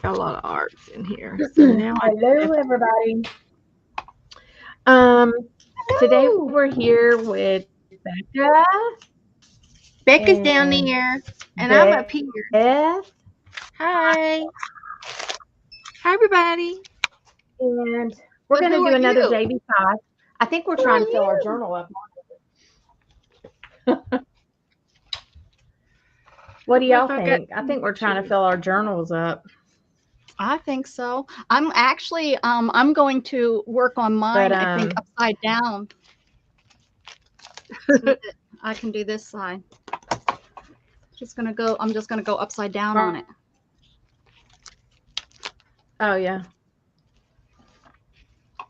Got a lot of arts in here. So now I Hello, everybody. um today Hello. we're here with Becca Becca's down And there, and I'm up here. Beth. Hi. Hi, everybody. And we're But going to who are do another you? JB5. I think we're Who are trying to fill our you? journal up. What do what if y'all I got think? I think we're trying to fill our journals up. I think so. I'm actually I'm going to work on But mine, I think upside down so that I can do this side. I'm just gonna go upside down on it. oh yeah.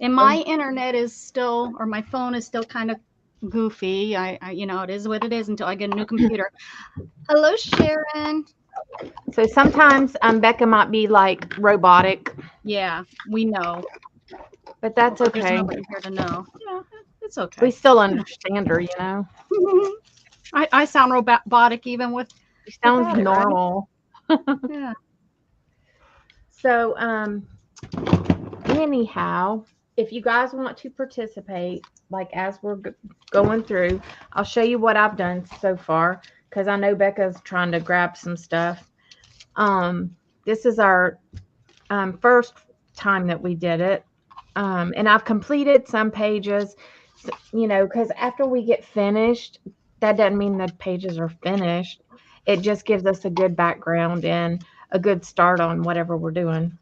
And my internet is still, or my phone is still kind of goofy. It is what it is until I get a new computer. Hello, Sharon. So sometimes Becca might be like robotic, Yeah, we know. but that's But there's okay. nobody here to know. Yeah, it's We okay. still understand her, you know. I sound robotic even She sounds without it, right? normal. Yeah. So anyhow, if you guys want to participate, like as we're going through, I'll show you what I've done so far because I know Becca's trying to grab some stuff. This is our first time that we did it, and I've completed some pages, because after we get finished, that doesn't mean the pages are finished. It just gives us a good background and a good start on whatever we're doing.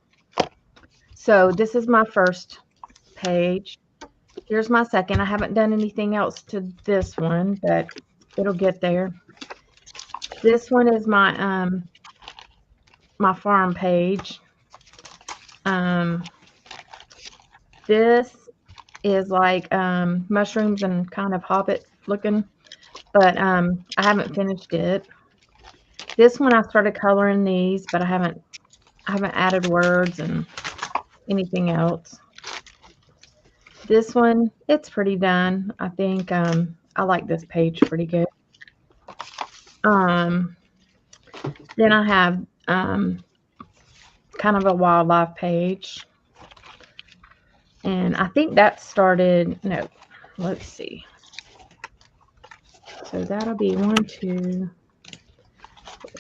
So this is my first page. Here's my second. I haven't done anything else to this one, but it'll get there. This one is my farm page. Um, this is like mushrooms and kind of hobbit looking, but I haven't finished it. This one I started coloring these, but I haven't added words and anything else. This one, it's pretty done. I think I like this page pretty good. Um, then I have kind of a wildlife page. And I think that started, no, let's see. So that'll be 1, 2, 3,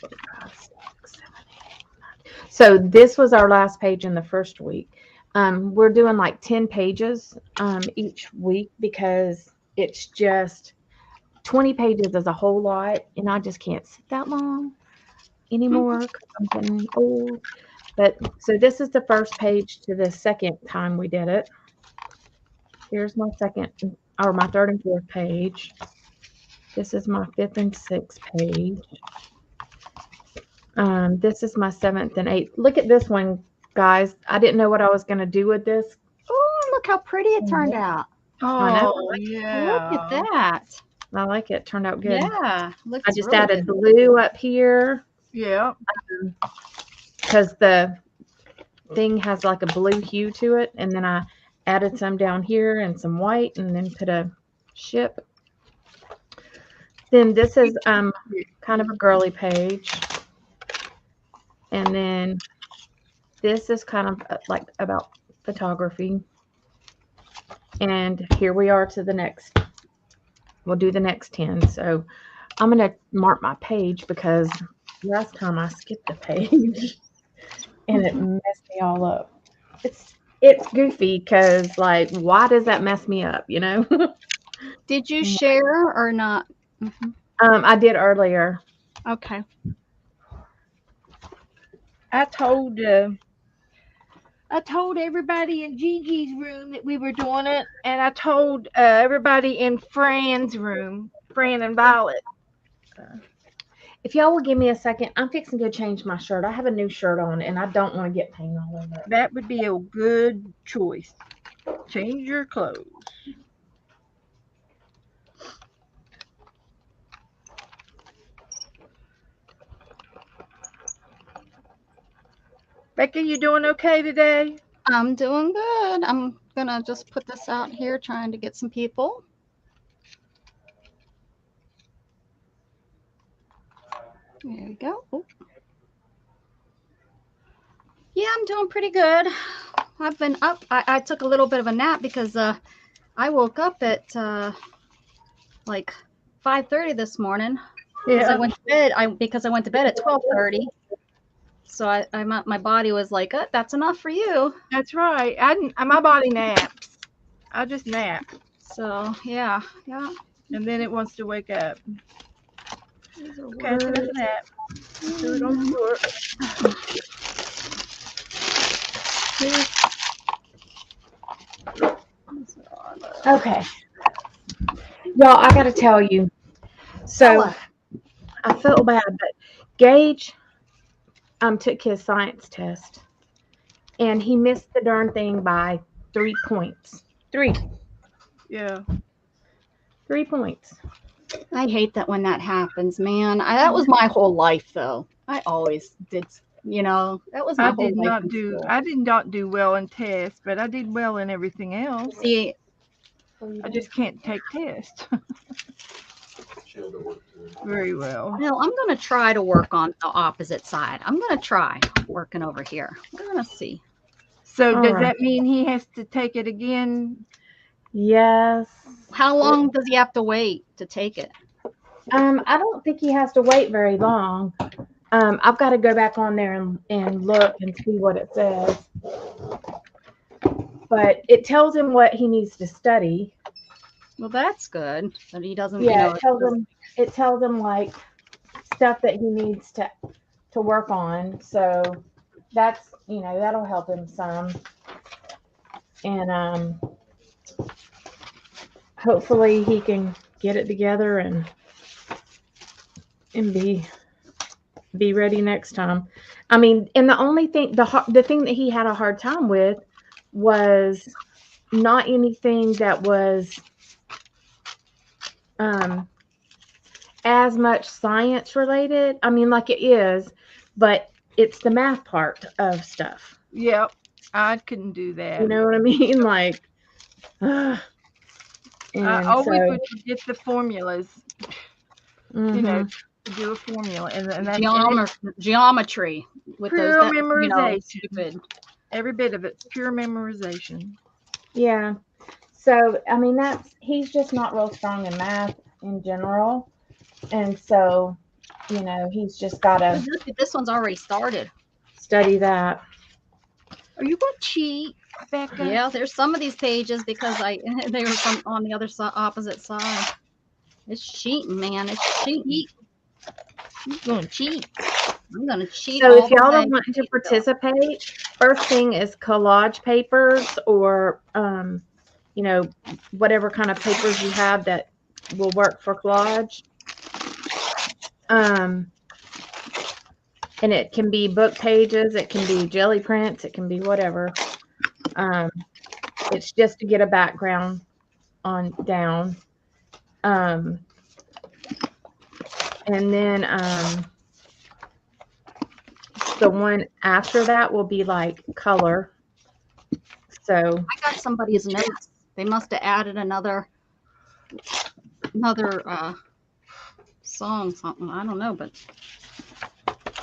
4, 5, 6, 7, 8, 9. So this was our last page in the first week. We're doing like 10 pages each week because it's just 20 pages is a whole lot, and I just can't sit that long anymore because I'm getting old. But so this is the first page to the second time we did it. Here's my second or my third and fourth page. This is my fifth and sixth page. This is my seventh and eighth. Look at this one, guys. I didn't know what I was going to do with this. Oh, look how pretty it turned out. I know. Oh Look at yeah. that. I like it. It turned out good. Yeah, I looks just really added good. blue up here Yeah. because the thing has like a blue hue to it. And then I added some down here and some white and then put a ship. Then this is kind of a girly page. And then this is kind of like about photography. And here we are to the next. We'll do the next 10. So I'm going to mark my page because last time I skipped a page and it messed me all up. It's goofy because like why does that mess me up, you know? Did you share or not? Hmm. I did earlier. Okay. I told I told everybody in Gigi's room that we were doing it, and I told everybody in Fran's room, Fran and Violet. If y'all will give me a second, I'm fixing to change my shirt. I have a new shirt on and I don't want to get paint all over it. That would be a good choice. Change your clothes. Becca, you doing okay today? I'm doing good. I'm gonna just put this out here, trying to get some people. There we go. Oh. Yeah, I'm doing pretty good. I've been up. I took a little bit of a nap because I woke up at like 5:30 this morning because I Yeah, went to bed. Because I went to bed at 12:30. So my body was like, that's enough for you. that's right. My body naps. I just nap, So yeah. and then it wants to wake up. These are Okay, so that's a words. nap. So we're gonna sort. Okay. Y'all, I got to tell you. Tell So us. I feel bad, but Gage took his science test and he missed the darn thing by 3 points. Yeah. 3 points. I hate that when that happens, man. That was my whole life, though. I always did. That was my I whole did life not in do. school. I did not do well in tests, but I did well in everything else. See, I just can't take tests very well. no, I'm gonna try to work on the opposite side. I'm gonna try working over here. We're gonna see. So All does right. that mean he has to take it again? Yes. How long does he have to wait to take it? I don't think he has to wait very long. I've got to go back on there and look and see what it says. But it tells him what he needs to study. Well, that's good. That he doesn't, Yeah, it tells him like stuff that he needs to work on. So that's that'll help him some. And hopefully he can get it together and be ready next time. I mean, and the only thing the thing that he had a hard time with was not anything that was as much science related. I mean, like it is, but it's the math part of stuff. Yep. I couldn't do that. You know what I mean? Like, and I always so, would forget the formulas, mhm. to do a formula, and geometry with those pure that memorization. stupid. Every bit of it's pure memorization. Yeah. So, I mean, he's just not real strong in math in general. And so, he's just got to This one's already started. study that. Are you going to cheat, Becca? Yeah, there's some of these pages because they were from on the other side, opposite side. It's cheating, man. It's cheating. You're going to cheat. I'm gonna cheat. So, all if the y'all way. are wanting to participate, first thing is collage papers or, whatever kind of papers you have that will work for collage. And it can be book pages, it can be jelly prints, it can be whatever. It's just to get a background on down. And then the one after that will be like color. So I got somebody's notes. They must have added another song, something. I don't know, but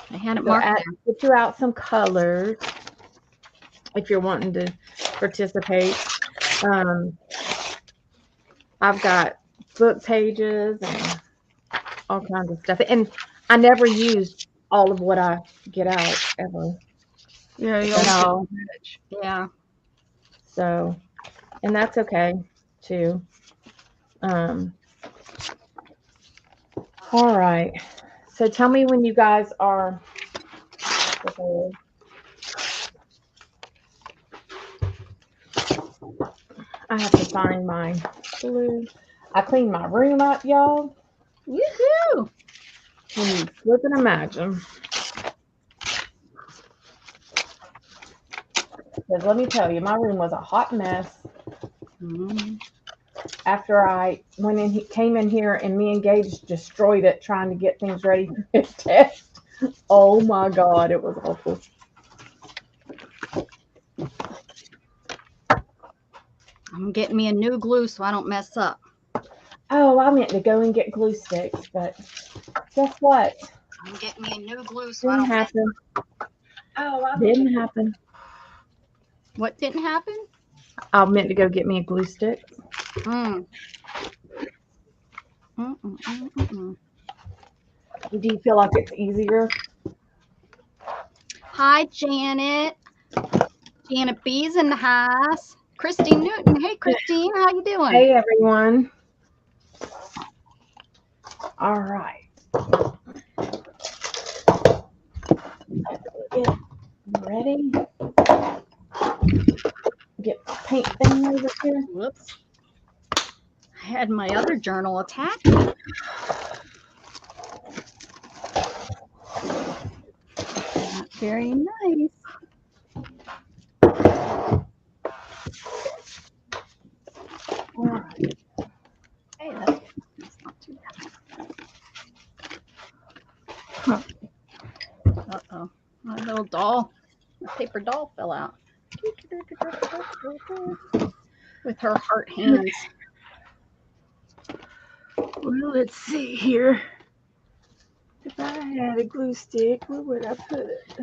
they had it marked there. get you out some colors if you're wanting to participate. I've got book pages and all kinds of stuff. And I never used all of what I get out ever. Yeah, you don't No. get much. Yeah. So, and that's okay too. All right. So tell me when you guys are prepared. I have to find my glue. I cleaned my room up, y'all. Woohoo! Can you flip and imagine? Because let me tell you, my room was a hot mess. After I came in here and me and Gage destroyed it trying to get things ready for his test. Oh my God, it was awful. I'm getting me a new glue so I don't mess up. Oh, I meant to go and get glue sticks, but guess what? I'm getting me a new glue so I don't Didn't mess happen. up. Oh, Didn't happen. What didn't happen? I meant to go get me a glue stick. Mm. Mm-mm-mm-mm-mm. Do you feel like it's easier? Hi, Janet. Janet B's in the house. Christine Newton. Hey, Christine, how you doing? Hey, everyone. All right. Get ready. Get my paint thing over here. Whoops. I had my other journal attack me. Not very nice. All right. Hey, that's not too bad. Uh-oh. My little doll, my paper doll fell out. With her heart hands. Well, let's see here. If I had a glue stick, where would I put it?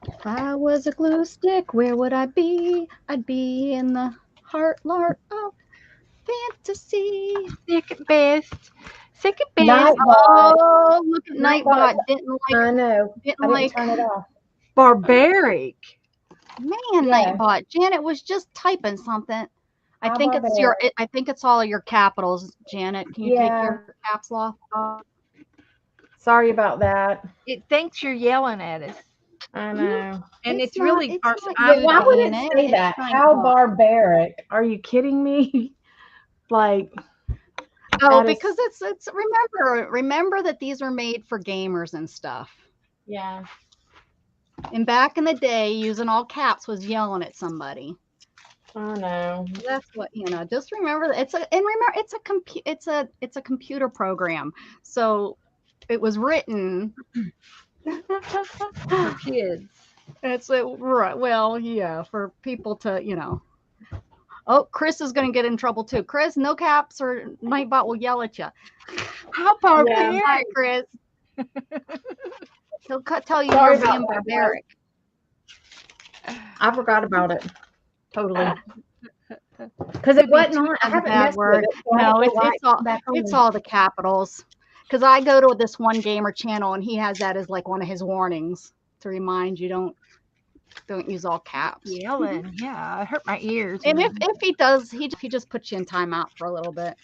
If I was a glue stick, where would I be? I'd be in the heart of fantasy. Second best. Second best. Nightbot. Oh, look at Nightbot. Nightbot. Didn't I like, know. didn't I didn't like, turn it off. Barbaric. man, Yeah. Nightbot. Janet was just typing something. I How think it's your, barbaric. I think it's all of your capitals, Janet. Can you take Yeah. your caps off? Sorry about that. It thinks you're yelling at us. I know. And it's not- really it's harsh. not But you, why would it Janet. say It's that? How Nightbot. barbaric. Are you kidding me? Like, Oh, that is- because it's remember that these were made for gamers and stuff. yeah. And back in the day, using all caps was yelling at somebody. I know. That's what, just remember that it's a computer program. So it was written. For kids. It's right. Well, yeah, for people to. Oh, Chris is going to get in trouble too. Chris, no caps or Nightbot will yell at you. How barbaric. Hi, Chris. He'll tell you Sorry you're about being that, barbaric. I forgot about it. Totally. Because it wasn't on. I That's a haven't bad messed word. with it. So I No, had to go it's all the capitals. Because I go to this one gamer channel and he has that as like one of his warnings to remind you don't use all caps. Yelling. Yeah, it hurt my ears. And if he does, he just puts you in timeout for a little bit.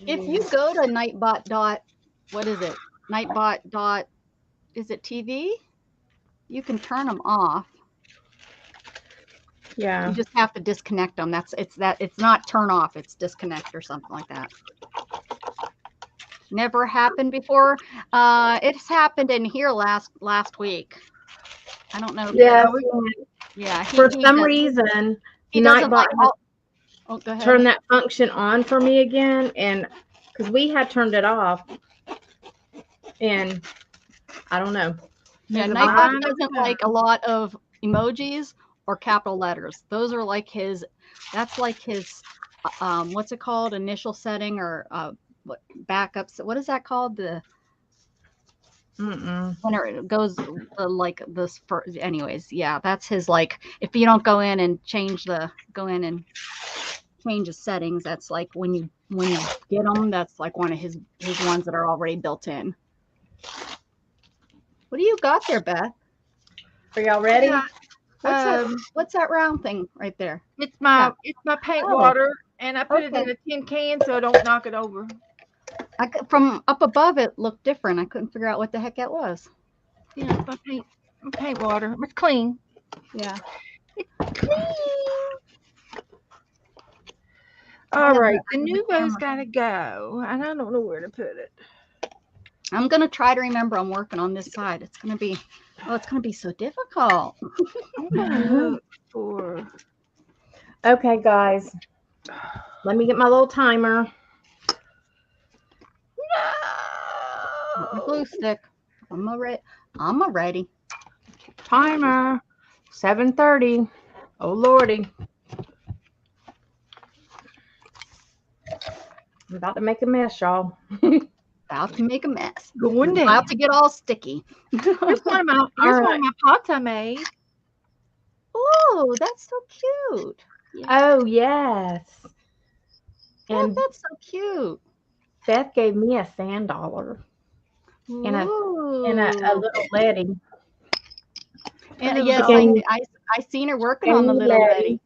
If you go to Nightbot what is it? Nightbot is it TV? You can turn them off. Yeah. You just have to disconnect them. It's not turn off, it's disconnect or something like that. Never happened before. It's happened in here last week. I don't know. Yeah. Yeah. For some reason, he doesn't Nightbot like. Oh, go ahead. turned that function on for me again, and because we had turned it off, and I don't know. Yeah, Nightbot doesn't like a lot of emojis or capital letters. Those are like his. That's like his. What's it called? Initial setting or what backups? What is that called? The when it goes like this for. Anyways, yeah, that's his like. If you don't go in and change the settings, that's like when you get them. That's like one of his ones that are already built in. What do you got there, Beth? Are y'all ready? What's that round thing right there? It's my paint water, and I put it in a tin can so I don't knock it over. From up above, it looked different. I couldn't figure out what the heck that was. Yeah, it's my paint water. It's clean. Yeah. It's clean. All right, the Nuvo's got to go, and I don't know where to put it. I'm gonna try to remember. I'm working on this side. It's gonna be so difficult. I'm gonna look for. Okay, guys. Let me get my little timer. No. Glue stick. I'm ready. Timer. 7:30. Oh Lordy. I'm about to make a mess, y'all. about to make a mess. Going It's down. about to get all sticky. Here's one of my pots I made. Oh, that's so cute. Oh, yes. Look, And that's so cute. Beth gave me a sand dollar and a Ooh. little Letty. And yes, dog. I seen her working on the Hey, little Letty. lady.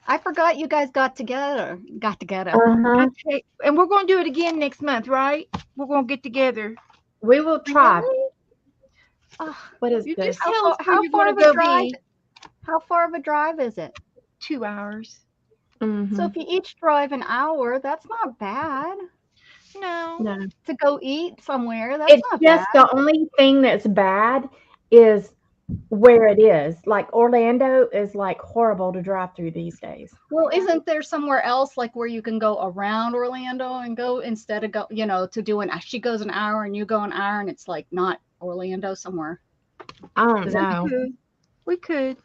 I forgot you guys got together. Uh-huh. Okay, and we're going to do it again next month, right? We're going to get together. We will try. Really? Oh, What is You this? just tell us where how you're far going of to a go drive? be. How far of a drive is it? 2 hours. Mhm. So if you each drive an hour, that's not bad. No. No. To go eat somewhere, that's It's not just bad. the only thing that's bad is where it is. Like Orlando is like horrible to drive through these days. Well, isn't there somewhere else like where you can go around Orlando and go instead of go, to do she goes an hour and you go an hour and it's like not Orlando somewhere? I don't Is it- know. We could.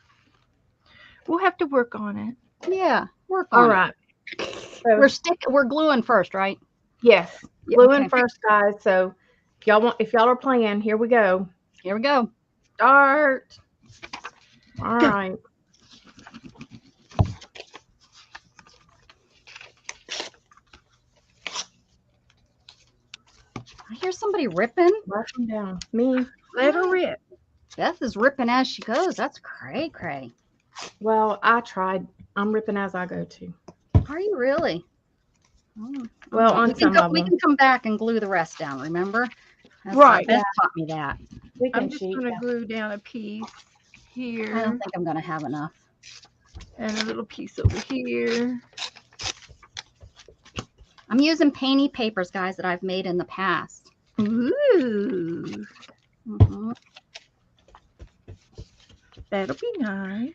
We'll have to work on it. Yeah, work All on right. it. So, We're gluing first, right? yes, Yeah, gluing okay. first, guys. So if y'all are playing, here we go. Here we go. Start. All right. I hear somebody ripping. Mark them down. Me. Let her rip. Beth is ripping as she goes. That's cray. Well, I tried. I'm ripping as I go too. Are you really? Oh, Well, oh, on some of we them. can come back and glue the rest down, remember? Right. Beth taught me that. We can I'm just cheat. going to glue down a piece I here don't think I'm going to have enough. and a little piece over here. I'm using painty papers, guys, that I've made in the past. Ooh, Mhm. that'll be nice.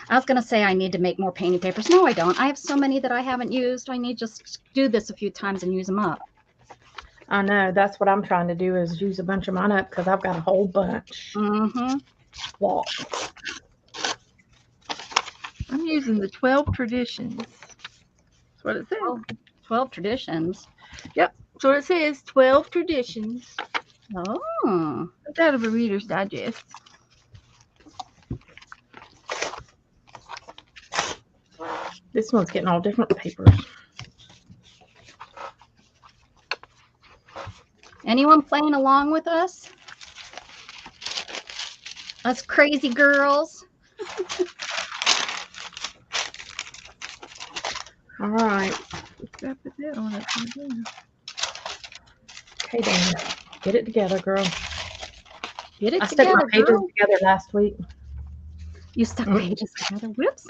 I was going to say I need to make more painty papers. No, I don't. I have so many that I haven't used. I need to just do this a few times and use them up. I know. That's what I'm trying to do is use a bunch of mine up because I've got a whole bunch. Mm-hmm. Walk. I'm using the 12 traditions. That's what it says. 12 traditions. That's what it says. 12 traditions. Oh. It's out of a Reader's Digest. This one's getting all different papers. Anyone playing along with us? Us crazy girls. All right. Gotta put that on it. Okay, Dan. Get it together, girl. Get it I stuck my together, pages girl. together last week. You stuck pages together. Whoops.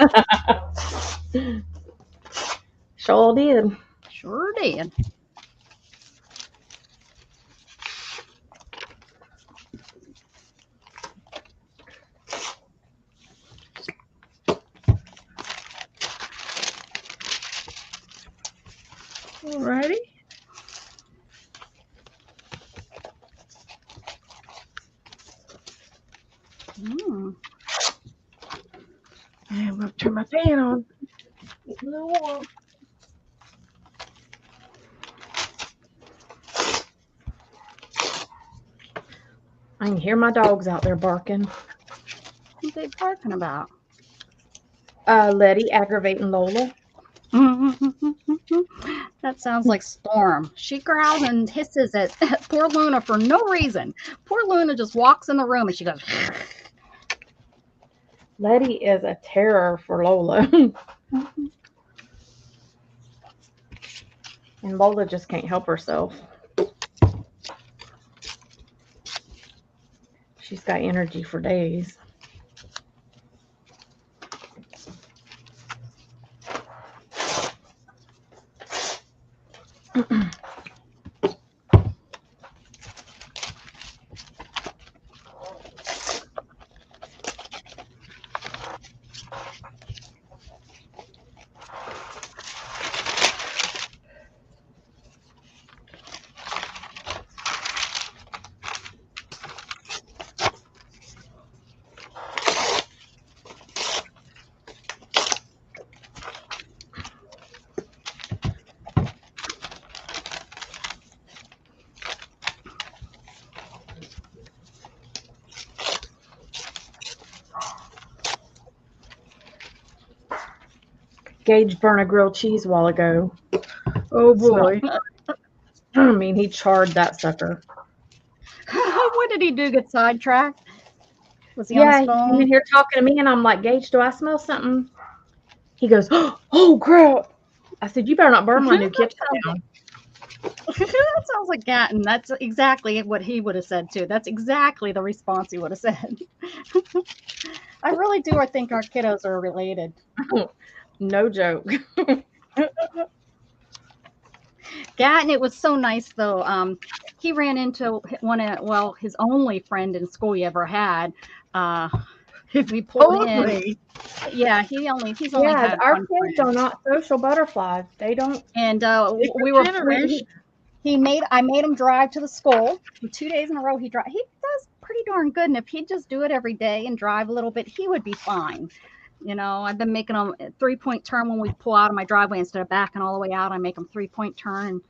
Sure did. Sure did. Alrighty. Mm. And I'm going to turn my fan on. It's a little warm. I can hear my dogs out there barking. What are they barking about? Letty aggravating Lola. That sounds like Storm. She growls and hisses at poor Luna for no reason. Poor Luna just walks in the room and she goes. Letty is a terror for Lola. And Lola just can't help herself. She's got energy for days. Gage burned a grilled cheese a while ago. Oh So, boy. I mean, he charred that sucker. What did he do? Get sidetracked? Was he on Yeah, his he came phone? in here talking to me, and I'm like, Gage, do I smell something? He goes, oh, crap. I said, you better not burn my new kitchen down. That sounds like Gatton. That's exactly what he would have said too. That's exactly the response he would have said. I really do. I think our kiddos are related. No joke. Gatton, it was so nice though. He ran into his only friend in school he ever had. We pulled in. Only. Yeah, he's only Yeah, had our one kids friend. are not social butterflies. They don't. And we Different were generation. I made him drive to the school. 2 days in a row he does pretty darn good. And if he'd just do it every day and drive a little bit, he would be fine. You know, I've been making him a 3-point turn when we pull out of my driveway instead of backing all the way out. I make him 3-point turn, and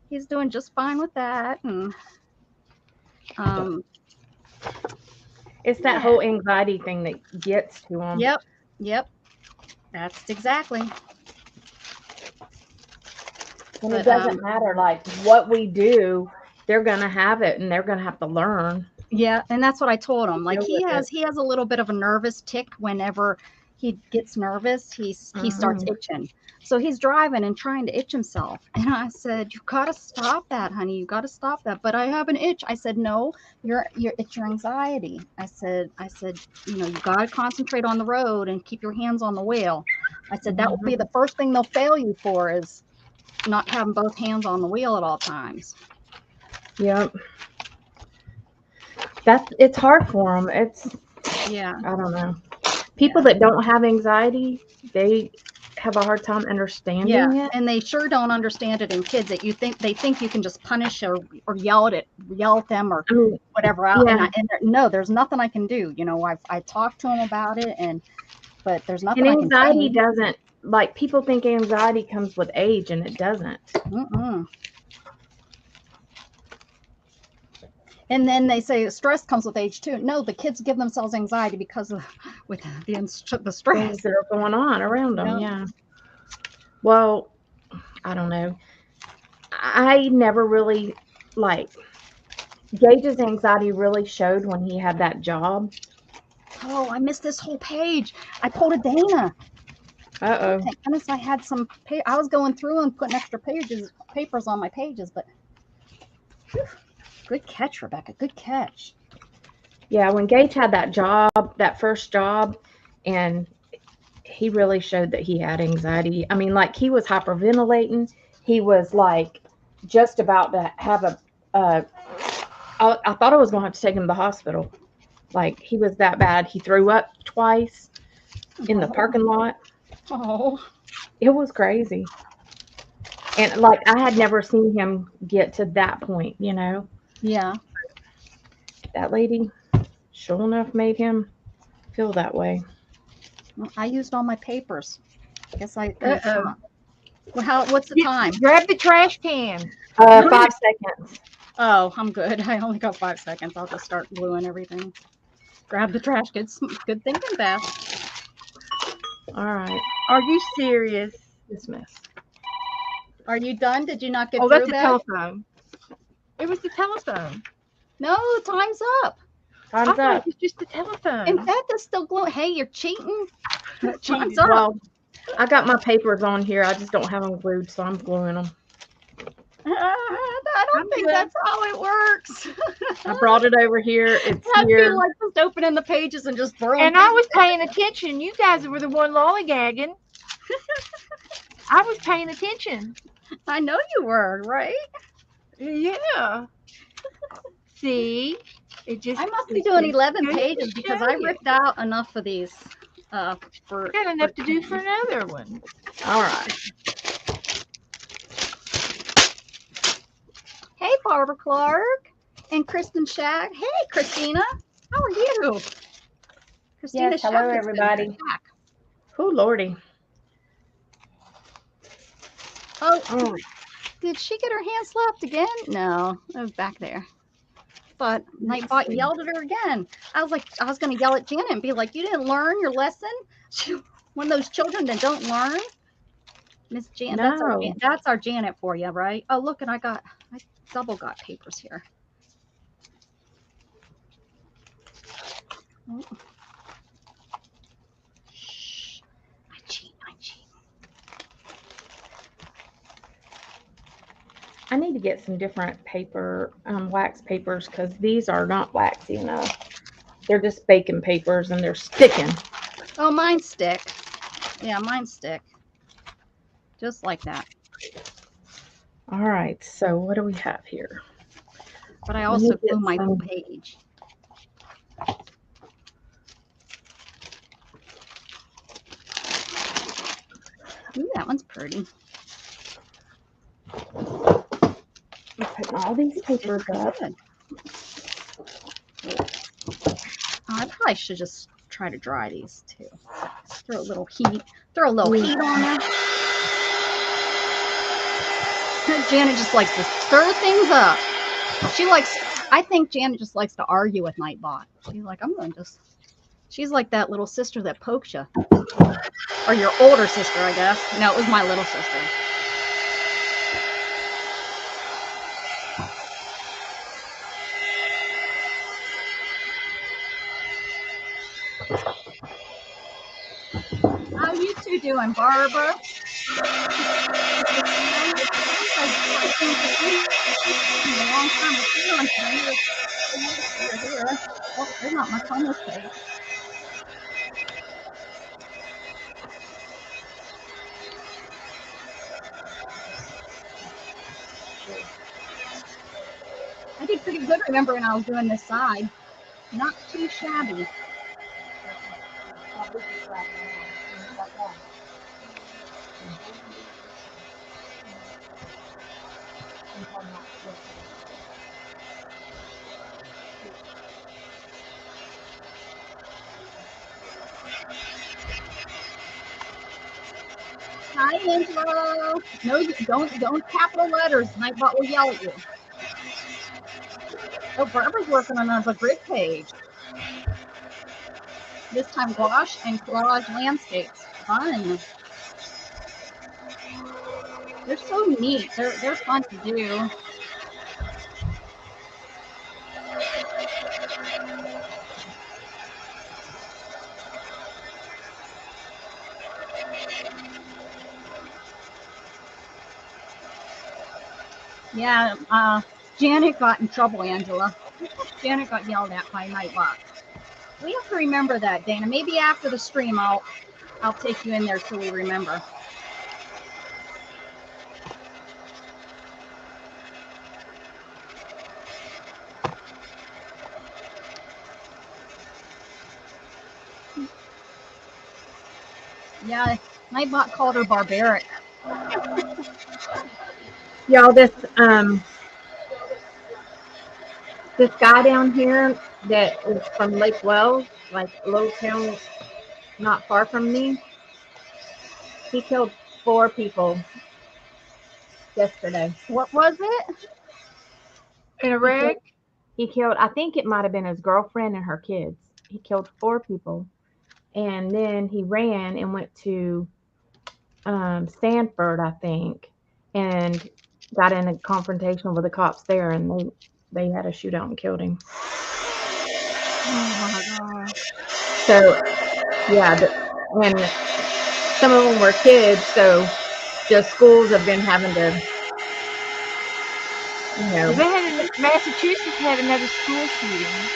he's doing just fine with that. And It's that whole anxiety thing that gets to them. Yep, that's exactly. And it doesn't matter, like, what we do, they're going to have it, and they're going to have to learn. Yeah, and that's what I told him. Like Deal he with has a little bit of a nervous tick whenever he gets nervous, he starts itching. So he's driving and trying to itch himself. And I said, "You got to stop that, honey. You got to stop that." But I have an itch. I said, "No, it's your anxiety." I said, "You know, you got to concentrate on the road and keep your hands on the wheel." I said, "That will be the first thing they'll fail you for is not having both hands on the wheel at all times." Yep. It's hard for them. Yeah. I don't know. People that don't have anxiety, they have a hard time understanding it. And they sure don't understand it in kids that they think you can just punish or yell at them or whatever out. Yeah. And no, there's nothing I can do. You know, I talked to them about it, but there's nothing And I can anxiety change. doesn't, like, people think anxiety comes with age, and it doesn't. And then they say stress comes with age too. No, the kids give themselves anxiety because of the stress Things that are going on around them. Yeah. Well, I don't know. I never really, like, Gage's anxiety really showed when he had that job. Oh, I missed this whole page. I pulled a Dana. Uh-oh. Thank goodness I had some. I was going through and putting extra papers on my pages, but whew, good catch, Rebecca. Good catch. Yeah, when Gage had that job, that first job, and he really showed that he had anxiety. I mean, like, he was hyperventilating. He was, like, just about to have I thought I was going to have to take him to the hospital. Like, he was that bad. He threw up twice in the parking lot. Oh. It was crazy. And, like, I had never seen him get to that point, you know? Yeah. That lady, sure enough, made him feel that way. Well, I used all my papers. I guess I Uh-oh. Well, what's the time? Grab the trash can. 5 seconds. Oh, I'm good. I only got 5 seconds. I'll just start gluing everything. Grab the trash. Good thinking, Beth. All right. Are you serious? Dismiss. Are you done? Did you not get Oh, through, that's the Beth? telephone. It was the telephone. No, time's up. I Time's thought up. it was just the telephone. And Beth is still gluing. Hey, you're cheating. Time's Cheated. up. Well, I got my papers on here. I just don't have them glued, so I'm gluing them. I don't think that's how it works. I brought it over here. It's I here. feel like just opening the pages and just throwing. And I was paying attention. You guys were the one lollygagging. I was paying attention. I know you were, right? Yeah. See? I must be doing 11 pages because I ripped out enough of these. I got enough to do for another one. All right. Hey, Barbara Clark and Kristen Shag. Hey, Christina. How are you? Christina Yes, hello, Shag is everybody. back. Oh, Lordy. Oh, did she get her hand slapped again? No, it was back there. But Nightbot yelled at her again. I was going to yell at Janet and be like, you didn't learn your lesson? One of those children that don't learn. Miss Jan. No. That's our Janet for you, right? Oh, look, and I double got papers here. Oh. Shh. I cheat. I need to get some different paper, wax papers, because these are not waxy enough. They're just baking papers and they're sticking. Oh, mine stick. Yeah, mine stick. Just like that. All right, so what do we have here? But I Let me also get glue my some- page. Ooh, that one's pretty. I'm putting all these papers up. Good. Oh, I probably should just try to dry these too. Just throw a little heat. Throw a little heat on there. Janet just likes to stir things up. I think Janet just likes to argue with Nightbot. She's like, she's like that little sister that pokes you. Or your older sister, I guess. No, it was my little sister. How you two doing, Barbara? Oh, there's not much on this page. I did pretty good remembering I was doing this side. Not too shabby. Hi, Angelo. No, don't capital letters. Nightbot will yell at you. Oh, Barbara's working on another grid page. This time gouache and collage landscapes. Fun. They're so neat. They're fun to do. Yeah, Janet got in trouble, Angela. Janet got yelled at by Nightbot. We have to remember that, Dana. Maybe after the stream, I'll take you in there so we remember. Yeah, Nightbot called her barbaric. Y'all, this guy down here that is from Lake Wells, like a little town not far from me, he killed 4 people yesterday. What was it? In a wreck? He killed, I think it might have been his girlfriend and her kids. He killed 4 people. And then he ran and went to Stanford, I think, and got in a confrontation with the cops there, and they had a shootout and killed him. Oh my God. So, yeah, and some of them were kids, so the schools have been having to, you know. Massachusetts had another school shooting.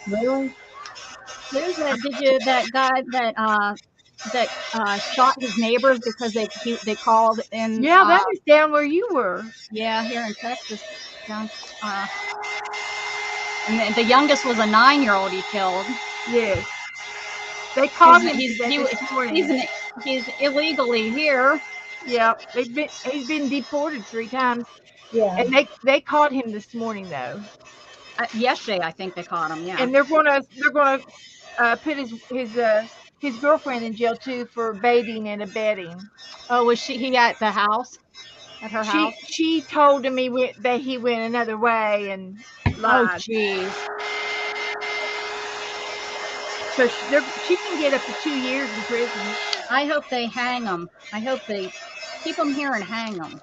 Really? There's that guy that shot his neighbors because they called in. Yeah, that was down where you were. Yeah, here in Texas. Down, and the youngest was a 9-year-old he killed. Yes. They called him this morning. He's illegally here. Yeah, he's been deported 3 times. Yeah. And they caught him this morning though. Yesterday, I think they caught him. Yeah. And they're gonna put his girlfriend in jail too for baiting and abetting. Oh, was he at the house? At her house? She told him that he went another way and lied. Oh, jeez. So she can get up to 2 years in prison. I hope they hang them. I hope they keep them here and hang them.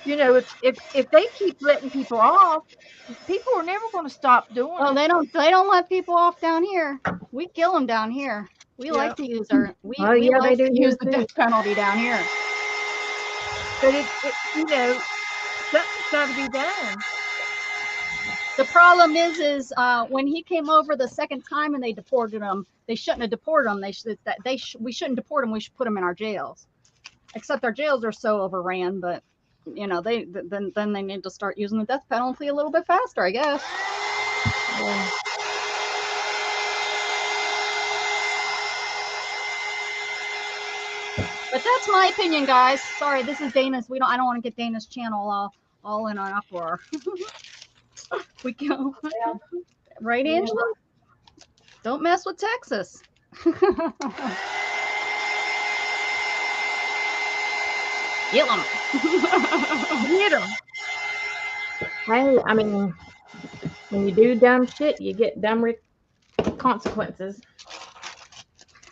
You know, if they keep letting people off, people are never going to stop doing Well, it. they don't let people off down here. We kill them down here. We Yeah. like to use Oh we yeah, they like do to here use the too. death penalty down here. But you know, something's got to be done. The problem is when he came over the second time and they deported him, they shouldn't have deported him. We shouldn't deport him. We should put him in our jails. Except our jails are so overran, but you know then they need to start using the death penalty a little bit faster, I guess. Yeah. But that's my opinion, guys. Sorry, this is Dana's. I don't want to get Dana's channel all in an uproar. We go right, Angela. Don't mess with Texas. Get them. Get them. Hey, I mean, when you do dumb shit, you get dumb consequences.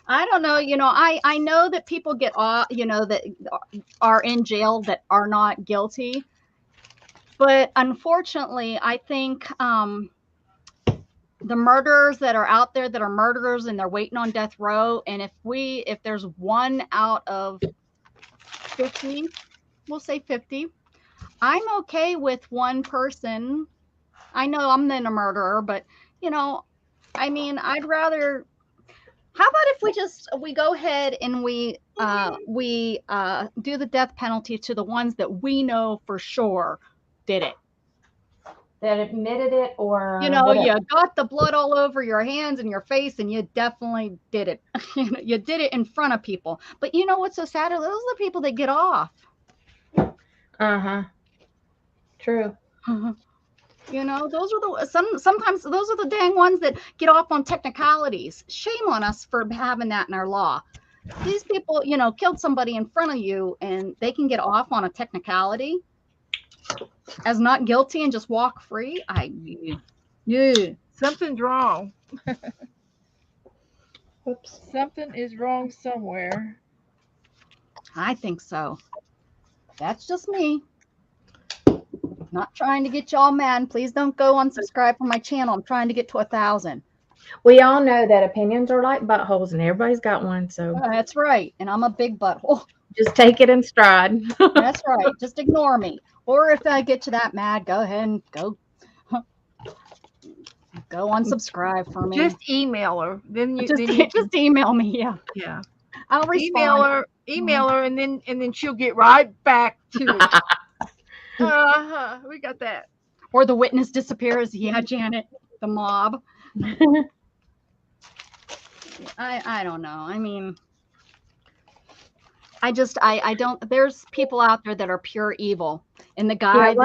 I don't know. I know that people get off, that are in jail that are not guilty. But unfortunately, I think the murderers that are out there that are murderers and they're waiting on death row, and if there's 1 out of 50, we'll say 50, I'm okay with one person. I know I'm then a murderer, but I mean, I'd rather. How about if we go ahead and we do the death penalty to the ones that we know for sure did it. That admitted it, or You got the blood all over your hands and your face, and you definitely did it. You did it in front of people. But you know what's so sad? Those are the people that get off. True. Those are sometimes those are the dang ones that get off on technicalities. Shame on us for having that in our law. These people, killed somebody in front of you, and they can get off on a technicality as not guilty and just walk free. Something's wrong. Oops. Something is wrong somewhere. I think so. That's just me. Not trying to get y'all mad. Please don't go unsubscribe from my channel. I'm trying to get to 1,000. We all know that opinions are like buttholes, and everybody's got one. So That's right. And I'm a big butthole. just take it in stride. That's right. Just ignore me. Or if I get to that mad, go ahead and go unsubscribe for me. Just email her. Then you just email me. Yeah. Yeah. I'll respond. Email her, and then she'll get right back to it. We got that. Or the witness disappears. Yeah, Janet, the mob. I don't know. I mean, I don't. There's people out there that are pure evil, and the guy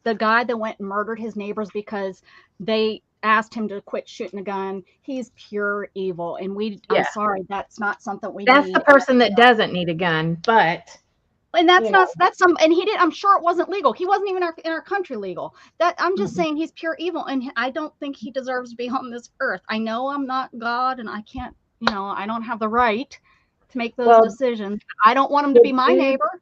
the guy that went and murdered his neighbors because they asked him to quit shooting a gun. He's pure evil, and I'm sorry, that's not something we. That's the person that doesn't need a gun, but. And and he did. I'm sure it wasn't legal. He wasn't even in our country legal. I'm just saying he's pure evil, and I don't think he deserves to be on this earth. I know I'm not God, and I can't. I don't have the right to make those decisions. I don't want him to be my neighbor.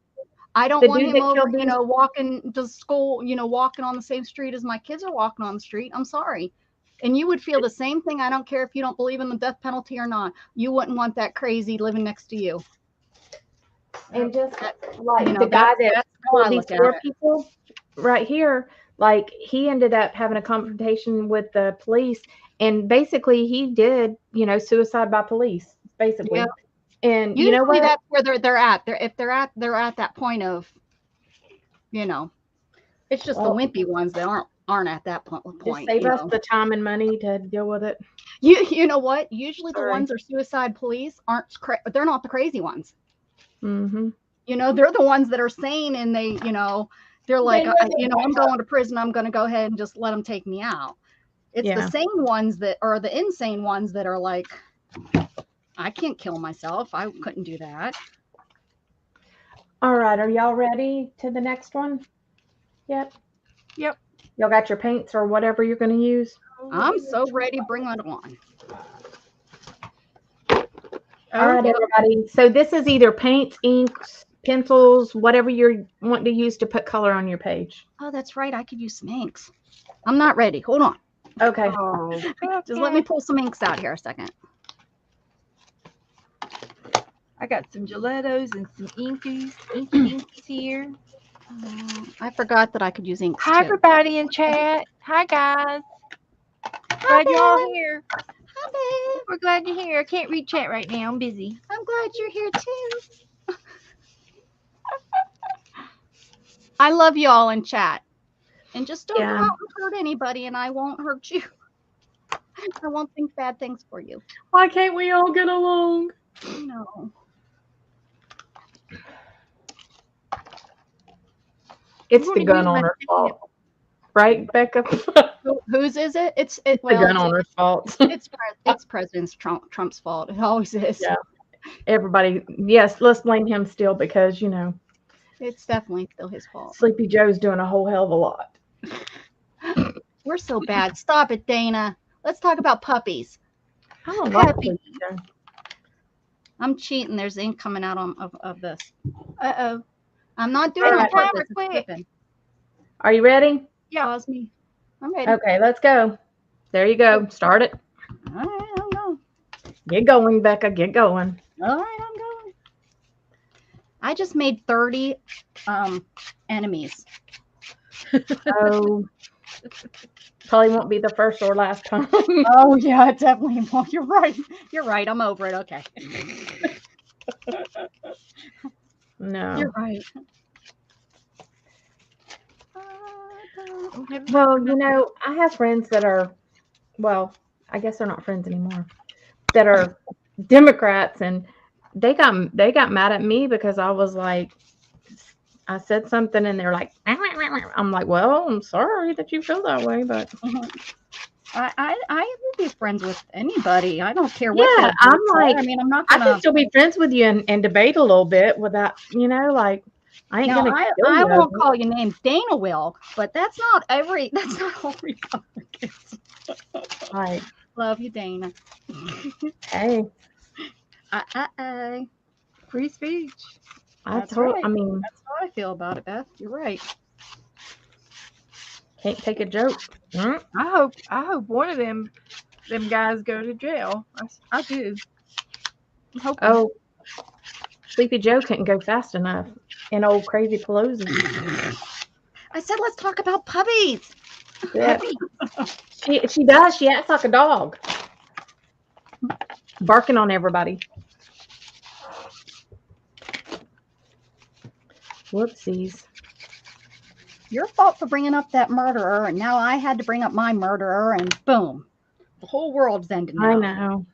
I don't want him over, walking to school, walking on the same street as my kids are walking on the street. I'm sorry. And you would feel the same thing. I don't care if you don't believe in the death penalty or not. You wouldn't want that crazy living next to you. And just like the guy that killed these 4 people right here, like he ended up having a confrontation with the police, and basically he did, suicide by police, basically. Yeah. And usually, you know what? That's where they're at. They're at that point of, it's just the wimpy ones that aren't at that point. Just save us the time and money to deal with it. You know what? Usually the ones that are suicide police they're not the crazy ones. Mm-hmm. They're the ones that are sane, and they, they're like, I'm going to prison. I'm going to go ahead and just let them take me out. It's the sane ones that are the insane ones that are like, I can't kill myself. I couldn't do that. All right. Are y'all ready to the next one? Yep. Y'all got your paints or whatever you're going to use? I'm so ready. Bring it on. All right, Okay. everybody. So this is either paints, inks, pencils, whatever you're wanting to use to put color on your page. Oh, that's right. I could use some inks. I'm not ready. Hold on. Okay. Oh, Just let me pull some inks out here a second. I got some gelatos and some inkies here. I forgot that I could use inks Hi, too. everybody in chat. Hi, guys. Glad you're all here. Hi, babe. We're glad you're here. I can't read chat right now. I'm busy. I'm glad you're here too. I love you all in chat. And just don't go out and hurt anybody, and I won't hurt you. I won't think bad things for you. Why can't we all get along? No. It's the gun owner's fault. Right, Becca? Whose is it? It's the gun owner's fault. It's President Trump's fault. It always is. Yeah. Everybody, yes, let's blame him still because, It's definitely still his fault. Sleepy Joe's doing a whole hell of a lot. We're so bad. Stop it, Dana. Let's talk about puppies. I don't like Sleepy Joe. I'm cheating. There's ink coming out of this. Uh-oh. I'm not doing Right. it on purpose. Timer, It's quick. slipping. Are you ready? Yeah. Pause me. I'm ready. Okay, let's go. There you go. Start it. All right, I'm going. Get going, Becca. Get going. All right, I'm going. I just made 30 enemies. Oh, probably won't be the first or last time. Oh yeah, it definitely won't. You're right. You're right. I'm over it. Okay. No. You're right. Well, I have friends that are, well, I guess they're not friends anymore, that are Democrats, and they got mad at me because I was like, I said something, and they're like, I'm like, well, I'm sorry that you feel that way, but I will be friends with anybody. I don't care what. yeah, I'm like, I mean, I'm not I gonna. can still be friends with you and debate a little bit without, like, I ain't No, gonna. I won't call you names. Dana will, but that's not all Republicans. Like, Love you, Dana. hey, Free speech. That's right. I mean, That's how I feel about it, Beth. You're right. can't take a joke. Hmm? I hope one of them guys go to jail. I do. I'm hoping. Oh, Sleepy Joe couldn't go fast enough. And old Crazy Pelosi. I said let's talk about puppies. Yeah. She does. She acts like a dog. Barking on everybody. Whoopsies. Your fault for bringing up that murderer, and now I had to bring up my murderer, and boom, the whole world's ended now. I know.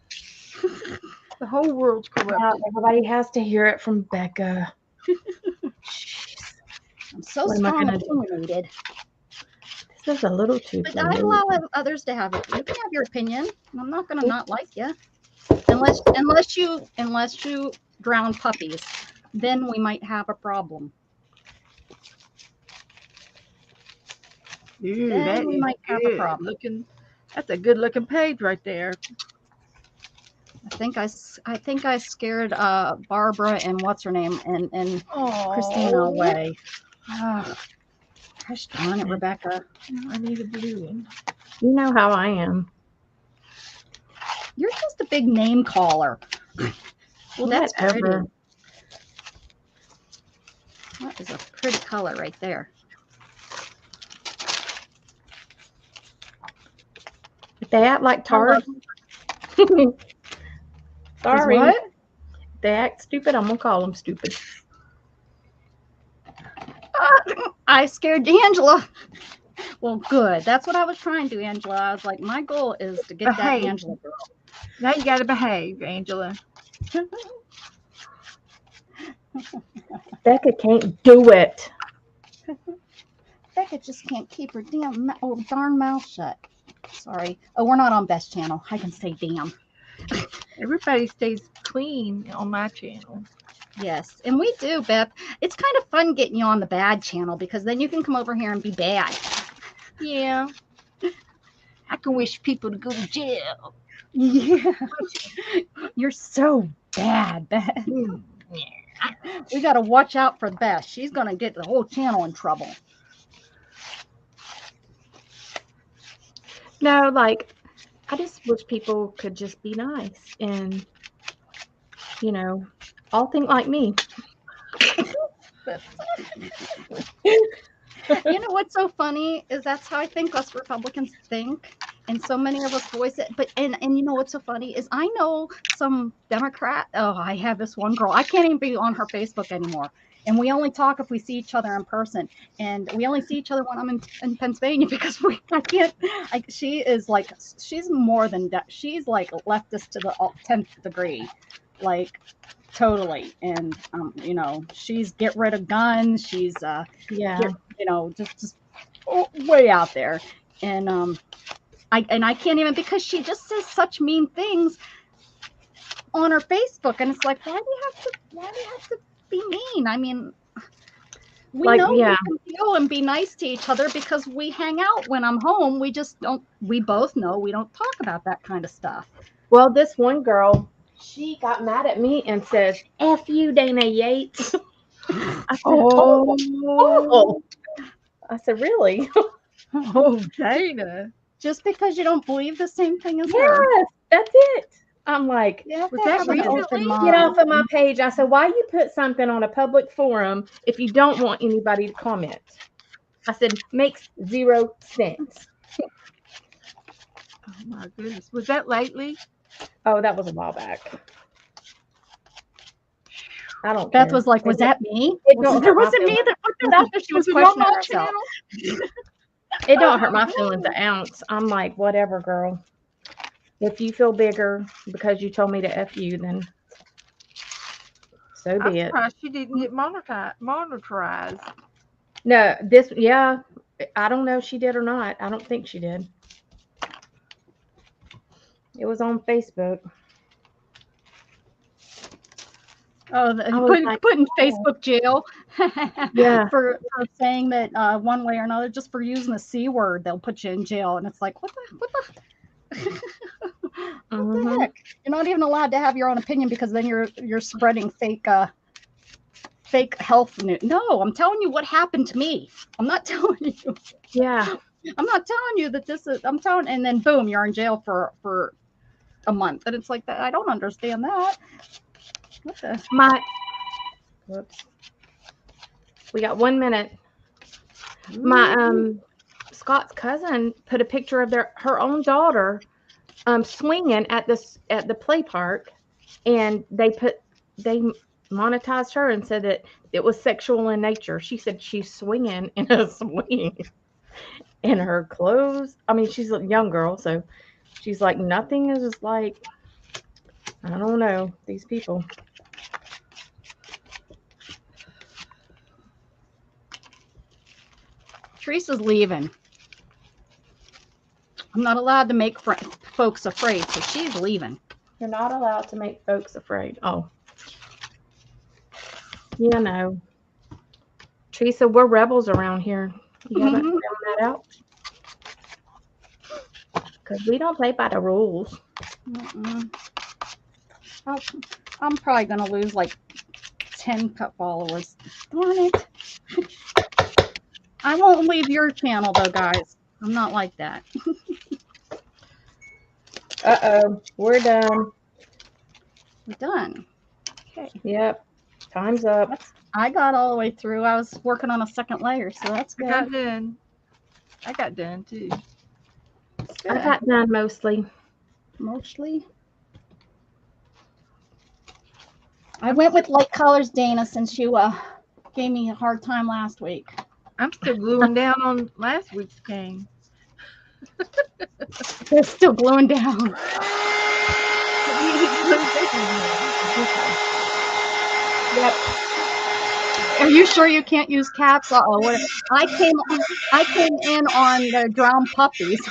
The whole world's corrupted. Now everybody has to hear it from Becca. I'm so What am I strong gonna do? opinionated. This is a little too But I allow others to have it. You can have your opinion. And I'm not gonna not like you, unless you drown puppies. Then we might have a problem. Ooh, Then that we is might have a good problem. looking. That's a good looking page right there. I think I scared Barbara and what's her name and Oh, Christina away. Gosh darn it, Rebecca. I need a blue one. You know how I am. You're just a big name caller. Well, that's pretty. Whatever. That is a pretty color right there. If they act like tards. Sorry. What? If they act stupid, I'm gonna call them stupid. I scared Angela. Well, good. That's what I was trying to do, Angela. I was like, my goal is to get Behave. that Angela girl. Now you got to behave, Angela. Becca can't do it. Becca just can't keep her darn mouth shut. Sorry. Oh, we're not on Best Channel. I can say damn. Everybody stays clean on my channel. Yes, and we do, Beth. It's kind of fun getting you on the bad channel because then you can come over here and be bad. Yeah. I can wish people to go to jail. Yeah. You're so bad. Mm. We got to watch out for Beth. She's going to get the whole channel in trouble. No, like, I just wish people could just be nice and, you know, all think like me. You know what's so funny is that's how I think us Republicans think, and so many of us voice it. But and you know what's so funny is I know some Democrat. Oh, I have this one girl. I can't even be on her Facebook anymore, and we only talk if we see each other in person, and we only see each other when I'm in Pennsylvania because I can't. She is like she's more than that. She's like leftist to the 10th degree, like totally. And you know, she's get rid of guns. She's Yeah. you know, just way out there. And I can't even because she just says such mean things on her Facebook, and it's like, why do you have to be mean? I mean, we Like, know yeah. we can feel and be nice to each other because we hang out when I'm home. We just don't. We both know we don't talk about that kind of stuff. Well, this one girl, she got mad at me and says, F you, Dana Yates. I said, oh. I said, really? Oh, Dana. Just because you don't believe the same thing as her. Yes, that's it. I'm like, You have Was to that have an recently? open get mind. off of my page. I said, why you put something on a public forum if you don't want anybody to comment? I said, makes 0 sense. Oh my goodness. Was that lately? Oh, that was a while back. I don't Beth care. was like, was that me? It don't There hurt my wasn't me feelings. that put that after she was Was it on questioning my herself. channel? It don't hurt my feelings an ounce. I'm like, whatever, girl. If you feel bigger because you told me to F you, then so I'm be it. surprised she didn't get monetized. No, yeah, I don't know if she did or not. I don't think she did. It was on Facebook. Oh, I was like, put in oh. Facebook jail Yeah. for saying that one way or another, just for using the C word, they'll put you in jail. And it's like, what the Mhm. heck? You're not even allowed to have your own opinion because then you're spreading fake health news. No, I'm telling you what happened to me. I'm not telling you. Yeah. I'm not telling you that this is. I'm telling, and then boom, you're in jail for a month, and it's like that. I don't understand that. What the? Whoops. We got 1 minute. My Scott's cousin put a picture of her own daughter swinging at the play park, and they monetized her and said that it was sexual in nature. She said she's swinging in a swing in her clothes. I mean, she's a young girl, so she's like, nothing is just like, I don't know, these people. Teresa's leaving. I'm not allowed to make folks afraid, so she's leaving. You're not allowed to make folks afraid. Oh. Yeah, no. Teresa, we're rebels around here. You haven't found that out? Because we don't play by the rules. I'm probably going to lose like 10 followers. Darn it. I won't leave your channel, though, guys. I'm not like that. Uh-oh. We're done. We're done. Okay. Yep. Time's up. I got all the way through. I was working on a second layer, so that's good. I got done too. I got done mostly. Mostly. I went with light colors, Dana, since you gave me a hard time last week. I'm still gluing down on last week's cane. They're still gluing down. Yep. Are you sure you can't use caps? Uh-oh. I came in on the drowned puppies.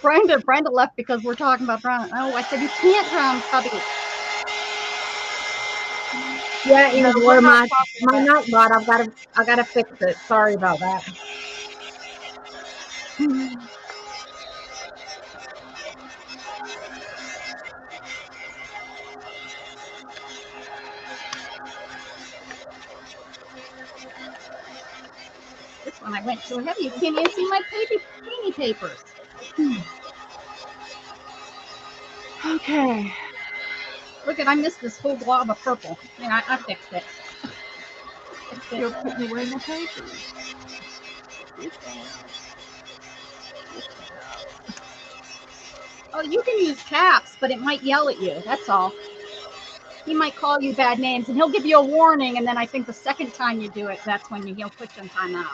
Brenda left because we're talking about drowning. Oh, I said you can't drown puppies. Yeah, and my nightbot, I gotta fix it. Sorry about that. when I went too heavy. You can't even see my painty papers. Okay. Look at, I missed this whole blob of purple. Yeah, I fixed it. You're putting away my papers. Oh, you can use caps, but it might yell at you. That's all. He might call you bad names, and he'll give you a warning, and then I think the second time you do it, that's when he'll put you in timeout.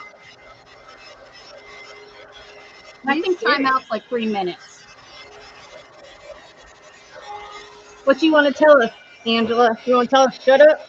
And I think timeout's like 3 minutes. What you want to tell us, Angela? You want to tell us shut up?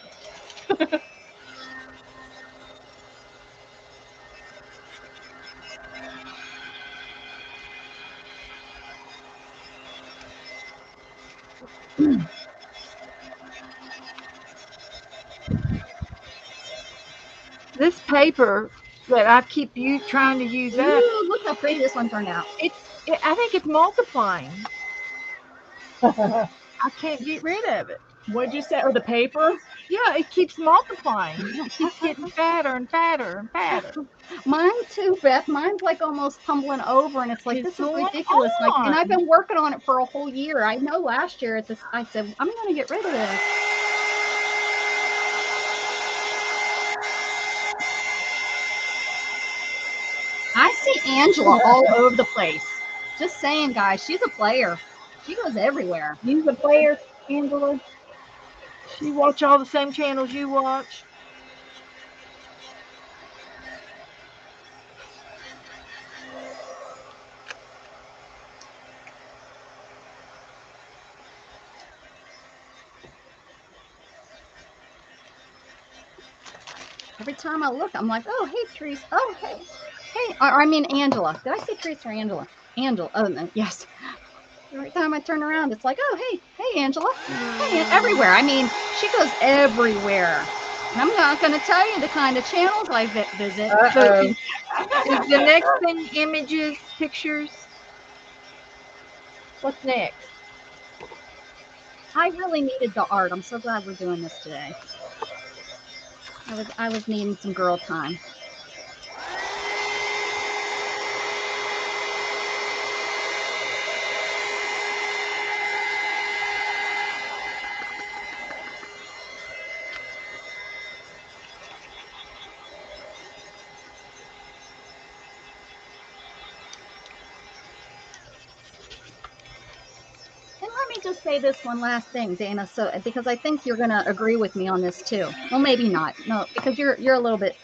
This paper that I keep trying to use up, Ooh, look how pretty this one turned out. I think it's multiplying. I can't get rid of it. What'd you say? Or the paper? Yeah, it keeps multiplying. It keeps getting fatter and fatter and fatter. Mine too, Beth. Mine's like almost tumbling over, and it's like, It's this is going ridiculous. Like, and I've on. been working on it for a whole year. I know last year at this, I said, I'm going to get rid of this. I see Angela all over the place. Just saying, guys, she's a player. She goes everywhere. Use a player, Angela. You watch all the same channels you watch. Every time I look, I'm like, oh, hey, Teresa. Oh, hey. Hey, or I mean, Angela. Did I say Teresa or Angela? Angela. Oh, no, yes. Every time I turn around, it's like, oh, hey, Angela. Hey, everywhere. I mean, she goes everywhere. And I'm not going to tell you the kind of channels I visit. So is the next thing images, pictures? What's next? I really needed the art. I'm so glad we're doing this today. I was needing some girl time. And let me just say this one last thing, Dana. So, because I think you're going to agree with me on this too. Well, maybe not. No, because you're a little bit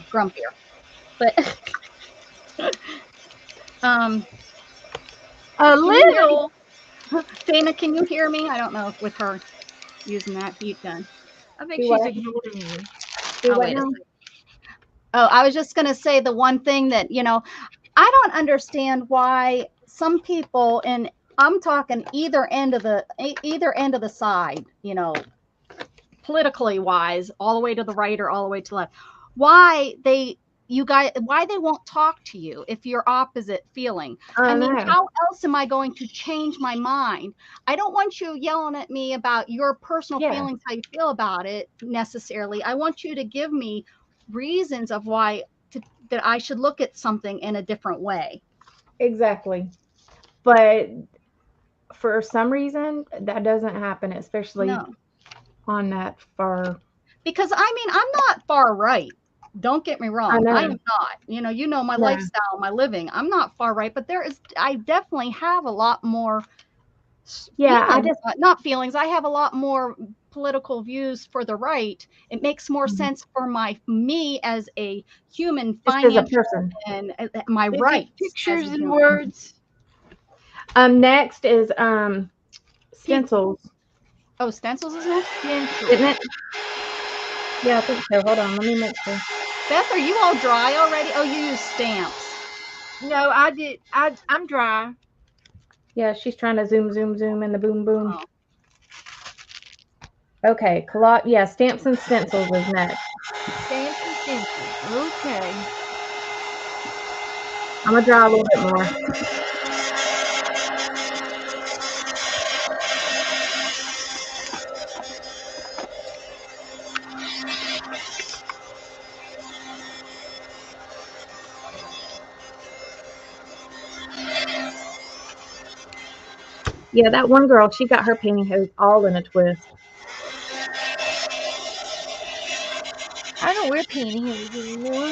grumpier. But A little. Dana, can you hear me? I don't know if with her using that heat gun. I think she's ignoring you. Oh, wait a second. Oh, I was just going to say the one thing that, I don't understand why some people, and I'm talking either end of the side, politically wise, all the way to the right or all the way to the left, why they won't talk to you if you're opposite feeling. I mean, how else am I going to change my mind? I don't want you yelling at me about your personal feelings, how you feel about it necessarily. I want you to give me reasons of why that I should look at something in a different way. Exactly. But for some reason, that doesn't happen, especially on that far. Because, I mean, I'm not far right. Don't get me wrong. I am not. You know my lifestyle, my living. I'm not far right, but I definitely have a lot more not feelings. I have a lot more political views for the right. It makes more sense for me as a human, financial, and my rights. Pictures and words. Next is stencils. Oh, stencils is next? Isn't it? Yeah, I think so. Hold on, let me make sure. Beth, are you all dry already? Oh, you use stamps. No, I did. I'm dry. Yeah, she's trying to zoom in the boom boom. Oh. Okay, yeah, stamps and stencils is next. Stamps and stencils. Okay. I'm gonna draw a little bit more. Yeah, that one girl, she got her pantyhose all in a twist. I don't wear pantyhose anymore.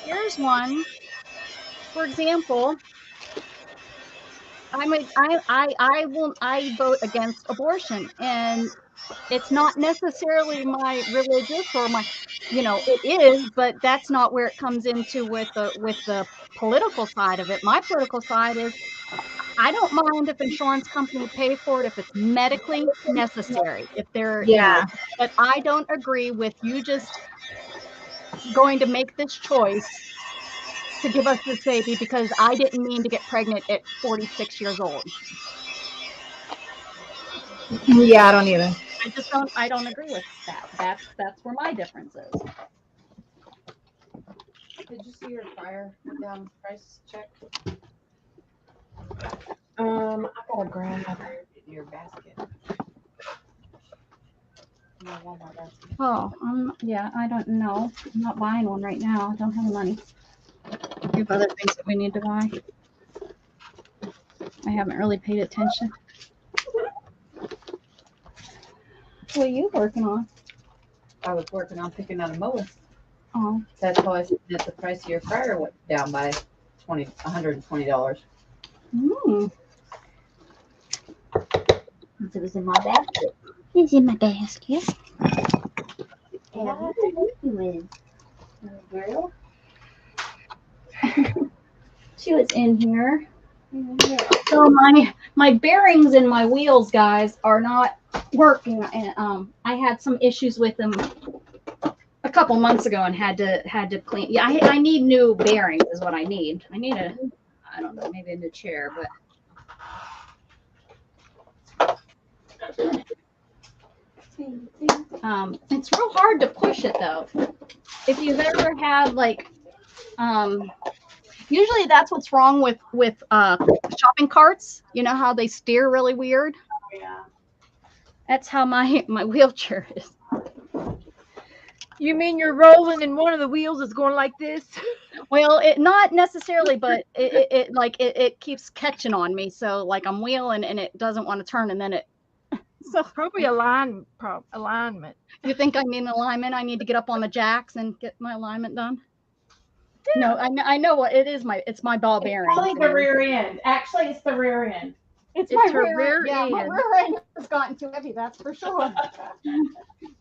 Here's one. For example, I vote against abortion, and it's not necessarily my religious or my, it is, but that's not where it comes into with the political side of it. My political side is I don't mind if insurance company pay for it if it's medically necessary. If they're, Yeah. but I don't agree with you just going to make this choice to give us this baby because I didn't mean to get pregnant at 46 years old. Yeah, I don't either. I don't agree with that. That's where my difference is. Did you see your price check? I gotta grab your basket. Oh, yeah, I don't know. I'm not buying one right now. I don't have the money. We have other things that we need to buy. I haven't really paid attention. What are you working on? I was working on picking out a mower. Oh, That's how I said that the price of your fryer went down by $120. mm. It was in my basket. It's in my basket. And what are you doing? Girl? She was in here. So my bearings in my wheels, guys, are not working, and I had some issues with them a couple months ago and had to clean. Yeah, I need new bearings is what I need. I need I don't know, maybe a new chair, but it's real hard to push it though. If you've ever had like usually that's what's wrong with shopping carts. You know how they steer really weird? Yeah. That's how my wheelchair is. You mean you're rolling and one of the wheels is going like this? Well, it not necessarily, but it keeps catching on me. So like I'm wheeling and it doesn't want to turn, and then it. So Probably alignment. you think I need an alignment? I need to get up on the jacks and get my alignment done. No, I know what it is. It's my ball bearing. Probably the rear end. Actually, it's the rear end. It's It's my her rear, rear yeah, my end. rear end has gotten too heavy. That's for sure.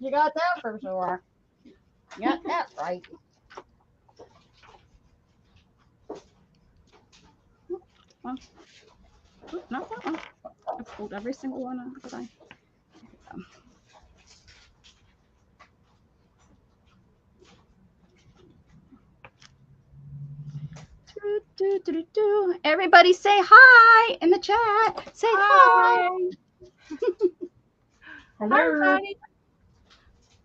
You got that for sure. You got that right. One. Not that one. I pulled every single one out that I. Everybody say hi in the chat. Say hi. Hi, everybody.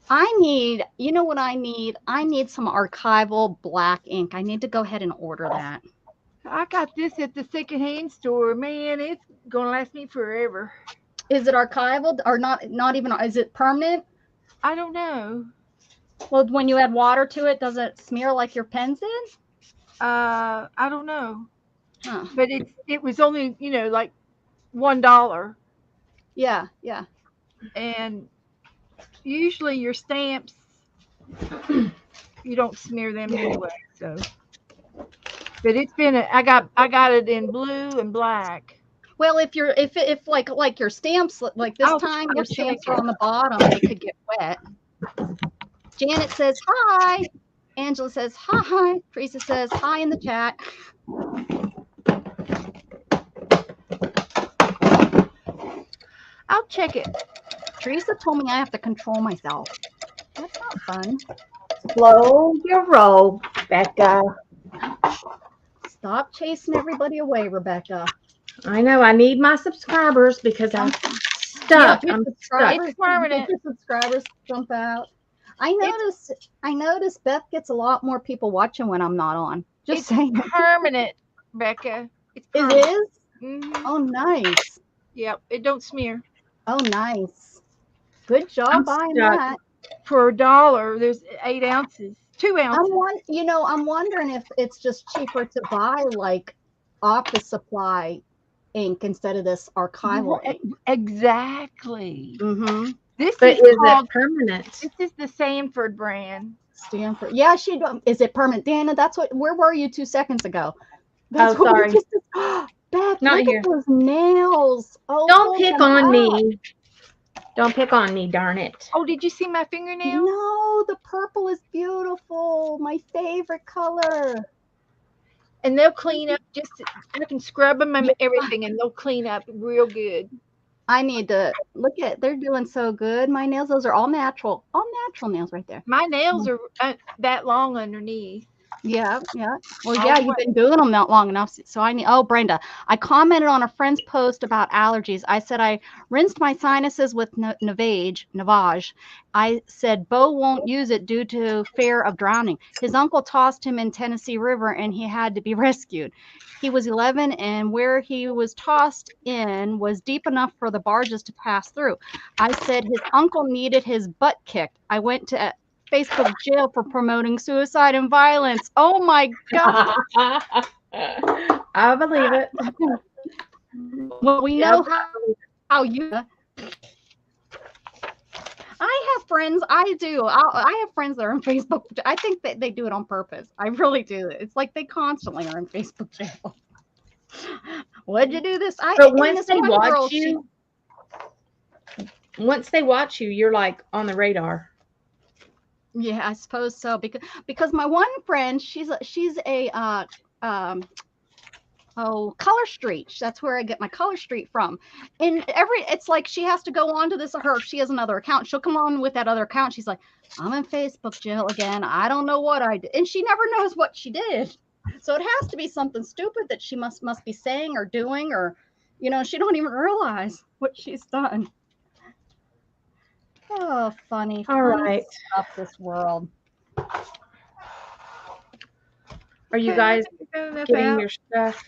I need, you know what I need? I need some archival black ink. I need to go ahead and order that. I got this at the secondhand store. Man, it's gonna last me forever. Is it archival or not? Not even. Is it permanent? I don't know. Well, when you add water to it, does it smear like your pens did? I don't know. Huh. But it was only like $1, Yeah, yeah. and usually your stamps you don't smear them anyway. So, but it's been I got it in blue and black. Well, if like your stamps like this time I'll your check stamps it. are on the bottom, they could get wet. Janet says hi. Angela says hi. Teresa says hi in the chat. I'll check it. Teresa told me I have to control myself. That's not fun. Slow your roll, Becca. Stop chasing everybody away, Rebecca. I know. I need my subscribers because I'm stuck. Yeah, I'm subscribers, stuck. It's permanent. your subscribers jump out. I notice Beth gets a lot more people watching when I'm not on. Just It's saying. permanent, Becca. It's It permanent. is? Mm-hmm. Oh, nice. Yep, it don't smear. Oh, nice. Good job I'm buying stuck. that. For $1, there's 8 ounces. 2 ounces. I'm wondering if it's just cheaper to buy like office supply ink instead of this archival ink. Exactly. Mm-hmm. This But is is called, it permanent? this is the Sanford brand. Stanford. Yeah, is it permanent? Dana, where were you 2 seconds ago? That's Oh, what we sorry. just Beth, Not look here. at those nails. Oh, Don't hold pick them on up. me. Don't pick on me, darn it. Oh, did you see my fingernail? No, the purple is beautiful. My favorite color. And they'll clean up. I can scrub them and everything, and they'll clean up real good. I need to look at. They're doing so good. My nails, those are all natural nails right there. My nails are that long underneath. Yeah. Well, yeah, you've been doing them not long enough. So I need. Oh, Brenda, I commented on a friend's post about allergies. I said I rinsed my sinuses with Navage. I said Bo won't use it due to fear of drowning. His uncle tossed him in Tennessee River, and he had to be rescued. He was 11, and where he was tossed in was deep enough for the barges to pass through. I said his uncle needed his butt kicked. I went to Facebook jail for promoting suicide and violence. Oh my God. I believe it. Well, we know how you. I have friends. I do. I have friends that are in Facebook. I think that they do it on purpose. I really do. It's like they constantly are in Facebook jail. What'd you do this? But once they watch you, you're like on the radar. Yeah, I suppose so. Because my one friend, she's a Color Street. That's where I get my Color Street from. And it's like she has to go on to this. She has another account. She'll come on with that other account. She's like, I'm in Facebook jail again. I don't know what I did, and she never knows what she did. So it has to be something stupid that she must be saying or doing, or she don't even realize what she's done. Oh, funny. All right. Stuff, this world. Are you guys getting your stuff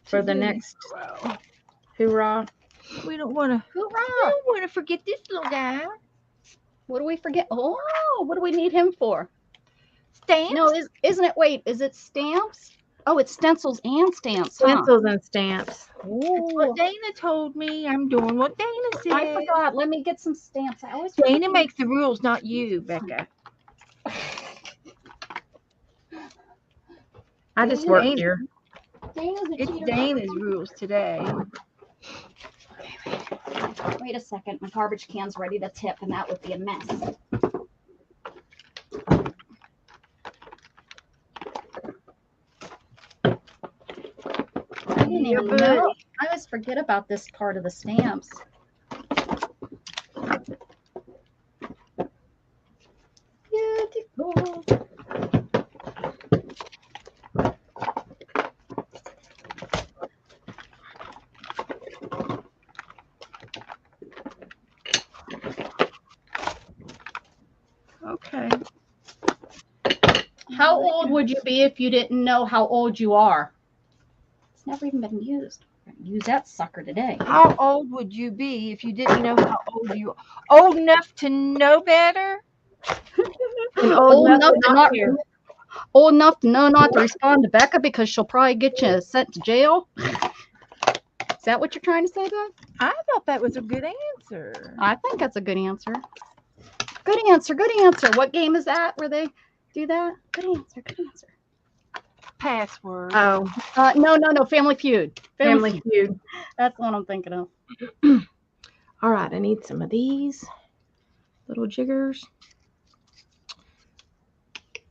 for the next hoorah? We don't want to. Hoorah! We don't want to forget this little guy. What do we forget? Oh, what do we need him for? Stamps? No, isn't it? Wait, is it stamps? Oh, it's stencils and stamps. Stencils and stamps. That's what Dana told me. I'm doing what Dana said. I forgot. Let me get some stamps. I always Dana makes the rules, not you, Becca. I just work here. It's Dana's rules today. Wait a second. My garbage can's ready to tip, and that would be a mess. I didn't even know. I always forget about this part of the stamps. Beautiful. Okay. How old would you be if you didn't know how old you are? It's never even been used. We're gonna use that sucker today. How old would you be if you didn't know how old you are? Old enough to know better? Old enough to know not to respond to Becca because she'll probably get you sent to jail. Is that what you're trying to say, Beth? I thought that was a good answer. I think that's a good answer. Good answer. Good answer. What game is that where they do that? Good answer. Good answer. Password. Oh, no. Family Feud. Family Feud. That's the one I'm thinking of. All right, I need some of these little jiggers.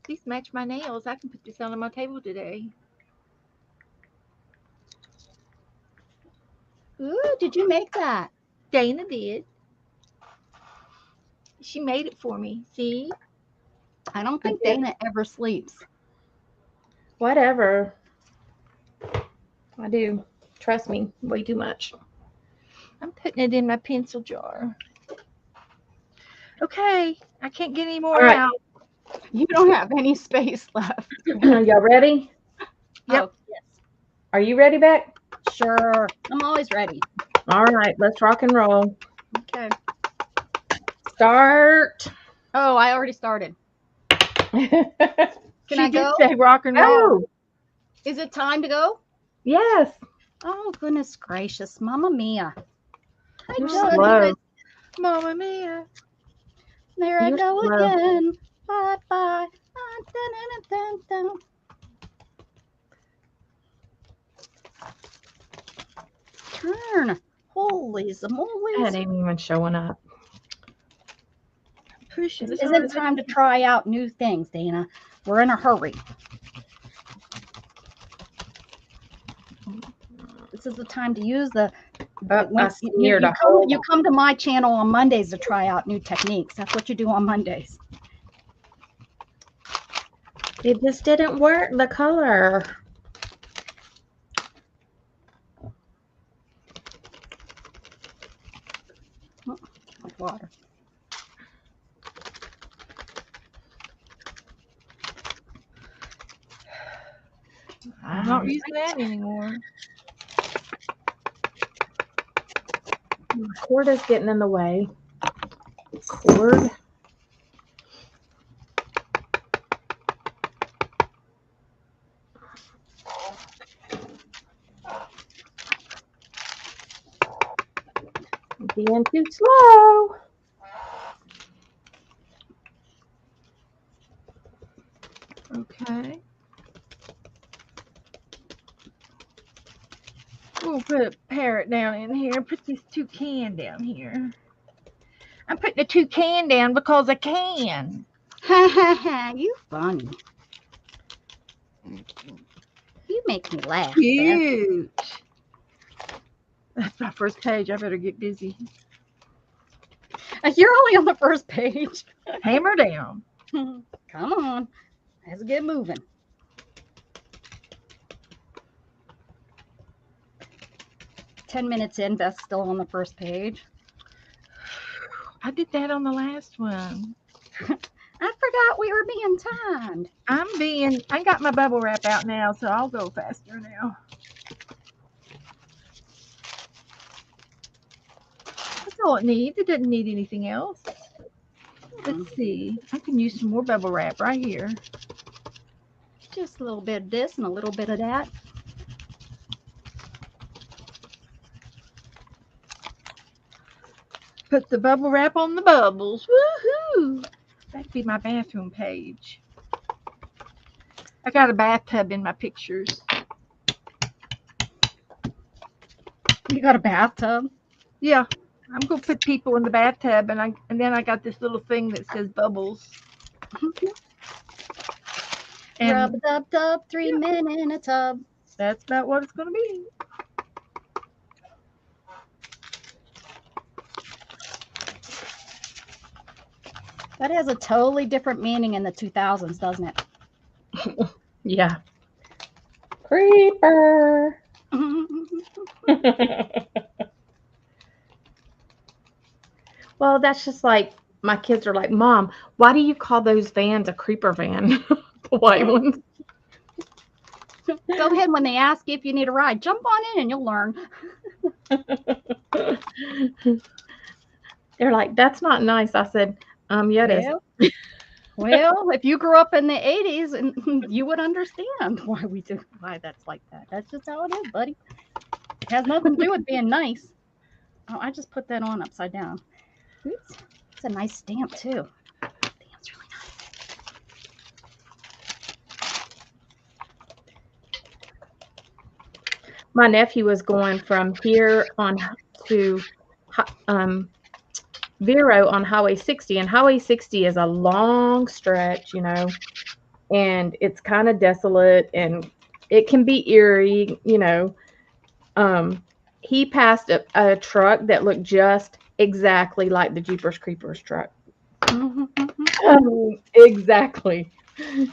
These match my nails. I can put this on my table today. Ooh, did you make that? Dana did. She made it for me. See? I don't think Dana ever sleeps. Whatever. I do. Trust me, way too much. I'm putting it in my pencil jar. Okay. I can't get any more out. You don't have any space left. Y'all ready? Yep. Oh, yes. Are you ready, Beck? Sure. I'm always ready. All right, let's rock and roll. Okay. Start. Oh, I already started. Can She I did go? say rock and roll. Oh, Is it time to go? yes. Oh, goodness gracious. Mamma mia. Hi, You're Johnny. slow. Mamma mia. There I You're go slow. again. Bye bye. Ah, dun, dun, dun, dun. Turn. Holy That zamoles. ain't even showing up. Pushing Is as hard it as I time to can. try out new things, Dana? We're in a hurry. This is the time to use the. I when smeared a hole. you come to my channel on Mondays to try out new techniques. That's what you do on Mondays. It just didn't work, the color. Like water. I'm not using that anymore. Cord is getting in the way. Cord. Being too slow. Okay. We'll put a parrot down in here. Put this toucan down here. I'm putting the toucan down because I can. Ha ha ha! You funny. You make me laugh, Beth. Cute. That's my first page. I better get busy. You're only on the first page. Hammer down. Come on. Let's get moving. $10 in, Beth's still on the first page. I did that on the last one. I forgot we were being timed. I got my bubble wrap out now, so I'll go faster now. That's all it needs. It doesn't need anything else. Let's see. I can use some more bubble wrap right here. Just a little bit of this and a little bit of that. Put the bubble wrap on the bubbles. Woohoo! That'd be my bathroom page. I got a bathtub in my pictures. You got a bathtub? Yeah, I'm gonna put people in the bathtub, and then I got this little thing that says bubbles. And Rub a dub dub, 3 men in a tub. that's about what it's gonna be. That has a totally different meaning in the 2000s, doesn't it? Yeah. Creeper. Well, that's just like my kids are like, Mom, why do you call those vans a creeper van? The white ones. Go ahead when they ask you if you need a ride. Jump on in and you'll learn. They're like, that's not nice. I said, yeah, it is. Well, if you grew up in the 80s, and you would understand why that's like that. That's just how it is, buddy. It has nothing to do with being nice. Oh, I just put that on upside down. Oops. It's a nice stamp too. Stamp's really nice. My nephew was going from here on to Vero on Highway 60, and Highway 60 is a long stretch, you know, and it's kind of desolate and it can be eerie, you know. He passed a truck that looked just exactly like the Jeepers Creepers truck. Exactly. He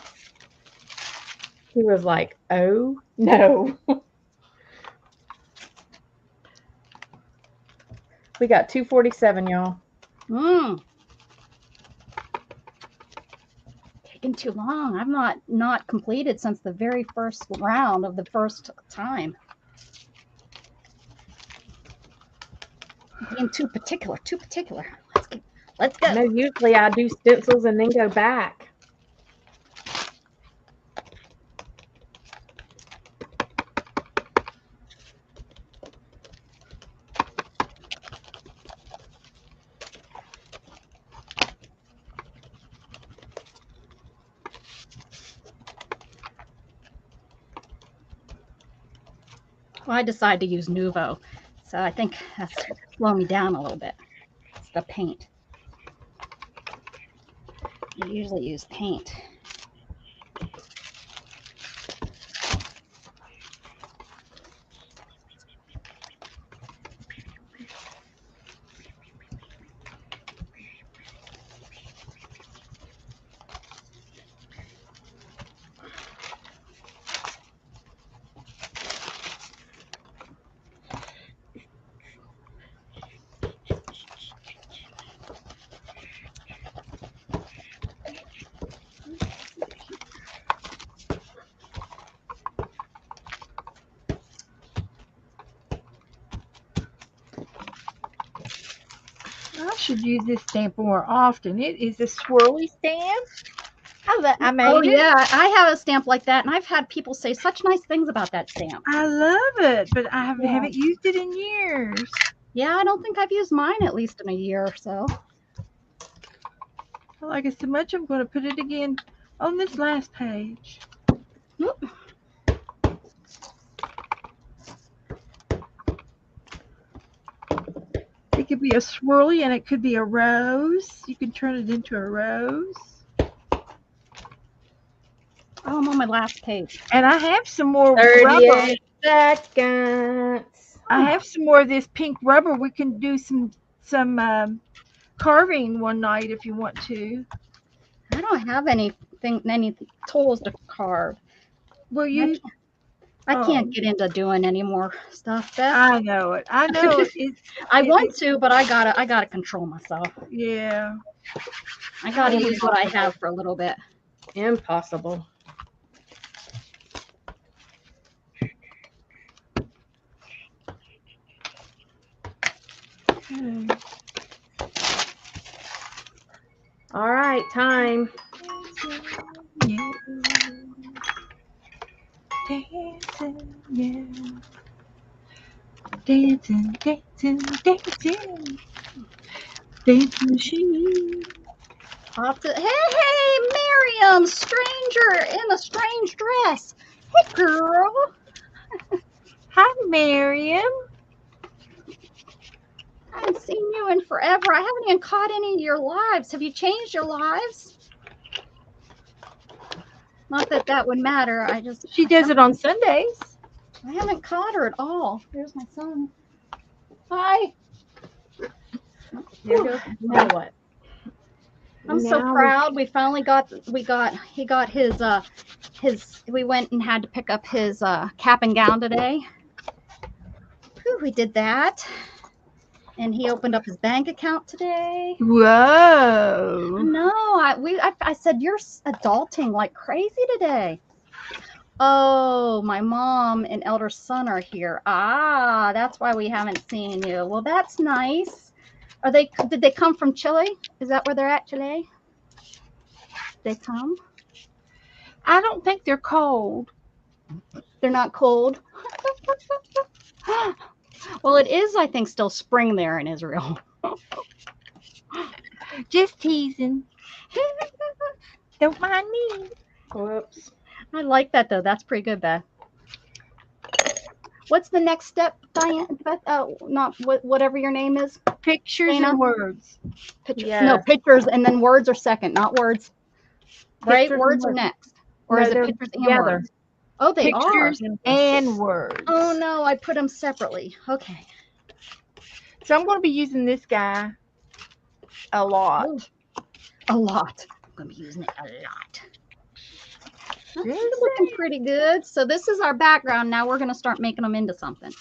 was like, oh no. We got 247, y'all. Taking too long. I've not completed since the very first round of the first time. Being too particular. Let's go. No, usually I do stencils and then go back. Well, I decided to use Nuvo, so I think that's slowing me down a little bit. It's the paint. I usually use paint. I should use this stamp more often. It is a swirly stamp. I made Oh it. yeah, I have a stamp like that, and I've had people say such nice things about that stamp. I love it, but I Yeah. haven't used it in years. Yeah, I don't think I've used mine at least in a year or so. I like it so much, I'm going to put it again on this last page. Whoop. It could be a swirly and it could be a rose. You can turn it into a rose. Oh, I'm on my last page. And I have some more rubber. 38 seconds. I have some more of this pink rubber. We can do some carving one night if you want to. I don't have any tools to carve. Will you? I can't get into doing any more stuff, Beth. I know it. I know it. I want to, but I gotta control myself. Yeah. I gotta use what I have for a little bit. Impossible. Okay. All right, time. Yeah. Dancing, yeah. Dancing, dancing, dancing. Dancing machine. Hey, Miriam, stranger in a strange dress. Hey, girl. Hi, Miriam. I haven't seen you in forever. I haven't even caught any of your lives. Have you changed your lives? Not that that would matter. She does it on Sundays. I haven't caught her at all. Here's my son. Hi. Here goes. Now what? I'm so Now proud. We finally he got his we went and had to pick up his cap and gown today. Whew, we did that. And he opened up his bank account today. Whoa. No, I said you're adulting like crazy today. Oh, my mom and elder son are here. Ah, that's why we haven't seen you. Well, that's nice. Did they come from Chile? Is that where they're at today? They come? I don't think they're cold. They're not cold. Well, it is, I think, still spring there in Israel. Just teasing. Don't mind me. Whoops. I like that though. That's pretty good, Beth. What's the next step, Diane? Beth, not whatever your name is. Pictures Dana? and words. Pictures. Yes. No, pictures, and then words are second, not words. Right? Pictures and Words are words. next. Or No, is it they're pictures and together. words? Oh, they Pictures are. and words. Oh no, I put them separately. Okay. So I'm going to be using this guy a lot. Ooh, a lot. I'm gonna be using it a lot. That's Just looking pretty good. So this is our background. Now we're gonna start making them into something.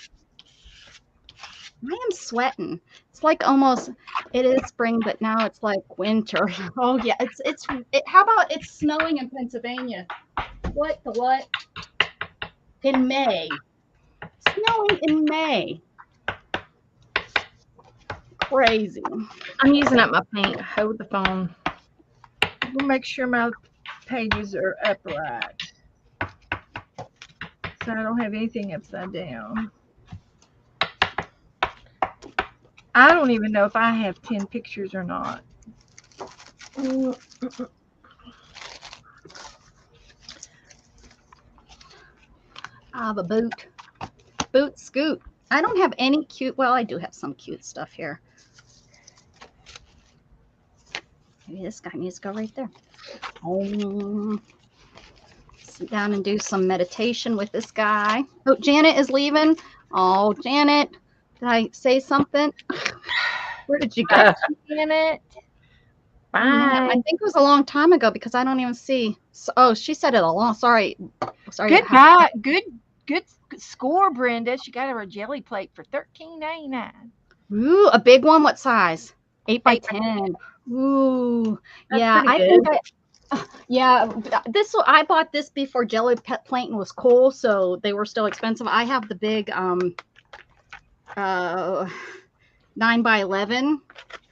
I am sweating. It's like almost, it is spring, but now it's like winter. Oh yeah, how about it's snowing in Pennsylvania? What the what? In May. Snowing in May. Crazy. I'm using up my paint. Hold the phone. We'll make sure my pages are upright. So I don't have anything upside down. I don't even know if I have 10 pictures or not. I have a boot. boot scoot. I don't have any cute. Well, I do have some cute stuff here. Maybe this guy needs to go right there. Sit down and do some meditation with this guy. Oh, Janet is leaving. Oh, Janet, did I say something? Where did you go? Janet. Bye. I think it was a long time ago because I don't even see. So, oh, she said it a long. Sorry. Good buy. Good score, Brenda. She got her a jelly plate for $13.99. Ooh, a big one. What size? 8 by 10. Ooh, That's yeah. pretty I good. think I bought this before jelly plating was cool, so they were still expensive. I have the big 9 by 11,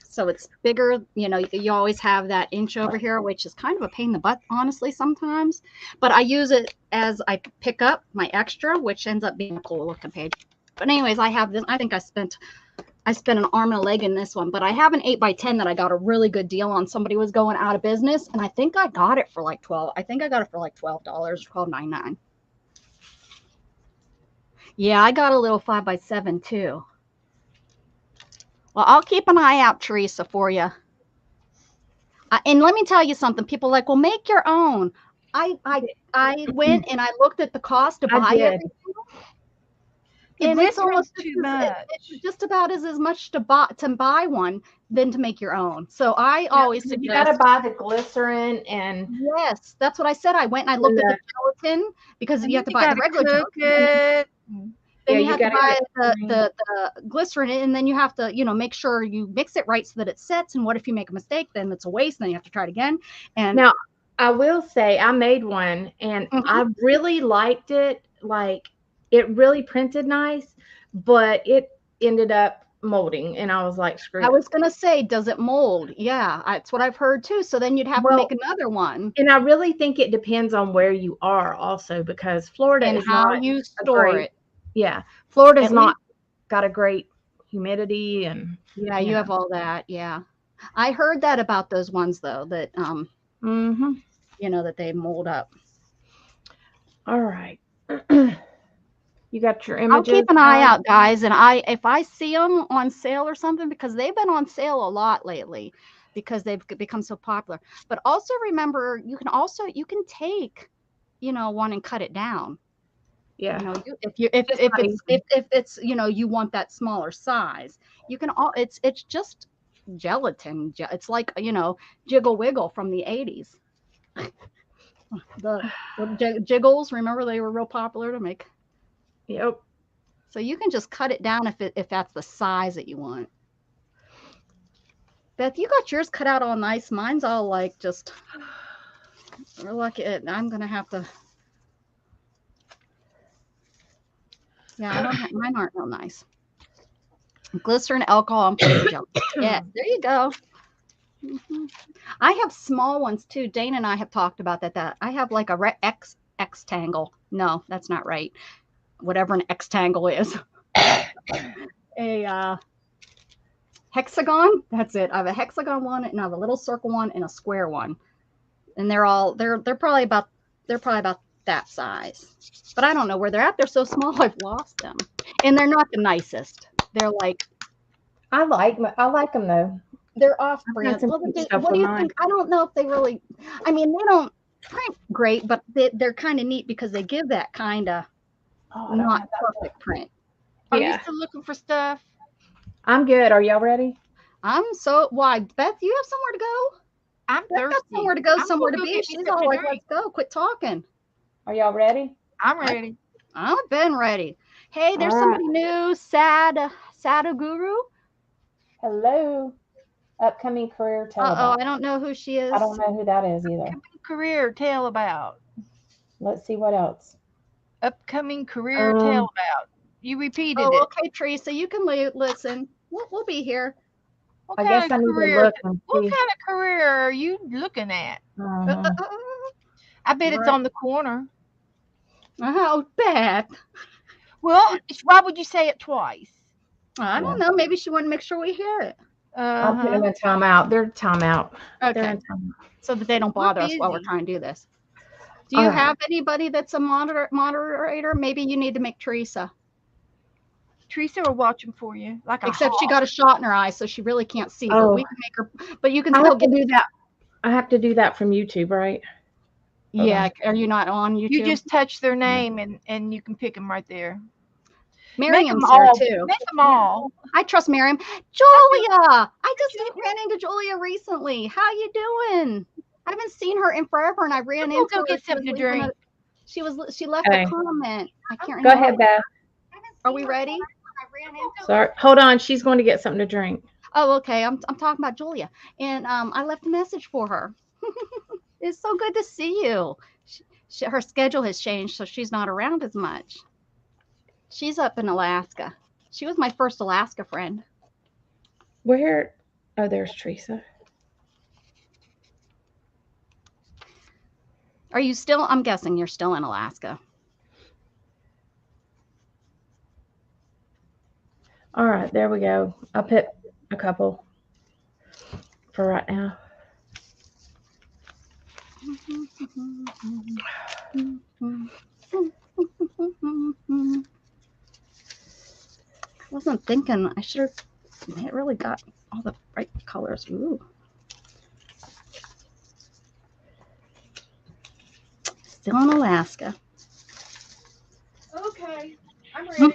so it's bigger. You know, you always have that inch over here, which is kind of a pain in the butt, honestly, sometimes. But I use it as I pick up my extra, which ends up being a cool looking page. But anyways, I have this. I think I spent an arm and a leg in this one, but I have an 8 by 10 that I got a really good deal on. Somebody was going out of business, and I think I got it for like $12. I think I got it for like $12, $12.99. Yeah, I got a little 5 by 7 too. Well, I'll keep an eye out, Teresa, for you. And let me tell you something. People are like, well, make your own. I went and I looked at the cost to buy everything. And it's almost too much. It's just about as much to buy one than to make your own. So I always suggest you gotta buy the glycerin and yes, that's what I said. I went and I looked at the gelatin because you have to buy the regular gelatin. Then you have to buy the glycerin, and then you have to, make sure you mix it right so that it sets. And what if you make a mistake? Then it's a waste. Then you have to try it again. And now I will say I made one and I really liked it. Like it really printed nice, but it ended up molding, and I was like, screw it. I was gonna say, does it mold? Yeah, that's what I've heard too. So then you'd have to make another one. And I really think it depends on where you are, also, because Florida and is how not you store it. Yeah, Florida's not got a great humidity, and you have all that. Yeah, I heard that about those ones though, that that they mold up. All right. You got your images. I'll keep an eye out, guys, and if I see them on sale or something, because they've been on sale a lot lately because they've become so popular. But also remember, you can take, one and cut it down. Yeah. If it's you want that smaller size, you can it's just gelatin. It's like Jiggle Wiggle from the 80s. The jiggles, remember they were real popular to make. Yep. So you can just cut it down if that's the size that you want. Beth, you got yours cut out all nice. Mine's all like just. We're lucky. I'm gonna have to. Yeah, mine aren't real nice. Glycerin, alcohol, and flavor gel. Yeah, there you go. I have small ones too. Dana and I have talked about that. I have like a X-tangle. No, that's not right. Whatever an X-tangle is. A hexagon. That's it. I have a hexagon one, and I have a little circle one, and a square one. And they're probably about that size. But I don't know where they're at. They're so small, I've lost them. And they're not the nicest. They're like, I like them though. They're off brand. What do you think? I don't know if they really. I mean, they don't print great, but they're kind of neat because they give that kind of not perfect print. Are you still looking for stuff? I'm good. Are y'all ready? Why, Beth? You have somewhere to go? I'm thirsty. Got somewhere to go, somewhere to be. She's all like, "Let's go! Quit talking." Are y'all ready? I'm ready. I've been ready. Hey, there's somebody new, Sadhguru. Hello. Upcoming career tale. I don't know who she is. I don't know who that is either. Upcoming career tale about. Let's see what else. Upcoming career tale about. You repeated it. Okay, Teresa, you can listen. We'll be here. What I guess I need to look and see. What kind of career are you looking at? I bet it's on the corner. Oh, Beth. Well, why would you say it twice? I don't know. Maybe she wanted to make sure we hear it. I'll put them in timeout. They're timeout. Okay. So that they don't bother us while we're trying to do this. Do you have anybody that's a moderator? Maybe you need to make Teresa. Teresa will watch them for you. Like a Except she hawk. got a shot in her eye, so she really can't see. But Oh. we can make her. But you can I still have to get. do that. I have to do that from YouTube, right? Yeah. Are you not on YouTube? You just touch their name and you can pick them right there. Make them Miriam's there all. too. Make them all. I trust Miriam. Julia, I just ran into Julia recently. How you doing? I haven't seen her in forever, and I ran We'll into go her. get She was something to leaving drink. She left Okay. a comment. I can't Go remember. ahead, Beth. Are we ready? Sorry. Hold on. She's going to get something to drink. Oh, okay. I'm talking about Julia, and I left a message for her. It's so good to see you. Her schedule has changed, so she's not around as much. She's up in Alaska. She was my first Alaska friend. Where? Oh, there's Teresa. Are you still? I'm guessing you're still in Alaska. All right, there we go. I'll put a couple for right now. I wasn't thinking. I should have. It really got all the bright colors. Ooh. Still in Alaska. Okay. I'm ready.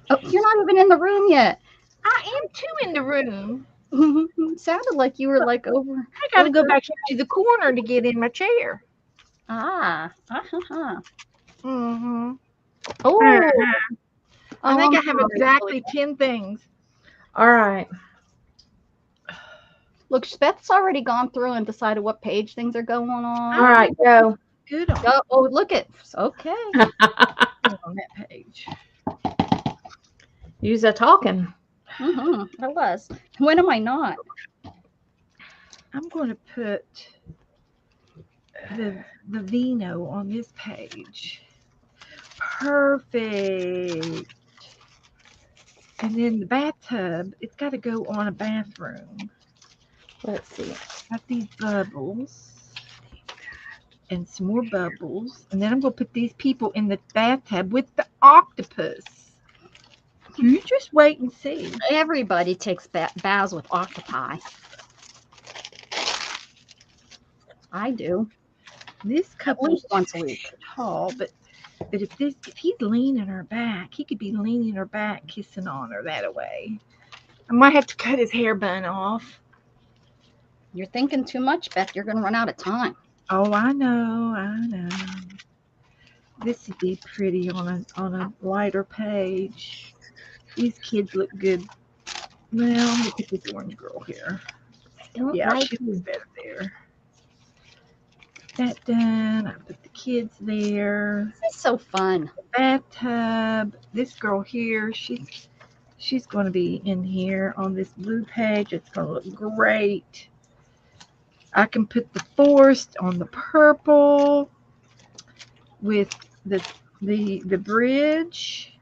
Oh, you're not even in the room yet. I am too in the room. Sounded like you were like over. I gotta go back to the corner to get in my chair. Ah. Mm-hmm. Oh. I think I have sorry. exactly 10 things. All right. Look, Beth's already gone through and decided what page things are going on. All right, go. Good on, Oh, look at. Okay. on that page. Use a talking. I was. When am I not? I'm going to put the vino on this page. Perfect. And then the bathtub, it's got to go on a bathroom. Let's see. Got these bubbles and some more bubbles. And then I'm going to put these people in the bathtub with the octopus. You just wait and see. Everybody takes baths with octopi. I do. This At couple least once a week. tall, but if he's leaning her back, he could be leaning her back, kissing on her that way. I might have to cut his hair bun off. You're thinking too much, Beth. You're going to run out of time. Oh, I know. This would be pretty on a lighter page. These kids look good. Well, I'm gonna put this orange girl here. Don't Yeah, like she looks better there. That done. I put the kids there. This is so fun. Bathtub. This girl here, she's going to be in here on this blue page. It's going to look great. I can put the forest on the purple with the bridge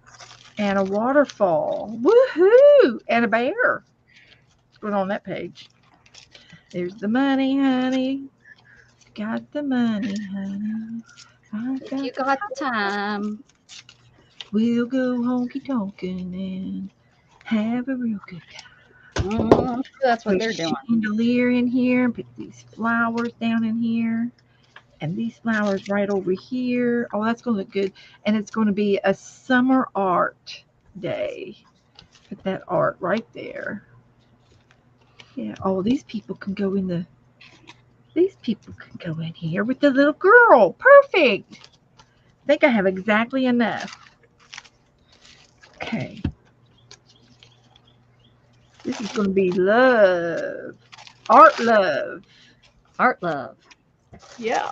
and a waterfall. Woohoo! And a bear. Put on that page. There's the money, honey. Got the money, honey. If you got the time. We'll go honky tonkin' and have a real good time. That's what they're doing. Chandelier in here, and put these flowers down in here, and these flowers right over here. Oh, that's gonna look good. And it's gonna be a summer art day. Put that art right there. Yeah. Oh, these people can go in the. These people can go in here with the little girl. Perfect. I think I have exactly enough. Okay. This is going to be love. Art love. Art love. Yeah.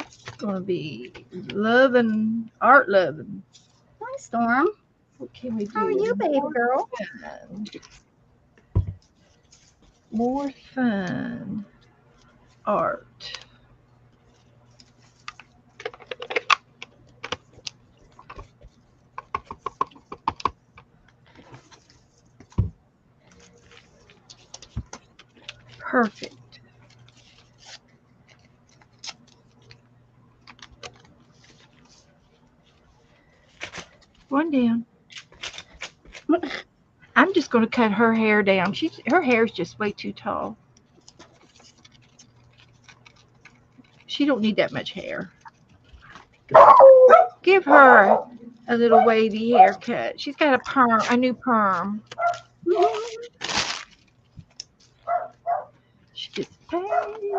It's going to be love and art loving. Hi, Storm. What can we do? How are you, baby girl? More fun. Art. Perfect. down. I'm just going to cut her hair down. Her hair is just way too tall. She don't need that much hair. Give her a little wavy haircut. She's got a new perm. She gets paid.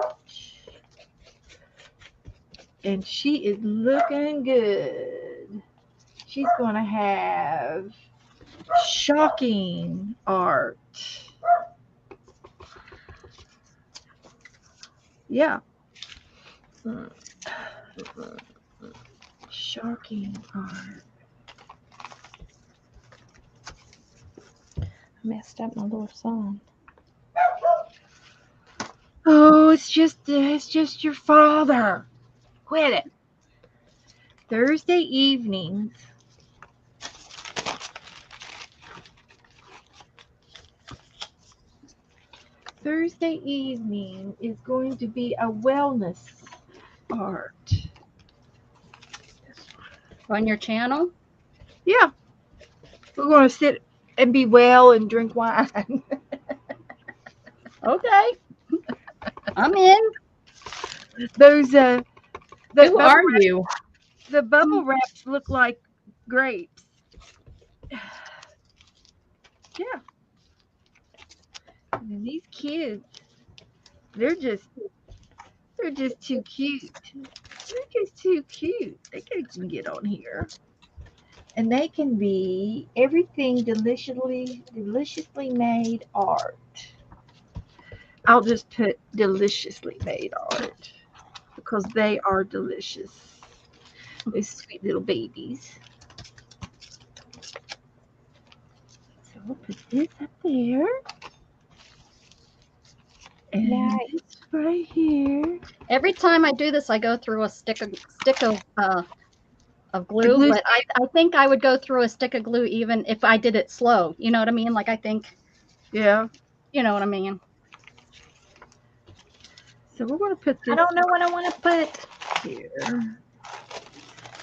And she is looking good. She's going to have shocking art. Yeah. Shocking art. I messed up my little song. Oh, it's just your father. Quit it. Thursday evenings. Thursday evening is going to be a wellness art. On your channel? Yeah. We're going to sit and be well and drink wine. Okay. I'm in. Those Who are you? the bubble wraps look like grapes. Yeah. And these kids, they're just too cute. They're just too cute. They can get on here. And they can be everything deliciously made art. I'll just put deliciously made art because they are delicious. These sweet little babies. So we'll put this up there. And Nice. this right here. Every time I do this, I go through a stick of glue. glue But I think I would go through a stick of glue even if I did it slow. You know what I mean? Like I think, Yeah. you know what I mean? So we're going to put this I don't know what I want to put. here.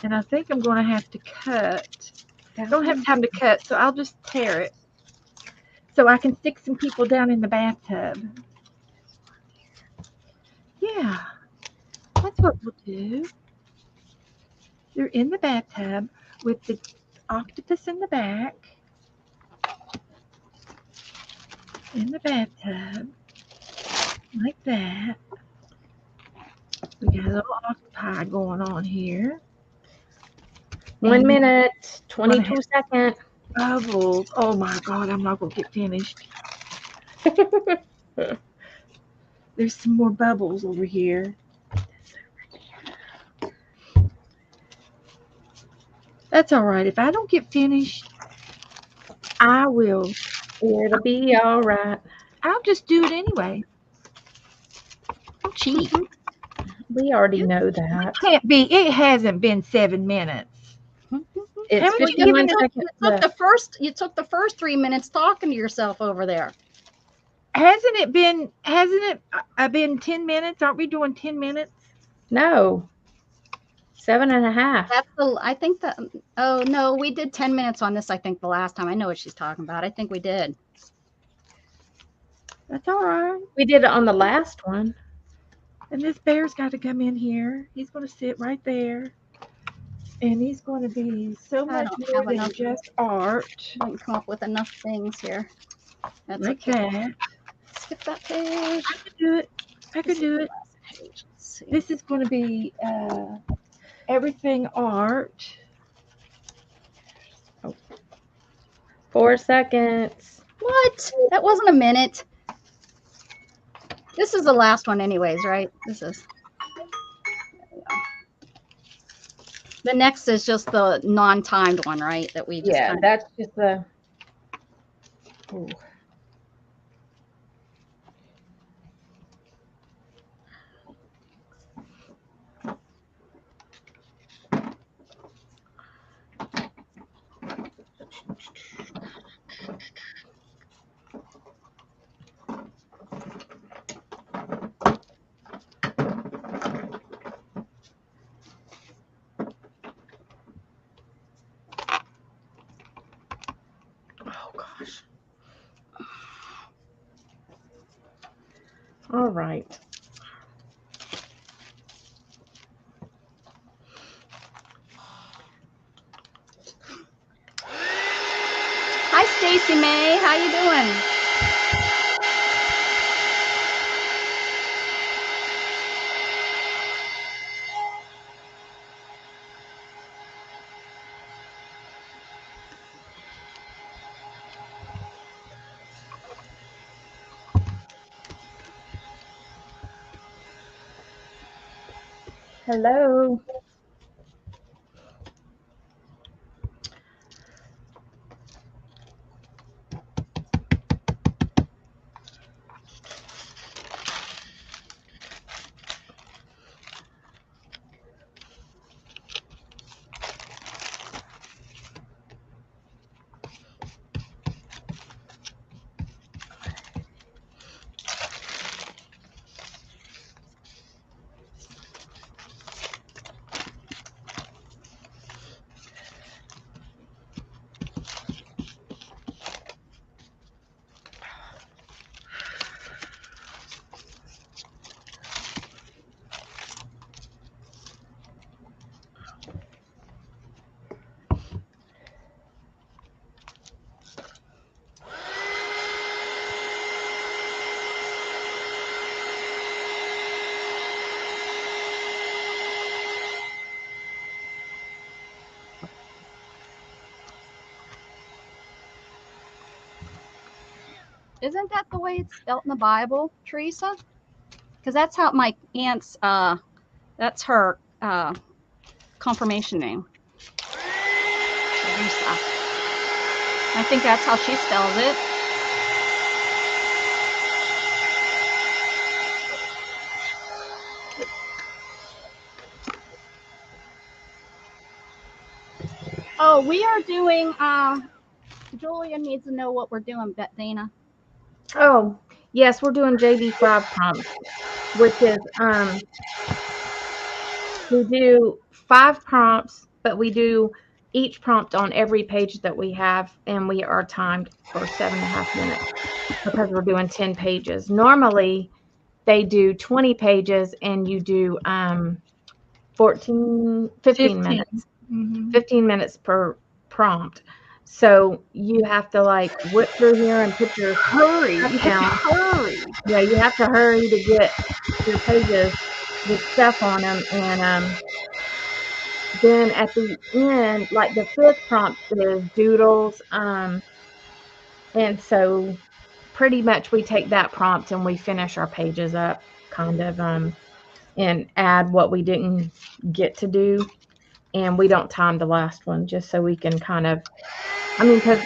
And I think I'm going to have to cut. I don't have time to cut, so I'll just tear it. So I can stick some people down in the bathtub. Yeah. That's what we'll do. They're in the bathtub with the octopus in the back. In the bathtub. Like that. We got a little octopi going on here. 1 minute, 22 seconds. Bubbles. Oh my God, I'm not going to get finished. There's some more bubbles over here. That's all right. If I don't get finished, I will. It'll be all right. I'll just do it anyway. Don't cheat. We already know that. Can't be. It hasn't been 7 minutes. It's Haven't we 51 given seconds left. You took the first 3 minutes talking to yourself over there. Hasn't it been 10 minutes? Aren't we doing 10 minutes? No. 7.5. I think that, oh no, we did 10 minutes on this, I think the last time. I know what she's talking about. I think we did. That's all right. We did it on the last one. And this bear's got to come in here. He's going to sit right there. And he's going to be so I much don't more have than enough. just art. I didn't come up with enough things here. That's Like okay. that. Skip that page. I could do it. I could do it. Let's see. This is going to be everything art. 4 seconds. What? That wasn't a minute. This is the last one anyways, right? This is. The next is just the non-timed one, right? That we just kind of, That's just the. Ooh. All right. Hi, Stacy May. How you doing? Hello. Isn't that the way it's spelled in the Bible, Teresa? Because that's how my aunt's, that's her confirmation name. Teresa. I think that's how she spells it. Oh, we are doing, Julia needs to know what we're doing, Dana. Oh, yes, we're doing JB5 prompts, which is we do 5 prompts, but we do each prompt on every page that we have, and we are timed for 7.5 minutes because we're doing 10 pages. Normally, they do 20 pages, and you do 15 minutes. 15 minutes per prompt. So you have to like whip through here and put your Hurry. You have down. to hurry. Yeah, you have to hurry to get your pages with stuff on them. And then at the end, like the 5th prompt is doodles. And so pretty much we take that prompt and we finish our pages up kind of and add what we didn't get to do. And we don't time the last one just so we can kind of, I mean, because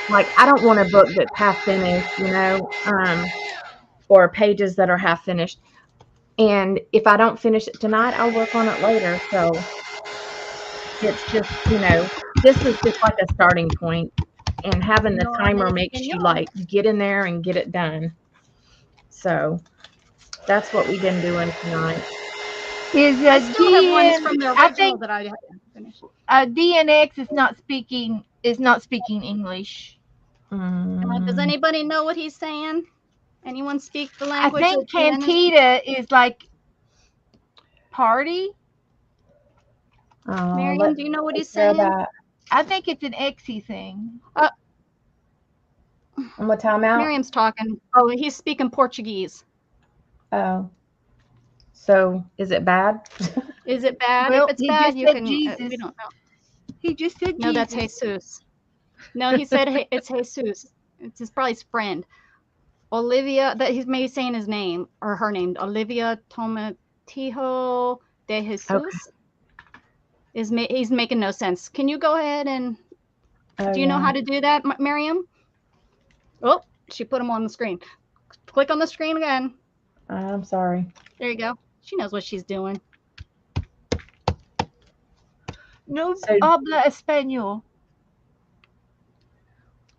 like I don't want a book that's half finished, or pages that are half finished. And if I don't finish it tonight, I'll work on it later. So it's just, this is just like a starting point. And having the timer makes you like get in there and get it done. So that's what we've been doing tonight. Is I still have ones from the original I think that I haven't finished. DNX is not speaking English. Does anybody know what he's saying? Anyone speak the I language? think Cantita is like party. Miriam, do you know what he's saying? I think it's an Exy thing. And what time out? Miriam's talking. Oh, he's speaking Portuguese. Oh. So is it bad? Is it bad? Well, if it's he bad, just you said can. Jesus. We don't know. He just said No, Jesus. that's Jesus. No, he said it's Jesus. It's probably his friend. Olivia, that he's maybe saying his name or her name. Olivia Tomatijo de Jesus. Okay. He's making no sense. Can you go ahead and do you know yeah. how to do that, Miriam? Oh, she put him on the screen. Click on the screen again. I'm sorry. There you go. She knows what she's doing. No habla español.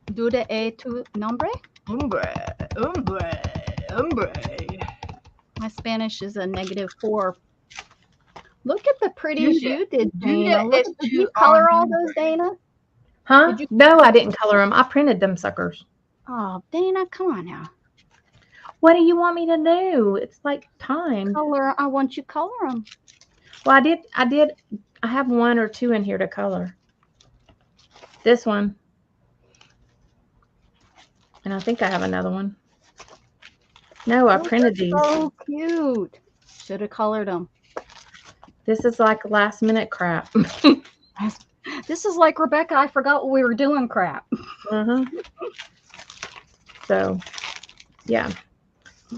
Duda e tu nombre? Hombre. My Spanish is a -4. Look at the pretties you did, Dana. Look, did you color all those, Dana? Huh? No, I didn't color them. I printed them suckers. Oh, Dana, come on now. What do you want me to do? It's like time. Color. I want you color them. Well, I have 1 or 2 in here to color. This one. And I think I have another one. No, I printed these. So cute. Should have colored them. This is like last minute crap. This is like Rebecca. I forgot what we were doing. Crap. Uh-huh. So, yeah. I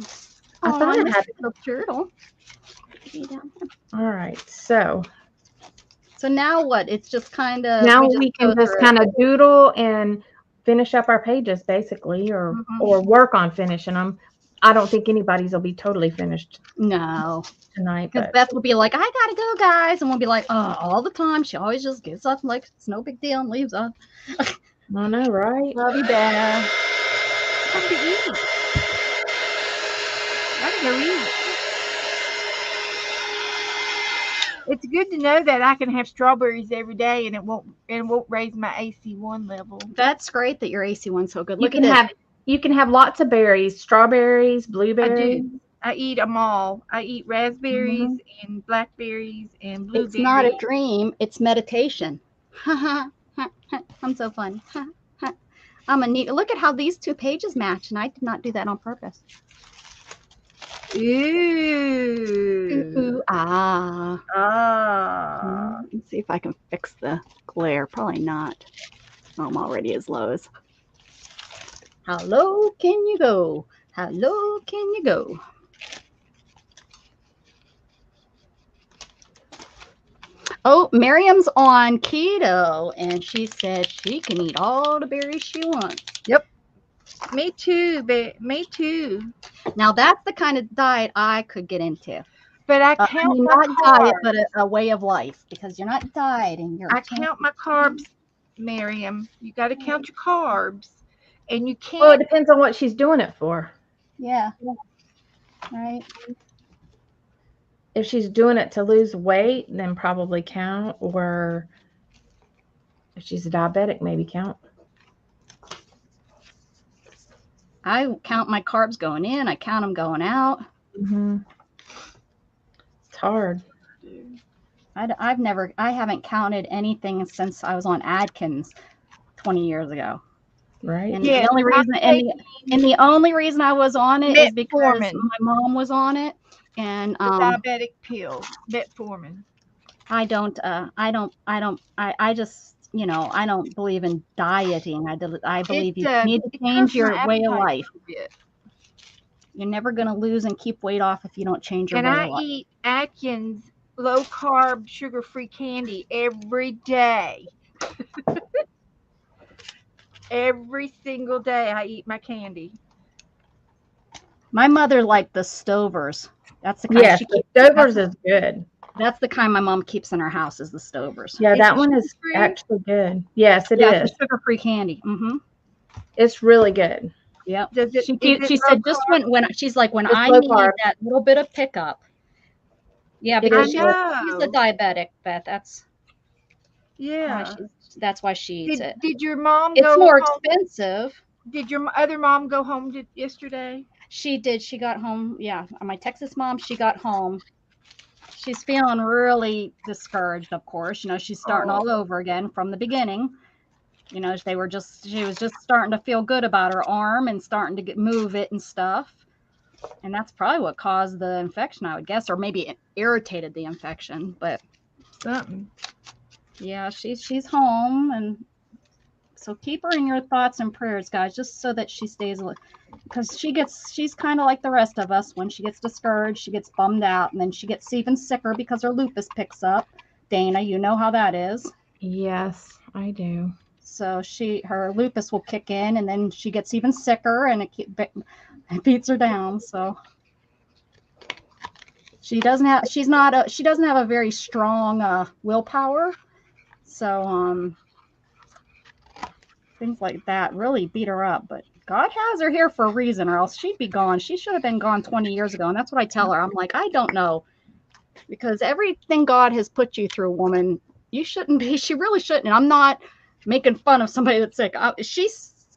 Oh, thought I miss had. the turtle. All right. So So now what? It's just kind of now we can just kind of doodle and finish up our pages, basically, or work on finishing them. I don't think anybody's will be totally finished no. tonight. Because But Beth will be like, I gotta go, guys, and we'll be like, oh, all the time. She always just gets up like it's no big deal and leaves us. I know, right? Love you, Beth. What to eat? I can go eat. It's good to know that I can have strawberries every day and it won't raise my AC1 level. That's great that your AC one's so good. You Look can at you can have lots of berries, strawberries, blueberries. I eat them all. I eat raspberries and blackberries and this. blueberries. It's not a dream. It's meditation. I'm so fun. I'm a neat. Look at how these 2 pages match, and I did not do that on purpose. Ooh. Ooh, ah. Ah. Let's see if I can fix the glare. Probably not. Oh, I'm already as low as. How low can you go? How low can you go? Oh, Miriam's on keto, and she said she can eat all the berries she wants. Me too, me too. Now, that's the kind of diet I could get into. But I I count mean, my not carbs. diet, but a way of life, because you're not dieting. You're I count my carbs, Miriam. You got to count your carbs, and you can't. Well, it depends on what she's doing it for. Yeah. Right. If she's doing it to lose weight, then probably count. Or if she's a diabetic, maybe count. I count my carbs going in. I count them going out. It's hard. I haven't counted anything since I was on Atkins 20 years ago. Right. And the only reason, the only reason I was on it is because my mom was on it, and diabetic pill, metformin. I just, I don't believe in dieting. I believe you need to change your way of life. You're never going to lose and keep weight off if you don't change your way of life. And I eat Atkins low carb, sugar free candy every day. Every single day I eat my candy. My mother liked the Stovers. That's the kind. Yes, the Stovers is good. That's the kind my mom keeps in her house is the Stovers. Yeah, that one is actually good. Yes, it is. Sugar-free candy. Mm-hmm. It's really good. Yep. She said just when she's like when I need that little bit of pickup. Yeah, because she's a diabetic, Beth. That's that's why she eats it. Did your mom? It's more expensive. Did your other mom go home yesterday? She did. She got home. Yeah, my Texas mom. She got home. She's feeling really discouraged. Of course, she's starting all over again from the beginning. She was just starting to feel good about her arm and starting to move it and stuff. And that's probably what caused the infection, I would guess, or maybe it irritated the infection. But something. Yeah, she's home, and so keep her in your thoughts and prayers, guys, just so that she stays, because she's kind of like the rest of us. When she gets discouraged, she gets bummed out, and then she gets even sicker because her lupus picks up. Dana, you know how that is. Yes, I do. So her lupus will kick in, and then she gets even sicker, and it beats her down. So she doesn't have a very strong willpower. So things like that really beat her up. But God has her here for a reason, or else she'd be gone. She should have been gone 20 years ago. And that's what I tell her. I'm like, I don't know, because everything God has put you through, woman, she really shouldn't. And I'm not making fun of somebody that's sick. She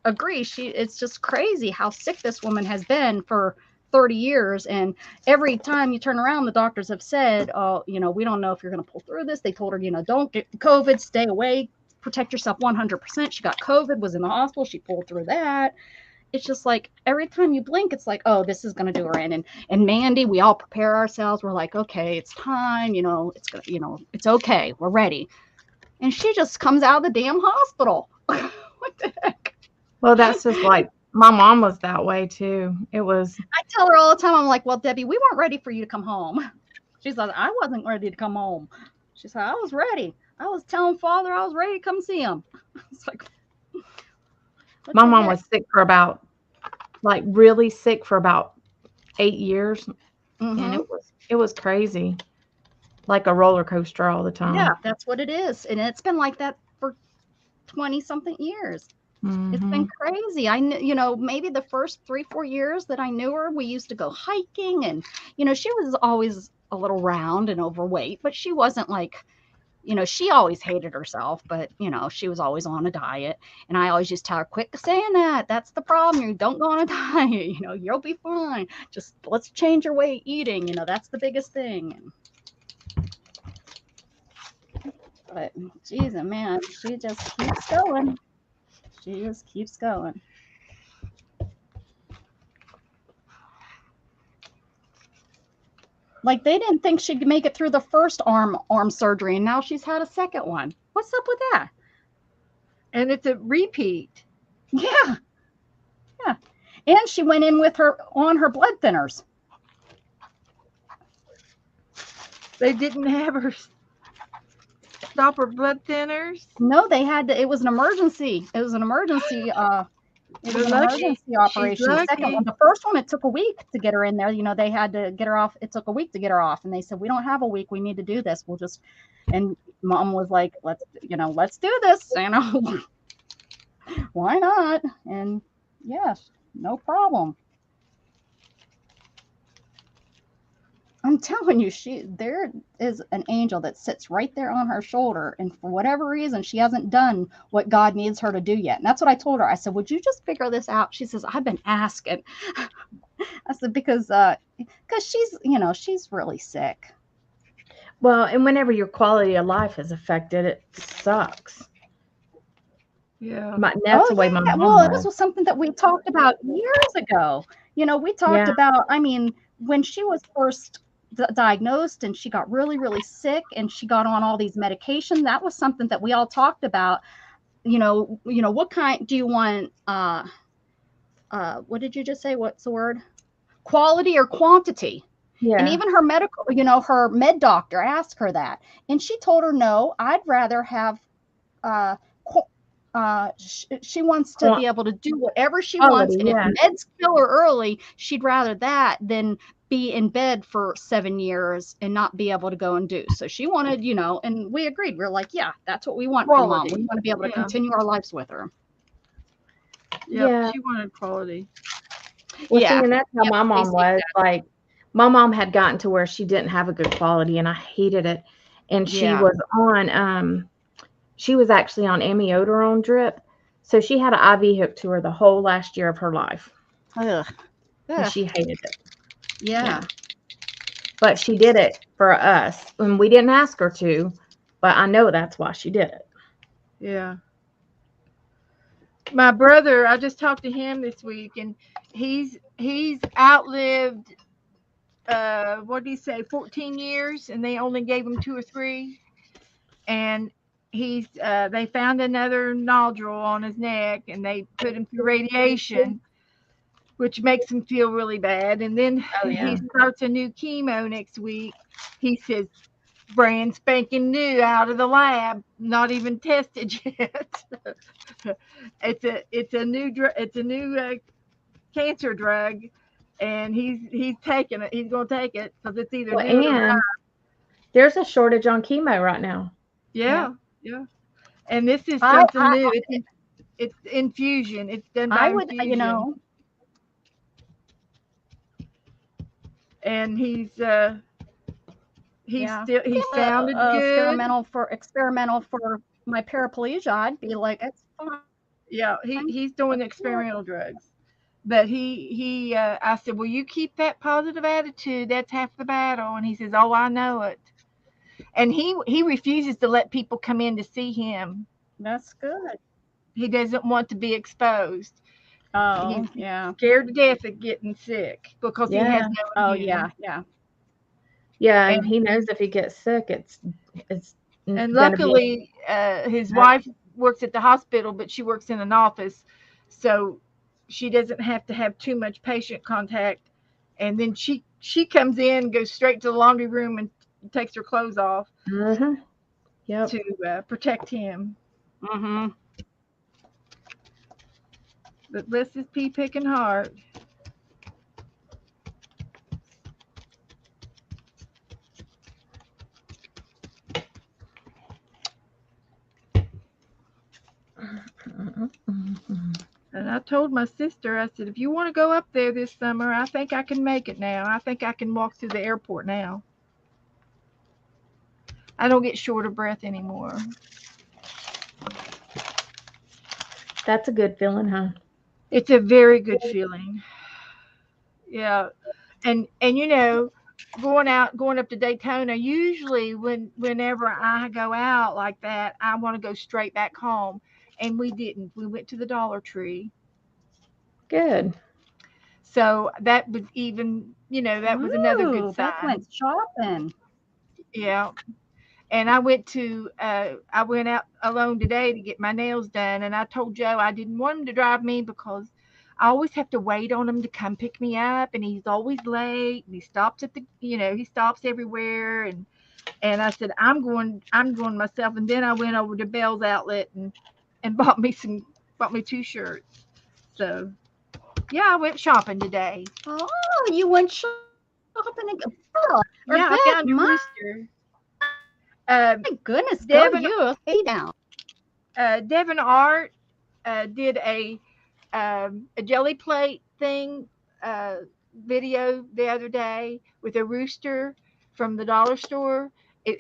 agrees. It's just crazy how sick this woman has been for 30 years. And every time you turn around, the doctors have said, oh, you know, we don't know if you're going to pull through this. They told her, you know, don't get COVID, stay away, protect yourself 100%. She got COVID, was in the hospital. She pulled through that. It's just like every time you blink, it's like, oh, this is going to do her in. And Mandy, we all prepare ourselves. We're like, okay, it's time, you know, it's going to, you know, it's okay. We're ready. And she just comes out of the damn hospital. What the heck? Well, that's just like my mom was that way too. It was. I tell her all the time, I'm like, well, Debbie, we weren't ready for you to come home. She's like, I wasn't ready to come home. She said, I was ready. I was telling Father I was ready to come see him. It's like, my mom was sick for about, like really sick for about 8 years. And it was crazy. Like a roller coaster all the time. Yeah, that's what it is. And it's been like that for 20 something years. It's been crazy. I knew, you know, maybe the first 3-4 years that I knew her, we used to go hiking, and, you know, she was always a little round and overweight, but she wasn't like, you know, she always hated herself, but, you know, she was always on a diet. And I always just tell her, quit saying that. That's the problem. You don't go on a diet. You know, you'll be fine. Just let's change your way of eating. You know, that's the biggest thing. But, geez, man, she just keeps going. She just keeps going. Like, they didn't think she'd make it through the first arm surgery, and now she's had a second one. What's up with that? And it's a repeat. Yeah. Yeah. And she went in with her on her blood thinners. They didn't have her stop her blood thinners. No, they had to, it was an emergency. It was an emergency operation. The second one, the first one, it took a week to get her in there. You know, they had to get her off. It took a week to get her off. And they said, we don't have a week. We need to do this. We'll just, and Mom was like, let's do this. You know, why not? And yes, no problem. I'm telling you, there is an angel that sits right there on her shoulder, and for whatever reason, she hasn't done what God needs her to do yet. And that's what I told her. I said, would you just figure this out? She says, I've been asking. I said, because she's, you know, she's really sick. Well, and whenever your quality of life is affected, it sucks. Yeah. That's the way my mom Well, was. this was something that we talked about years ago. You know, we talked about, I mean, when she was first diagnosed and she got really, really sick and she got on all these medications, that was something that we all talked about. You know, what kind do you want? What did you just say? What's the word? Quality or quantity? Yeah. And even her medical, you know, her med doctor asked her that, and she told her, no, I'd rather have she wants to be able to do whatever she wants, and if meds kill her early, she'd rather that than be in bed for 7 years and not be able to go and do. So she wanted, you know, and we agreed. We're like, yeah, that's what we want from Mom. We want to be able to continue our lives with her. Yeah, she wanted quality. Well, see, and that's how my mom was. Like, my mom had gotten to where she didn't have a good quality, and I hated it. And she was on she was actually on amiodarone drip. So she had an IV hooked to her the whole last year of her life. Ugh. And she hated it. Yeah. But she did it for us. And we didn't ask her to, but I know that's why she did it. Yeah. My brother, I just talked to him this week, and he's outlived what did he say, 14 years, and they only gave him 2 or 3. And he's they found another nodule on his neck, and they put him through radiation, which makes him feel really bad. And then he starts a new chemo next week. He says, brand spanking new out of the lab, not even tested yet. It's a new cancer drug, and he's taking it. He's going to take it because it's either new or not. There's a shortage on chemo right now. Yeah. And this is something new. It's infusion. It's done by infusion. You know. And he's sounded good. Experimental for my paraplegia. I'd be like, it's fine. Yeah, he's doing experimental drugs. But I said, well, you keep that positive attitude. That's half the battle. And he says, oh, I know it. And he refuses to let people come in to see him. That's good. He doesn't want to be exposed. Oh, He's yeah. scared to death of getting sick because he has Yeah. no Oh, immune. yeah, yeah. Yeah, and And he knows if he gets sick, it's and gonna be. luckily, his wife works at the hospital, but she works in an office, so she doesn't have to have too much patient contact. And then she comes in, goes straight to the laundry room, and takes her clothes off Yep. to protect him. Mm-hmm. But bless his pea picking heart. And I told my sister, I said, if you want to go up there this summer, I think I can make it now. I think I can walk through the airport now. I don't get short of breath anymore. That's a good feeling, huh? It's a very good feeling. Yeah. And going up to Daytona, usually whenever I go out like that, I want to go straight back home. And we didn't. We went to the Dollar Tree. Good. So that was even, that was another good Ooh, Beth sign. went shopping. Yeah. And I went out alone today to get my nails done, and I told Joe I didn't want him to drive me because I always have to wait on him to come pick me up, and he's always late, and he stops he stops everywhere, and I said I'm going myself, and then I went over to Bell's Outlet and bought me 2 shirts. So yeah, I went shopping today. Oh, you went shopping again. Oh, or Yeah, I Beth, found a my rooster. goodness, go Devin you. Hey down. Devin Art did a jelly plate thing video the other day with a rooster from the dollar store.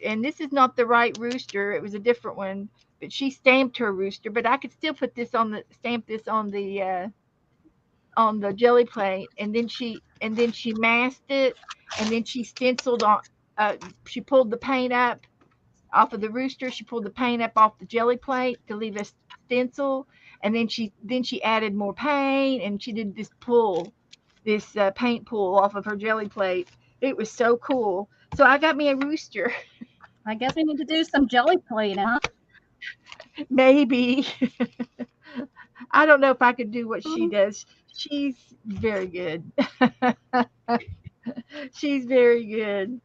And this is not the right rooster; it was a different one. But she stamped her rooster. But I could still put this stamp this on the jelly plate, and then she masked it, and then she stenciled on. She pulled the paint up off of the rooster. She pulled the paint up off the jelly plate to leave a stencil, and then she added more paint, and she did this paint pull off of her jelly plate. It was so cool. So I got me a rooster. I guess we need to do some jelly plate, huh? Maybe. I don't know if I could do what she does. She's very good. She's very good.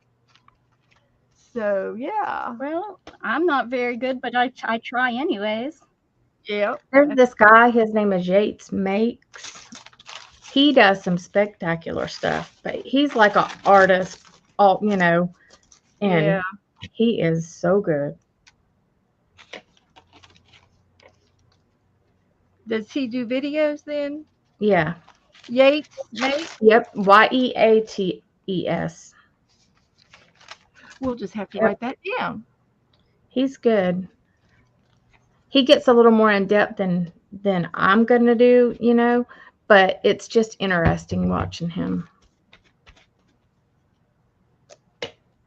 So yeah, Well, I'm not very good, but I try anyways. yeah. There's this guy, his name is Yates Makes. He does some spectacular stuff, but he's like an artist, and Yeah. he is so good. Does he do videos then? Yeah. Yates, mate? Yep. Yeates. We'll just have to Yep. write that down. He's good. He gets a little more in depth than I'm gonna do, but it's just interesting watching him.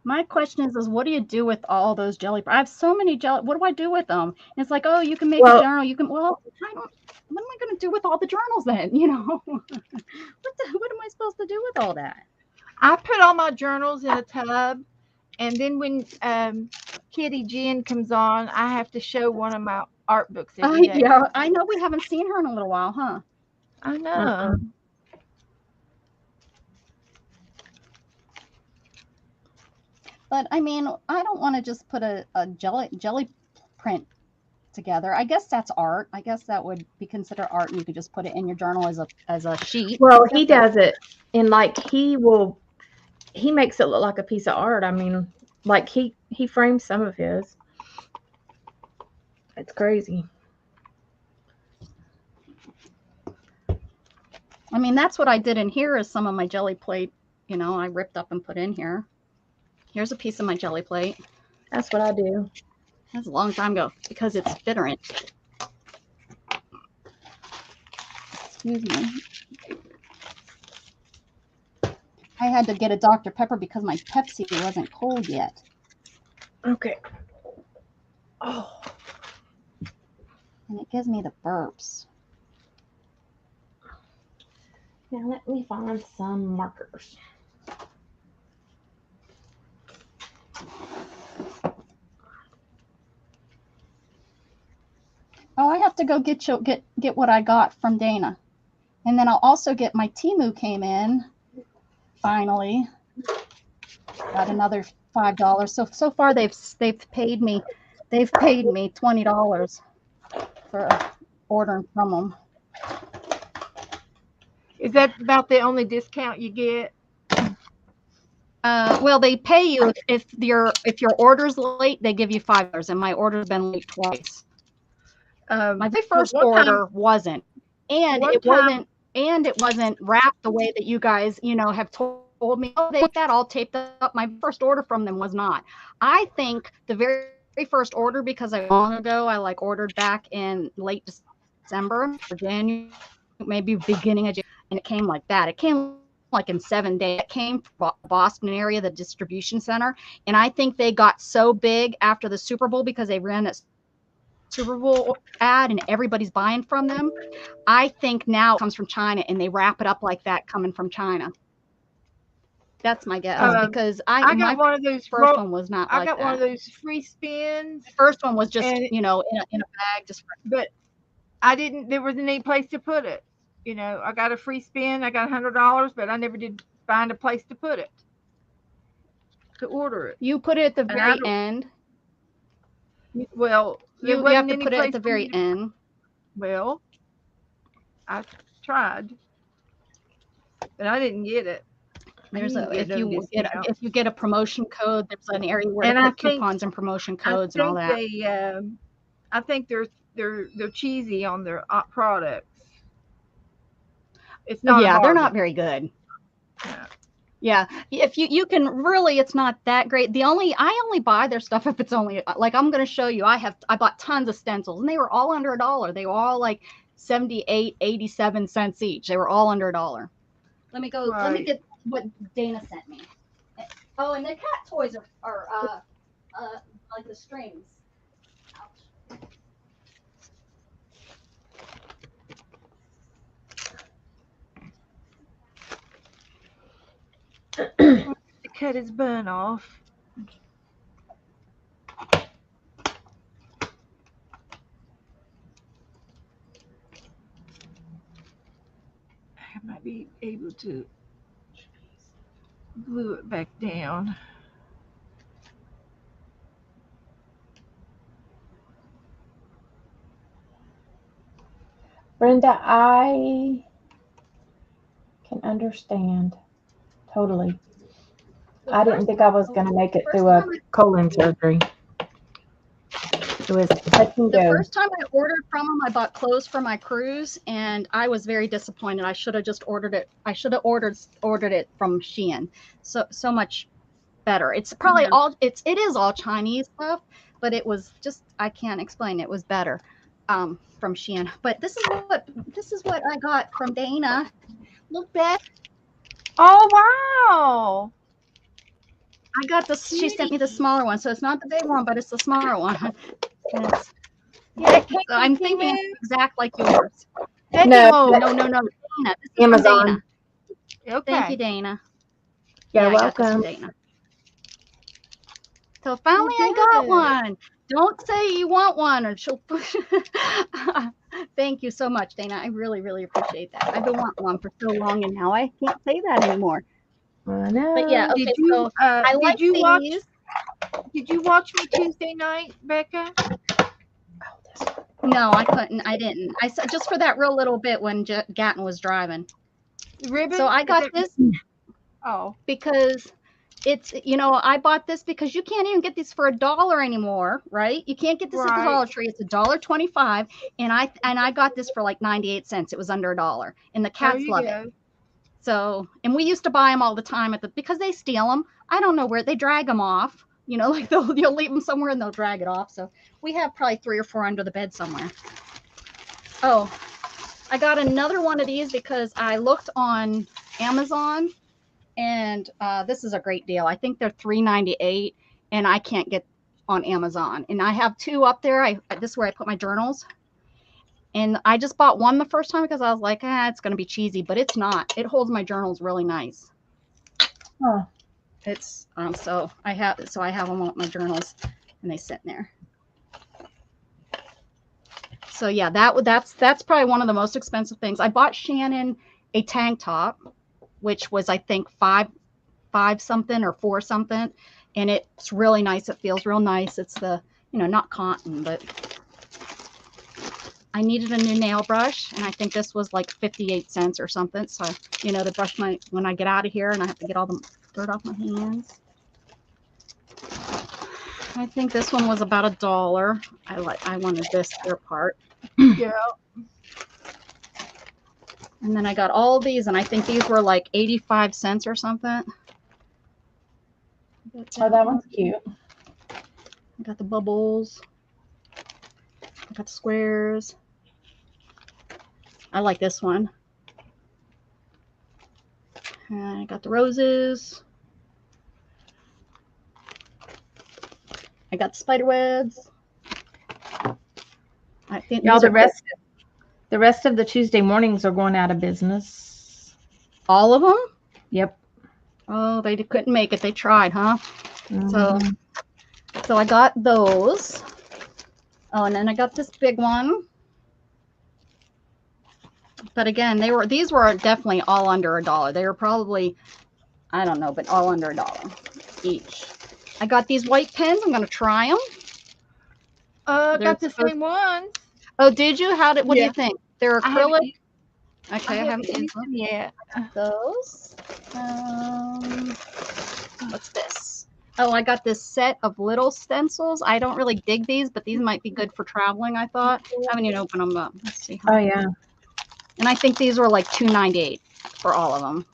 My question is what do you do with all those jelly? I have so many jelly. What do I do with them? And it's like, oh, you can make a Well- journal. You can. Well, I don't. What am I going to do with all the journals then? What am I supposed to do with all that? I put all my journals in a tub, and then when Kitty Jen comes on, I have to show one of my art books every day. Yeah, I know we haven't seen her in a little while, huh? I know. But I mean, I don't want to just put a jelly print together. I guess that's art. I guess that would be considered art, and you could just put it in your journal as a sheet. Well, he does it in he makes it look like a piece of art. I mean, like he frames some of his. It's crazy. I mean, that's what I did in here is some of my jelly plate, I ripped up and put in here. Here's a piece of my jelly plate. That's what I do. That's a long time ago because it's bittering. Excuse me. had to get a Dr. Pepper because my Pepsi wasn't cold yet. Okay. Oh. And it gives me the burps. Now let me find some markers. Oh, I have to go get what I got from Dana. And then I'll also get my Temu came in. Finally. Got another $5. So far they've paid me $20 for ordering from them. Is that about the only discount you get? Well, they pay you if your order's late, they give you $5, and my order's been late twice. My very first order wasn't, and it wasn't wrapped the way that you guys, have told me. Oh, they put that all taped up. My first order from them was not. I think the very first order, because long ago I ordered back in late December or January, maybe beginning of January, and it came like that. It came like in 7 days. It came from Boston area, the distribution center, and I think they got so big after the Super Bowl because they ran that Super Bowl ad and everybody's buying from them. I think now it comes from China and they wrap it up like that coming from China. That's my guess, because I got one of those. First one was not. I got one of those free spins. The first one was just in a bag, just. But I didn't. There wasn't any place to put it. I got a free spin. I got $100, but I never did find a place to put it. To order it. You put it at the very end. Well, you have to put it at the very end. Well, I tried, but I didn't get it. There's if you get a promotion code, there's an area where they put coupons and promotion codes and all that. I think they're cheesy on their products. It's not. Yeah, they're not very good. Yeah, if you can really, it's not that great. I only buy their stuff if it's only I'm going to show you. I bought tons of stencils and they were all under $1. They were all like 78, 87 cents each. They were all under $1. Let me go. Right. Let me get what Dana sent me. Oh, and the cat toys are like the strings. Ouch. To cut his bun off. I might be able to glue it back down. Brenda, I can understand totally. I didn't think I was going to make it through a colon surgery. It was touch and go. The first time I ordered from them, I bought clothes for my cruise, and I was very disappointed. I should have just ordered it. I should have ordered it from Shein. So much better. It's probably it is all Chinese stuff, but it was just, I can't explain. It was better from Shein. But this is what I got from Dana. Look back. Oh wow. I got this. She sent me the smaller one, so it's not the big one, but it's the smaller one. I'm thinking exact like yours. No. Dana, this is Amazon. Dana. Okay. Thank you, Dana. You're welcome. Dana. So finally, I got one. Don't say you want one, or she'll push. Thank you so much, Dana. I really, really appreciate that. I've been wanting one for so long, and now I can't say that anymore. I know. But yeah, okay. So I like these. Did you watch me Tuesday night, Becca? No, I couldn't. I didn't. I saw just for that real little bit when Gatton was driving. Ribbon? So I got this. Oh, because it's I bought this because you can't even get these for $1 anymore, right? You can't get this at the Dollar Tree. It's $1.25, and I got this for like 98 cents. It was under $1, and the cats love it. So, and we used to buy them all the time because they steal them. I don't know where they drag them off. You'll leave them somewhere and they'll drag it off. So we have probably 3 or 4 under the bed somewhere. Oh, I got another one of these because I looked on Amazon And this is a great deal. I think they're $3.98, and I can't get on Amazon. And I have two up there. This is where I put my journals. And I just bought one the first time because I was like, it's going to be cheesy, but it's not. It holds my journals really nice. Oh. It's so I have them on my journals, and they sit in there. So yeah, that's probably one of the most expensive things. I bought Shannon a tank top, which was I think five something or 4 something, and it's really nice. It feels real nice. It's the, not cotton, but I needed a new nail brush, and I think this was like 58 cents or something. So, to brush when I get out of here and I have to get all the dirt off my hands. I think this one was about $1. I wanted this clear part. Yeah. And then I got all these, and I think these were like 85 cents or something. Oh, that one's cute. I got the bubbles. I got the squares. I like this one. And I got the roses. I got the spider webs. I think Y'all, the rest of the Tuesday mornings are going out of business. all of them. Yep. Oh, they couldn't make it. They tried, huh? Mm-hmm. So I got those. Oh, and then I got this big one. But again, these were definitely all under $1. They were probably, I don't know, but all under $1 each. I got these white pens. I'm gonna try them. Got the same ones. Oh, did you? What do you think? They're acrylic. Okay, I haven't used them yet. Those. What's this? Oh, I got this set of little stencils. I don't really dig these, but these might be good for traveling, I thought. I haven't even opened them up. Let's see. Oh, yeah. And I think these were like $2.98 for all of them.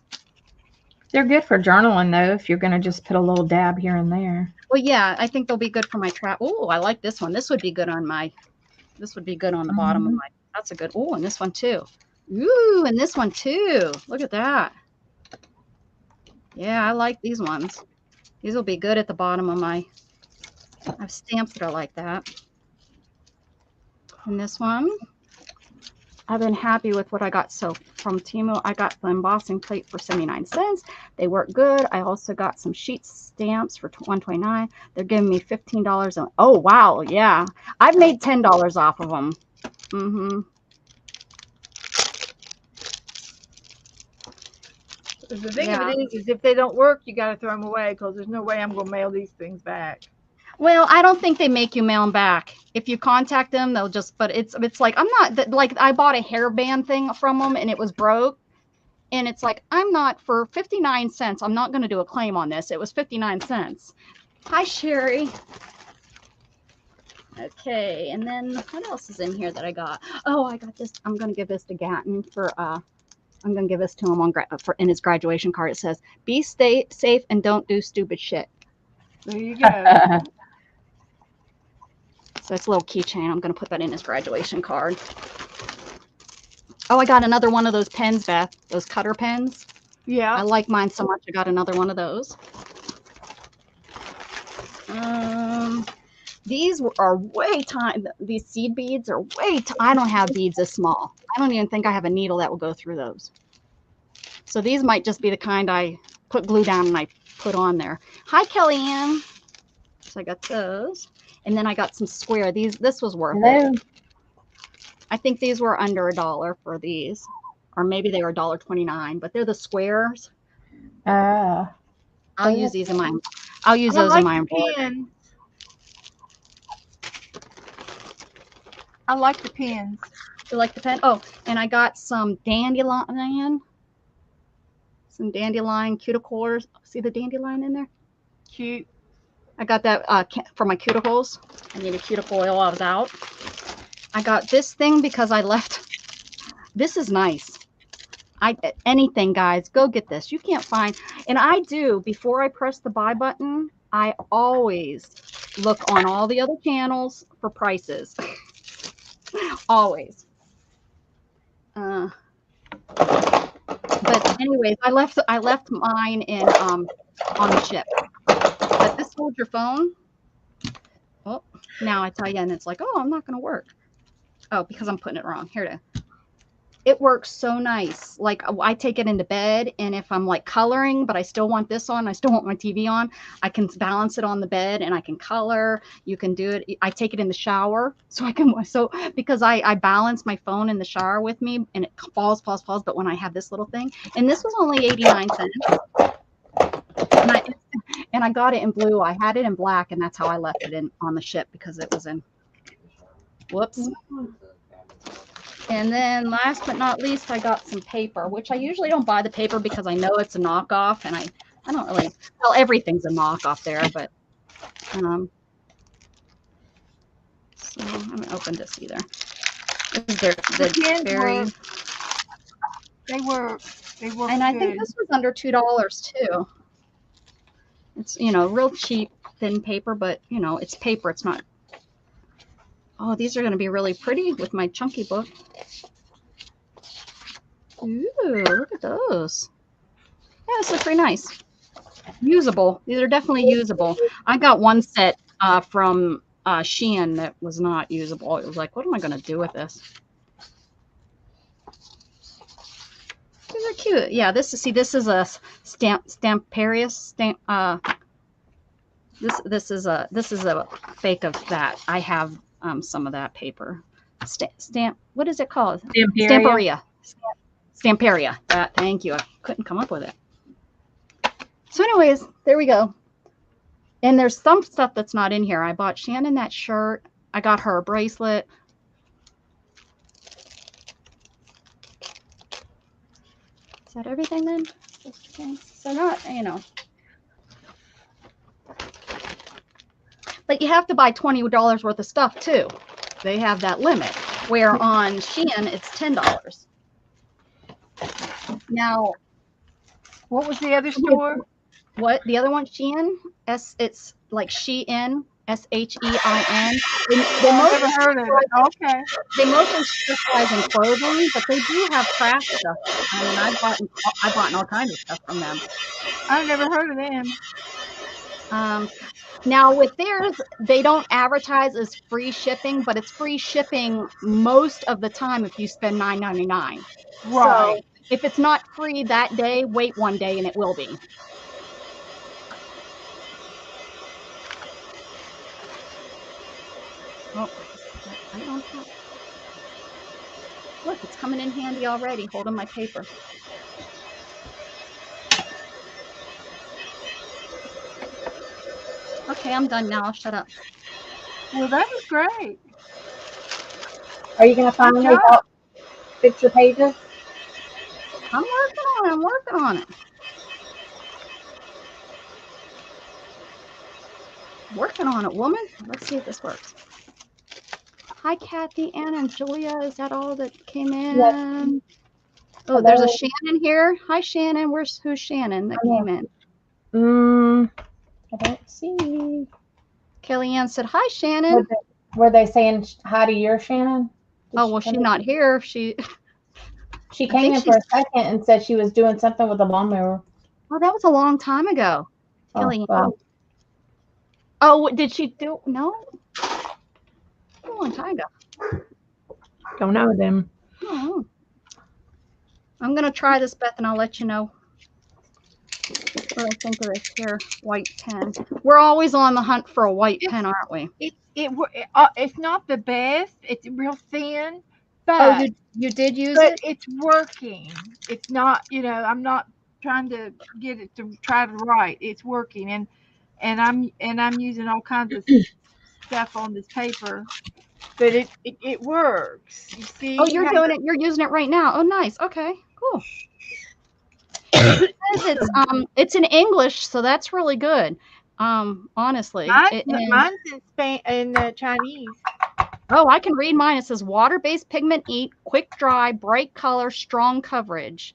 They're good for journaling, though, if you're going to just put a little dab here and there. Well, yeah, I think they'll be good for my travel. Oh, I like this one. This would be good on the bottom of my, that's a good, oh, and this one too. Ooh, and this one too. Look at that. Yeah, I like these ones. These will be good at the bottom of my, I have stamps that are like that. And this one, I've been happy with what I got. So from Temu, I got the embossing plate for 79 cents. They work good. I also got some sheet stamps for $1.29. They're giving me $15. Oh, wow. Yeah. I've made $10 off of them. Mm-hmm. The thing of it is if they don't work, you got to throw them away because there's no way I'm going to mail these things back. Well, I don't think they make you mail them back. If you contact them, they'll just, but it's like, I'm not, like, I bought a hairband thing from them and it was broke. And it's like, I'm not, for 59 cents, I'm not going to do a claim on this. It was 59 cents. Hi, Sherry. Okay, and then what else is in here that I got? Oh, I got this. I'm going to give this to Gatton for, I'm going to give this to him on in his graduation card. It says, be safe and don't do stupid shit. There you go. So it's a little keychain. I'm going to put that in his graduation card. Oh, I got another one of those pens, Beth. Those cutter pens. Yeah. I like mine so much. I got another one of those. These are way tiny. These seed beads are way I don't have beads this small. I don't even think I have a needle that will go through those. So these might just be the kind I put glue down and I put on there. Hi, Kellyanne. So I got those. And then I got some square. This was worth it. I think these were under $1 for these. Or maybe they were $1.29, but they're the squares. I'll use these in my, I'll use those in my embroidery. I like the pens. You like the pen? Oh, and I got some dandelion. Some dandelion cuticles. See the dandelion in there? Cute. I got that for my cuticles. I need a cuticle oil. I was out. I got this thing because I left. This is nice. Anything, guys, go get this. You can't find, and I do, before I press the buy button, I always look on all the other channels for prices. Always. But anyways, I left mine in on the ship. But this holds your phone. Oh, now I tell you, and it's like, oh, I'm not going to work. Oh, because I'm putting it wrong. Here it is. It works so nice. Like I take it into bed, and if I'm like coloring, but I still want this on, I still want my TV on, I can balance it on the bed and I can color. You can do it. I take it in the shower, so I can because I balance my phone in the shower with me, and it falls. But when I have this little thing, and this was only 89 cents, and I got it in blue. I had it in black, and that's how I left it in on the ship because it was in. Whoops. And then last but not least, I got some paper, which I usually don't buy the paper because I know it's a knockoff, and I don't really, well, everything's a knockoff there, but so I haven't opened this either. They were and I think this was under $2 too. It's, you know, real cheap thin paper, but you know, it's paper. It's not. Oh, these are going to be really pretty with my chunky book. Ooh, look at those. Yeah, this looks pretty nice. Usable. These are definitely usable. I got one set from Shein that was not usable. It was like, what am I going to do with this? These are cute. Yeah, this is a Stamparius stamp. This is a fake of that. I have some of that paper. Stamp. What is it called? Stamparia. Stamparia. Thank you. I couldn't come up with it. So, anyways, there we go. And there's some stuff that's not in here. I bought Shannon that shirt. I got her a bracelet. Is that everything then? So not, you know. But you have to buy $20 worth of stuff too. They have that limit. Where on Shein it's $10. Now, what was the other store? What the other one? Shein. It's like Shein. SHEIN. I've never heard of it. Okay. They mostly specialize in clothing, but they do have craft stuff. I mean, I bought all kinds of stuff from them. I've never heard of them. Now with theirs, they don't advertise as free shipping, but it's free shipping most of the time if you spend $9.99. Right. So if it's not free that day, wait one day and it will be. Oh, I don't have. Look, it's coming in handy already, holding my paper. Okay, I'm done now. I'll shut up. Well, that was great. Are you gonna finally help fix your pages? I'm working on it. Working on it, woman. Let's see if this works. Hi, Kathy, Anna, and Julia. Is that all that came in? Yes. Oh, hello. There's a Shannon here. Hi, Shannon. Who's Shannon that came in? I don't see. Kellyanne said, hi, Shannon. Were they saying hi to your Shannon? Well, she's not here. She came in for a second and said she was doing something with a lawnmower. Oh, that was a long time ago. Kellyanne. Wow. Oh, did she do? No. A long time ago. Don't know them. Oh. I'm going to try this, Beth, and I'll let you know what I think of this here white pen. We're always on the hunt for a white pen, aren't we? It's not the best. It's real thin. But you did use it? It's working. It's not, you know, I'm not trying to get it to try to write. It's working. And I'm using all kinds of stuff on this paper. But it works. You see? Oh, you're doing it. You're using it right now. Oh, nice. Okay, cool. It's in English, so that's really good. Honestly, mine's in Chinese. Oh, I can read mine. It says water-based pigment ink, quick dry, bright color, strong coverage.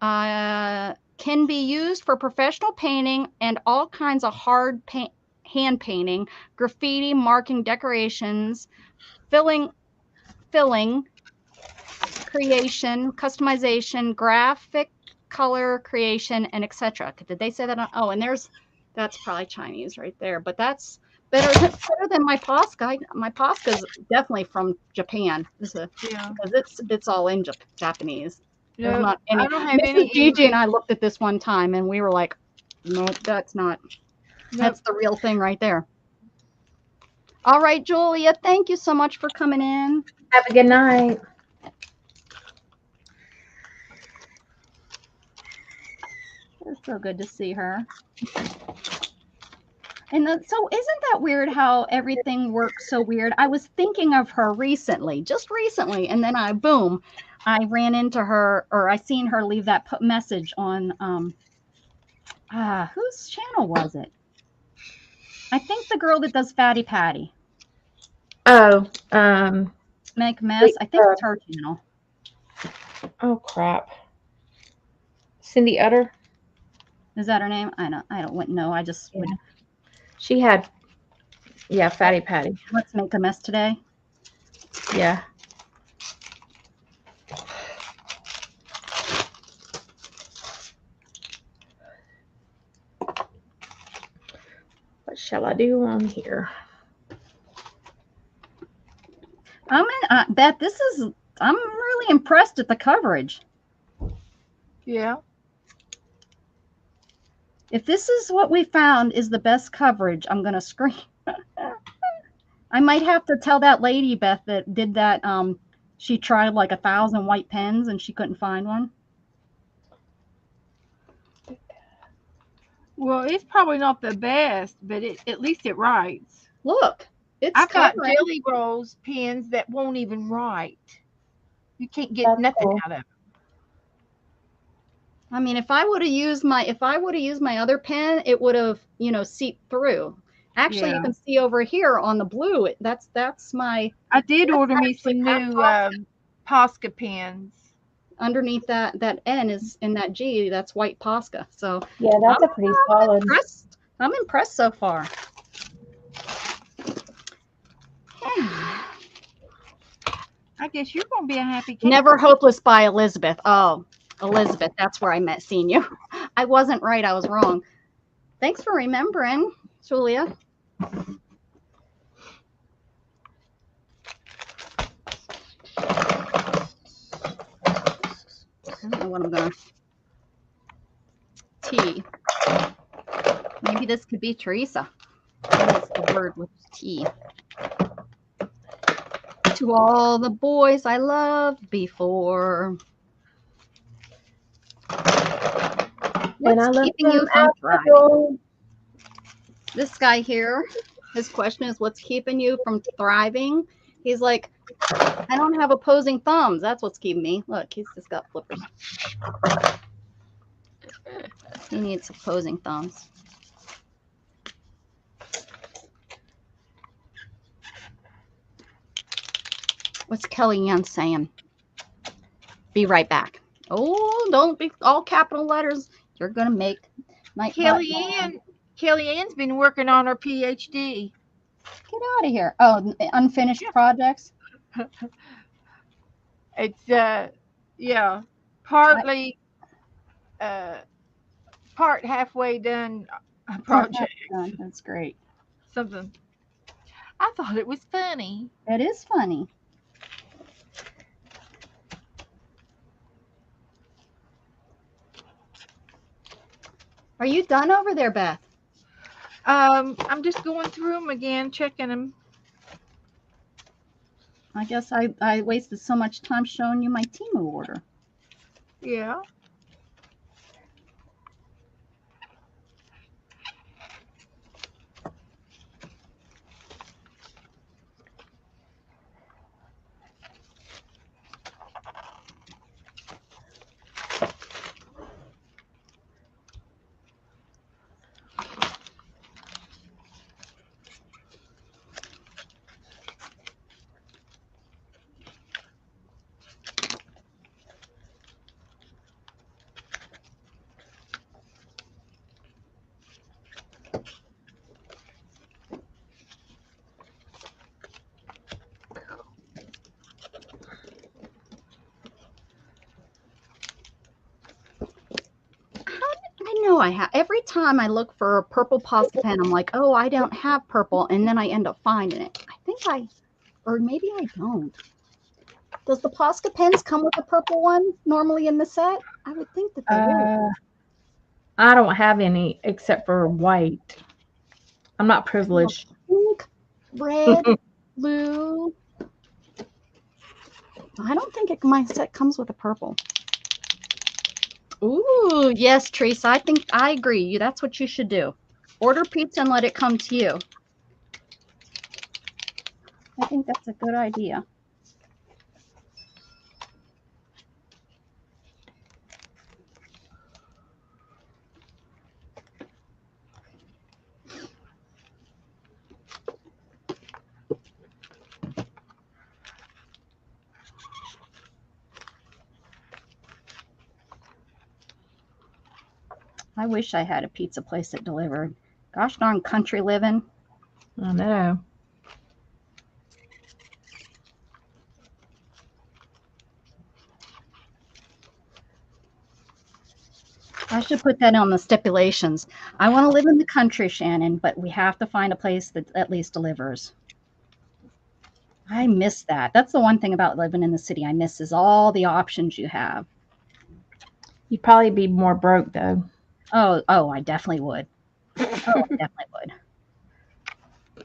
Can be used for professional painting and all kinds of hard hand painting, graffiti, marking, decorations, filling, creation, customization, graphic color creation, and etc. Did they say that? Oh, and that's probably Chinese right there, but that's better than my Posca. My Posca's definitely from Japan. Yeah. Because it's all in Japanese. There's No, not any. I don't have Mrs. any Gigi and English. I looked at this one time and we were like, no, that's not. Nope. That's the real thing right there. All right, Julia, thank you so much for coming in. Have a good night. It's so good to see her. And so isn't that weird how everything works so weird? I was thinking of her recently, just recently, and then I ran into her, or I seen her leave that message on whose channel was it? I think the girl that does Fatty Patty. Oh, Make Mess. I think it's her channel. oh crap. Cindy Utter. Is that her name? I don't know. I just would. She had, yeah, Fatty Patty. Let's make a mess today. Yeah. What shall I do on here? Beth, I'm really impressed at the coverage. Yeah. If this is what we found is the best coverage, I'm going to scream. I might have to tell that lady, Beth, that did that. She tried like 1,000 white pens and she couldn't find one. Well, it's probably not the best, but at least it writes. Look, it's I've got covering. Jelly Rolls pens that won't even write. You can't get That's nothing cool. out of it. I mean, if I would have used my other pen, it would have, seeped through. Actually, Yeah. you can see over here on the blue. That's my I did order me actually some that new Posca pens. underneath that N is in that G. That's white Posca. So Yeah, that's a pretty solid. I'm impressed so far. I guess you're going to be a happy camper. Never Hopeless by Elizabeth. Oh, Elizabeth, that's where I seen you. I wasn't right. I was wrong. Thanks for remembering, Julia. I don't know what I'm gonna. T. Maybe this could be Teresa. That's the word with T. To all the boys I loved before. And I What's love keeping you them from at the thriving? door. This guy here, his question is, what's keeping you from thriving? He's like, I don't have opposing thumbs. That's what's keeping me. Look, he's just got flippers. He needs opposing thumbs. What's Kellyanne saying? Be right back. Oh, don't be all capital letters. You're going to make my Kellyanne's been working on her PhD. Get out of here. Oh, unfinished projects? It's partly part halfway done project. That's great. Something. I thought it was funny. It is funny. Are you done over there, Beth? I'm just going through them again, checking them. I guess I wasted so much time showing you my Temu order. Yeah. know I have. Every time I look for a purple Posca pen, I'm like, oh, I don't have purple, and then I end up finding it. I think or maybe I don't. Does the Posca pens come with a purple one normally in the set? I would think that they would. I don't have any except for white. I'm not privileged. Pink, red, blue. I don't think my set comes with a purple. Ooh, yes, Teresa. I think I agree. That's what you should do. Order pizza and let it come to you. I think that's a good idea. I wish I had a pizza place that delivered. Gosh darn country living. I know. I should put that on the stipulations. I want to live in the country, Shannon, but we have to find a place that at least delivers. I miss that. That's the one thing about living in the city I miss is all the options you have. You'd probably be more broke though. Oh, I definitely would. Oh, I definitely would.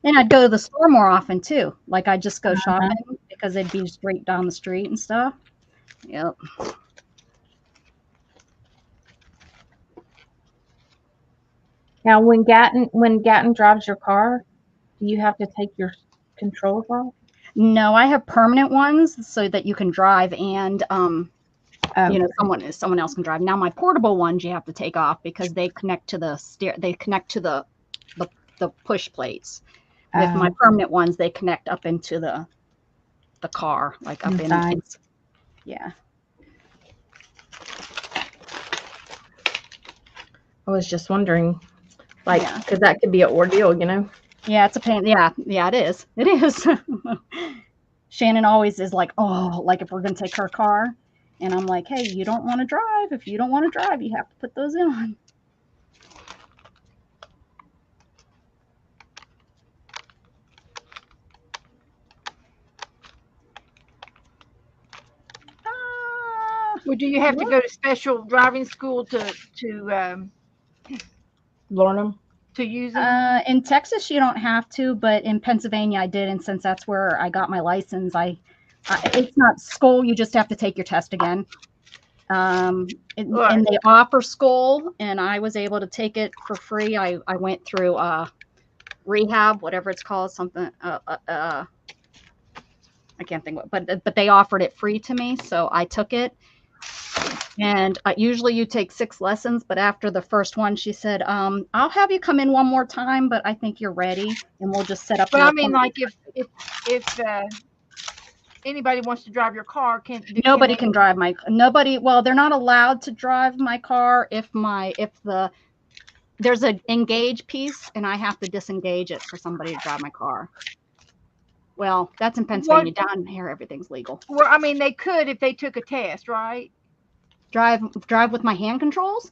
And I'd go to the store more often too. Like I'd just go shopping because it'd be straight down the street and stuff. Yep. Now, when Gatton drives your car, do you have to take your controls off? No, I have permanent ones so that you can drive and you know, someone else can drive. Now my portable ones you have to take off because they connect to the push plates. With my permanent ones, they connect up into the car, like up in. Yeah. I was just wondering, like, because that could be an ordeal, you know? Yeah, it's a pain. Yeah, it is. It is. Shannon always is like, oh, like if we're going to take her car. And I'm like, hey, you don't want to drive. If you don't want to drive, you have to put those in. Well, do you have to go to special driving school to Learn them? To use them? In Texas, you don't have to, but in Pennsylvania, I did. And since that's where I got my license, it's not school. You just have to take your test again. And they offer school, and I was able to take it for free. I went through rehab, whatever it's called, something. I can't think what, but they offered it free to me, so I took it. And usually you take 6 lessons, but after the first one, she said, "I'll have you come in one more time, but I think you're ready, and we'll just set up." But I mean, like if anybody wants to drive your car, nobody can drive my nobody. Well, they're not allowed to drive my car if there's an engage piece, and I have to disengage it for somebody to drive my car. Well, that's in Pennsylvania. Down here, everything's legal. Well, I mean, they could if they took a test, right? Drive with my hand controls?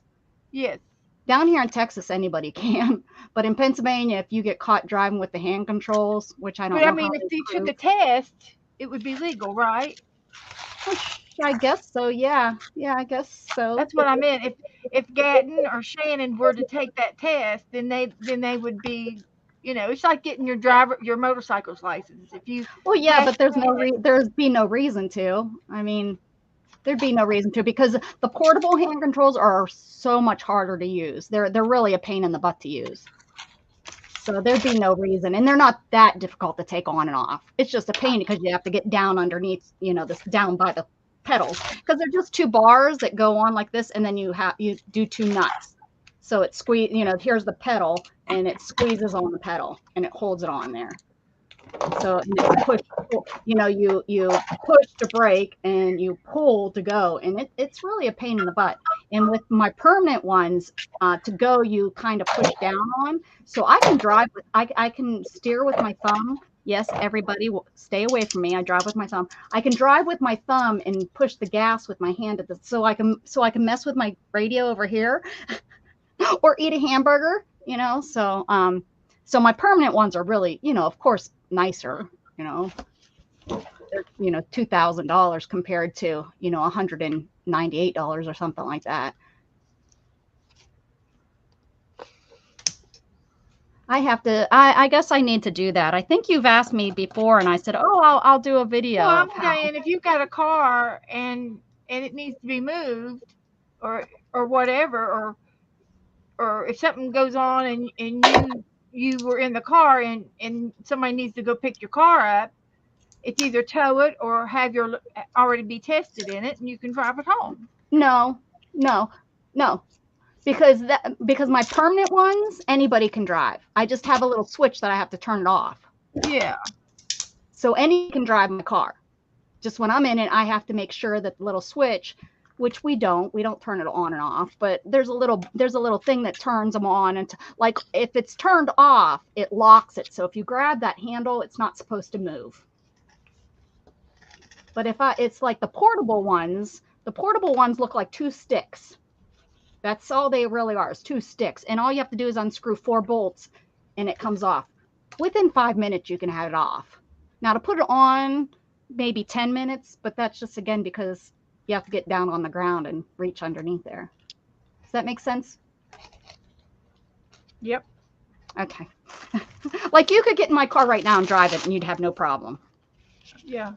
Yes. Down here in Texas, anybody can. But in Pennsylvania, if you get caught driving with the hand controls, which I don't know. But I mean, if you took a test, it would be legal, right? I guess so. Yeah. Yeah, I guess so. That's what I meant. If Gatton or Shannon were to take that test, then they would be, you know, it's like getting your motorcycle's license. If you but there'd be no reason to. I mean, there'd be no reason to, because the portable hand controls are so much harder to use. They're really a pain in the butt to use. So there'd be no reason, and they're not that difficult to take on and off. It's just a pain because you have to get down underneath, you know, this down by the pedals, because they're just 2 bars that go on like this, and then you do 2 nuts. So it squeeze, you know, here's the pedal, and it squeezes on the pedal, and it holds it on there. So you push, you know, you push to brake and you pull to go, and it's really a pain in the butt. And with my permanent ones, to go, you kind of push down on, so I can drive with, I can steer with my thumb, Yes, everybody stay away from me. I drive with my thumb. I can drive with my thumb and push the gas with my hand at the, so I can mess with my radio over here or eat a hamburger, you know. So my permanent ones are really, you know, of course, nicer, you know. They're, you know, $2,000 compared to, you know, $198 or something like that. I guess I need to do that. I think you've asked me before and I said, oh, I'll do a video. Well, I'm of how. saying if you've got a car and it needs to be moved or whatever, or if something goes on and you were in the car and somebody needs to go pick your car up, it's either tow it or have your already be tested in it and you can drive it home. No, because my permanent ones, anybody can drive. I just have a little switch that I have to turn it off. Yeah. So anyone can drive my car. Just when I'm in it, I have to make sure that the little switch, which we don't turn it on and off, but there's a little thing that turns them on, and like if it's turned off, it locks it. So if you grab that handle, it's not supposed to move. But it's like the portable ones look like two sticks. That's all they really are, is two sticks. And all you have to do is unscrew 4 bolts and it comes off. Within 5 minutes, you can have it off. Now to put it on, maybe 10 minutes, but that's just, again, because you have to get down on the ground and reach underneath there. Does that make sense? Yep. Okay. Like you could get in my car right now and drive it and you'd have no problem. Yeah.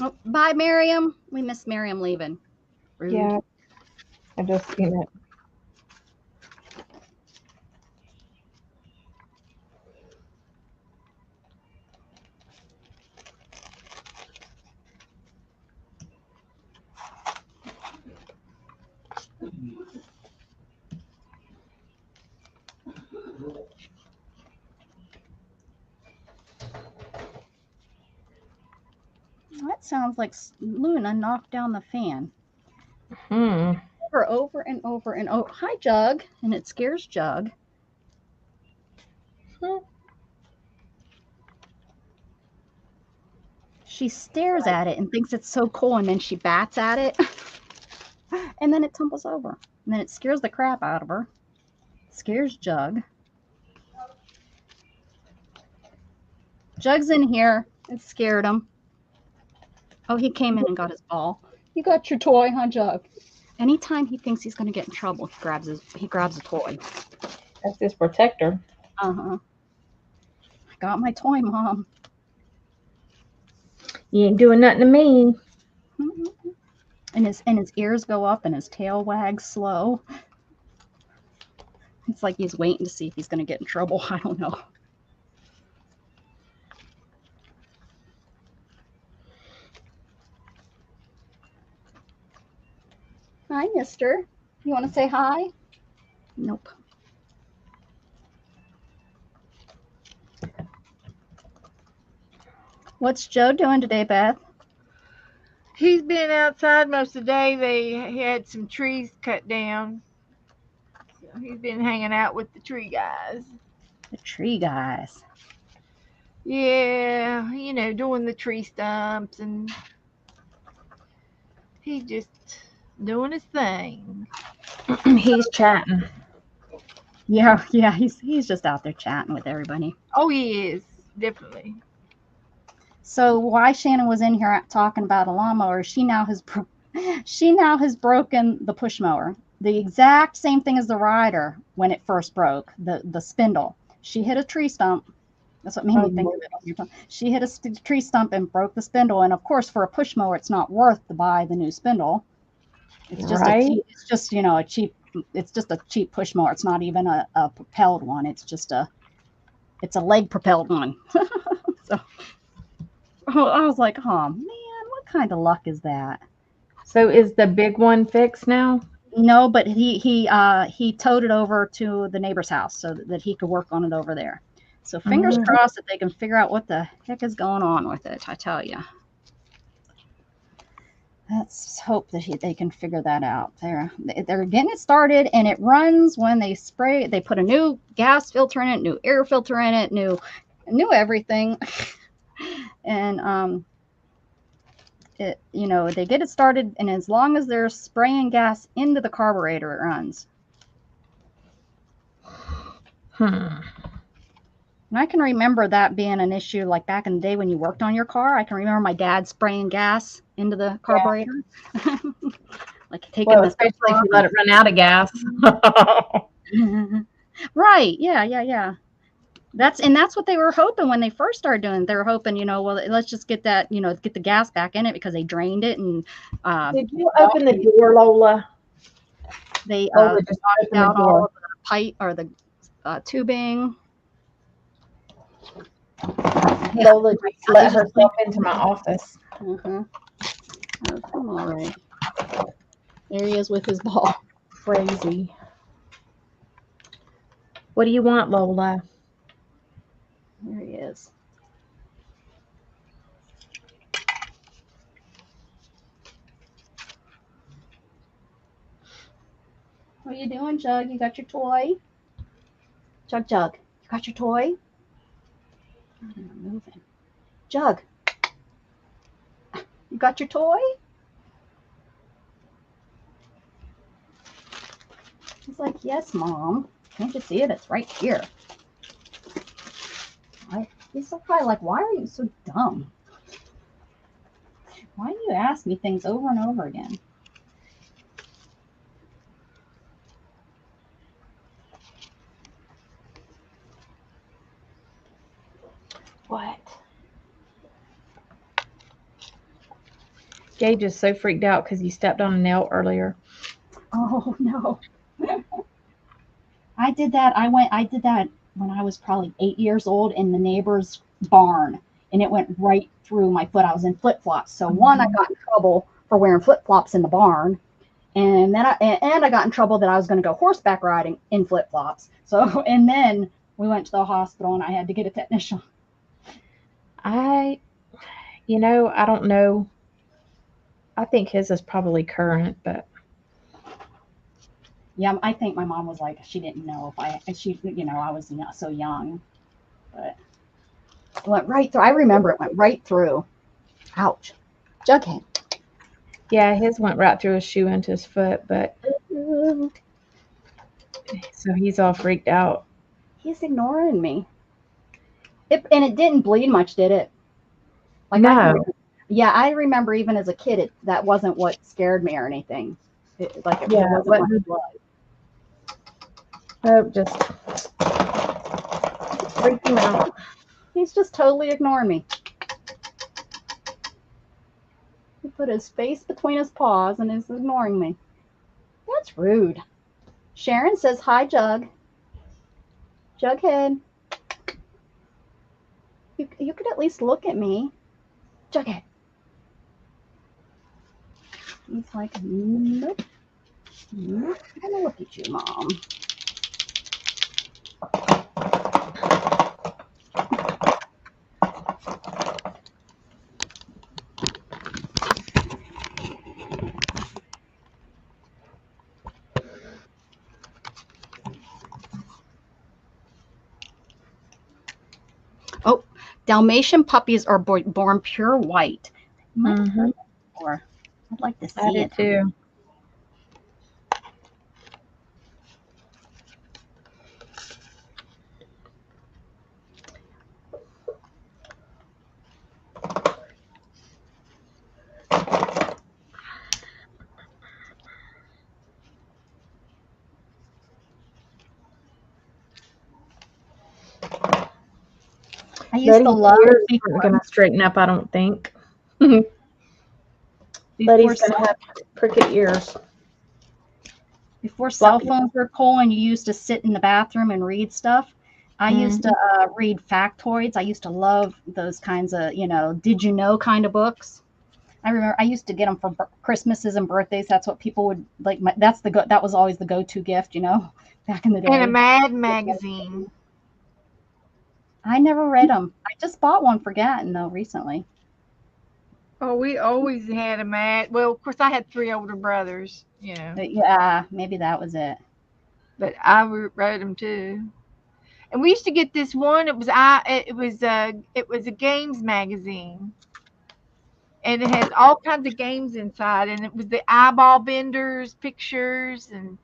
Oh, bye, Miriam. We miss Miriam leaving. Rude. Yeah, I just seen it. That sounds like Luna knocked down the fan. Over and over and over. Hi, Jug. And it scares Jug. She stares at it and thinks it's so cool, and then she bats at it. And then it tumbles over. And then it scares the crap out of her. Scares Jug. Jug's in here. It scared him. Oh, he came in and got his ball. You got your toy, huh, Jug? Anytime he thinks he's going to get in trouble, he grabs a toy. That's his protector. Uh-huh. I got my toy, Mom. You ain't doing nothing to me. And his ears go up and his tail wags slow. It's like he's waiting to see if he's going to get in trouble. I don't know. Hi, mister. You want to say hi? Nope. What's Joe doing today, Beth? He's been outside most of the day. They had some trees cut down. So he's been hanging out with the tree guys. The tree guys. Yeah, you know, doing the tree stumps, and he's just doing his thing. He's chatting. Yeah, he's just out there chatting with everybody. Oh, he is, definitely. So why Shannon was in here talking about a lawnmower, she now has broken the push mower. The exact same thing as the rider when it first broke, the spindle. She hit a tree stump That's what made me think of it. She hit a tree stump and broke the spindle. And of course, for a push mower, it's not worth to buy the new spindle. It's just Right. it's just, you know, it's just a cheap push mower. It's not even a propelled one. It's a leg propelled one. So I was like, oh man, what kind of luck is that? So is the big one fixed now? No, but he towed it over to the neighbor's house so that he could work on it over there. So fingers crossed that they can figure out what the heck is going on with it. I tell you. Let's hope that they can figure that out. They're getting it started, and it runs when they spray. They put a new gas filter in it, new air filter in it, new everything, and they get it started, and as long as they're spraying gas into the carburetor, it runs. And I can remember that being an issue, like back in the day when you worked on your car. I can remember my dad spraying gas into the carburetor, like taking especially if you let it run out of gas. Right? Yeah. That's what they were hoping when they first started doing it. They were hoping, well, let's just get that, get the gas back in it because they drained it. And did you open the door, Lola? They Lola just opened out the door. all of the pipe or the tubing. Lola just let herself into my office. Oh, come on, Ray. There he is with his ball. Crazy. What do you want, Lola? There he is. What are you doing, Jug? You got your toy? Jug, you got your toy? I'm moving. Jug, you got your toy? He's like, yes, Mom. Can't you see it? It's right here. He's so probably like, why are you so dumb? Why do you ask me things over and over again? What? Gage is so freaked out because he stepped on a nail earlier. Oh no. I did that when I was probably 8 years old in the neighbor's barn, and it went right through my foot. I was in flip-flops. So one, I got in trouble for wearing flip-flops in the barn, and then I got in trouble that I was going to go horseback riding in flip-flops. So, and then we went to the hospital and I had to get a technician. I don't know. I think his is probably current, but yeah, I think my mom was like, she didn't know I was so young, but it went right through. I remember it went right through. Ouch. Jughead. yeah, his went right through his shoe into his foot, but so he's all freaked out. He's ignoring me. And it didn't bleed much, did it? Like, no. I remember even as a kid, that wasn't what scared me or anything. It wasn't much blood. Oh, just freaked him out. He's just totally ignoring me. He put his face between his paws and is ignoring me. That's rude. Sharon says, hi, Jug. Jughead. You could at least look at me. Jughead. He's like, nope. I'm not going to look at you, Mom. Oh, Dalmatian puppies are born pure white. Mm-hmm. Or I'd like to see I it do too. I used to love ears aren't gonna straighten up, I don't think. before Letty's gonna have cricket ears. Before cell phones were cool and you used to sit in the bathroom and read stuff, I used to read factoids. I used to love those kinds of, did you know kind of books. I remember I used to get them for Christmases and birthdays. That's what people would like. That was always the go-to gift, back in the day. And a Mad magazine. I never read them. I just bought one for Gatton though recently. Oh, we always had a Mad. Well, of course, I had 3 older brothers, But yeah, maybe that was it. but I read them too. And we used to get this one. It was a games magazine, and it had all kinds of games inside. And it was the eyeball benders, pictures, and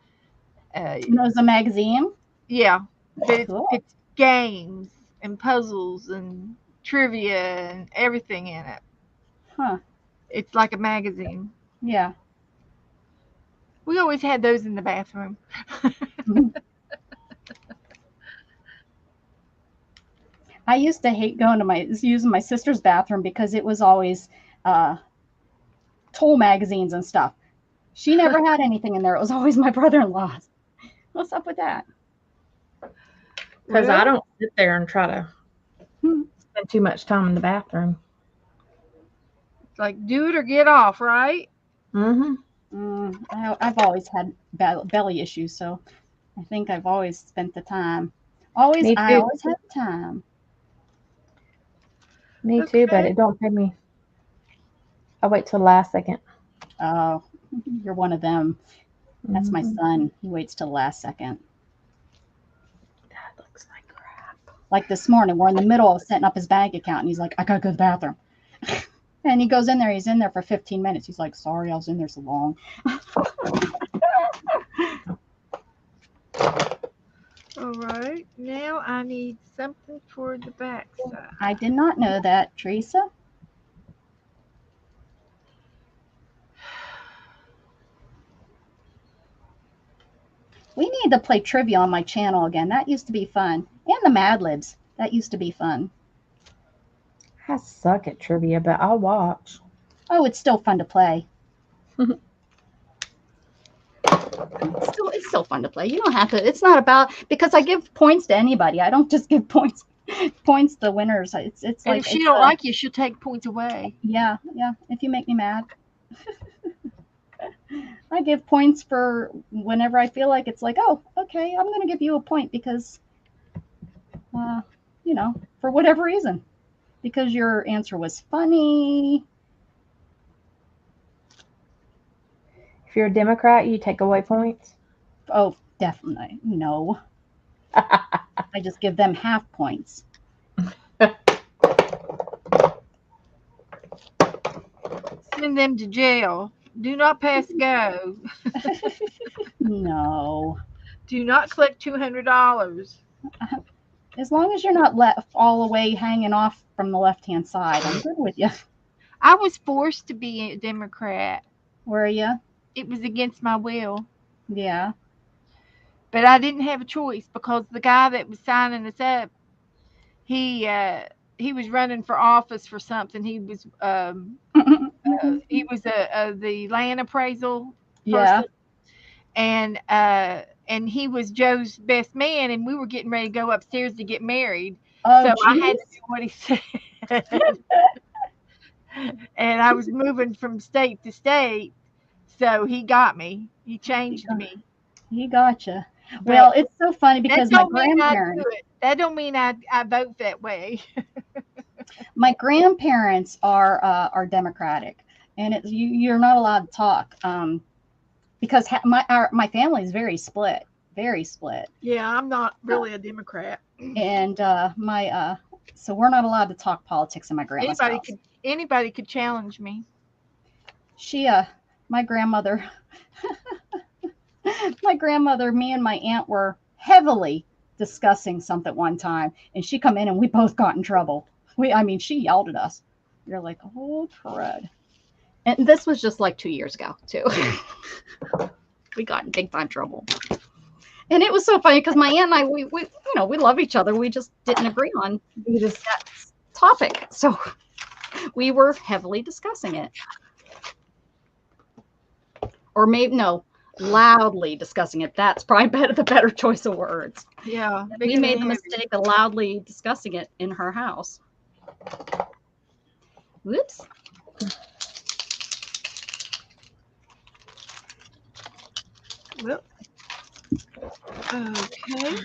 It was a magazine. yeah, but Cool. it's games and puzzles and trivia and everything in it. Huh. It's like a magazine. Yeah. We always had those in the bathroom. I used to hate using my sister's bathroom because it was always toll magazines and stuff. She never had anything in there. It was always my brother-in-law's. What's up with that? Because I don't sit there and try to spend too much time in the bathroom. It's like do it or get off, right? I've always had belly issues, so I think I've always spent the time. I always had time. Me too, but it don't pay me. I wait till the last second. Oh, you're one of them. That's my son. He waits till the last second. That looks like crap. Like this morning, we're in the middle of setting up his bank account, and he's like, I gotta go to the bathroom. And he goes in there. He's in there for 15 minutes. He's like, sorry, I was in there so long. All right. Now I need something for the back side. I did not know that, Teresa. We need to play trivia on my channel again. That used to be fun. And the Mad Libs. That used to be fun. I suck at trivia, but I'll watch. Oh, it's still fun to play. It's still fun to play. You don't have to. It's not about, because I give points to anybody. I don't just give points to winners. It's And like if she don't like you, she'll take points away. yeah. If you make me mad. I give points for whenever I feel like it's like, oh, okay, I'm going to give you a point because, for whatever reason, because your answer was funny. If you're a Democrat, you take away points. Oh, definitely. No. I just give them half points. Send them to jail. Do not pass go. No. Do not collect $200. As long as you're not left all the way hanging off from the left-hand side, I'm good with you. I was forced to be a Democrat. Were you? It was against my will. Yeah. But I didn't have a choice because the guy that was signing us up, he was running for office for something. He was the land appraisal person. Yeah. And he was Joe's best man, and we were getting ready to go upstairs to get married. Oh, so I geez. had to do what he said. And I was moving from state to state, so he got me. He changed me. He gotcha. Well, it's so funny because my grandparents. That don't mean I vote that way. My grandparents are Democratic, and you're not allowed to talk because my family is very split. Yeah, I'm not really a Democrat. And so we're not allowed to talk politics in my grandma's house. Anybody could challenge me. My grandmother, me and my aunt were heavily discussing something one time, and she come in and we both got in trouble. She yelled at us. You're like, oh crud. And this was just like 2 years ago too. We got in big time trouble. And it was so funny because my aunt and I, we love each other. We just didn't agree on topic. So we were heavily discussing it. Or maybe, no, loudly discussing it. That's probably the better choice of words. Yeah. We made the mistake of loudly discussing it in her house. Whoops. Well, okay.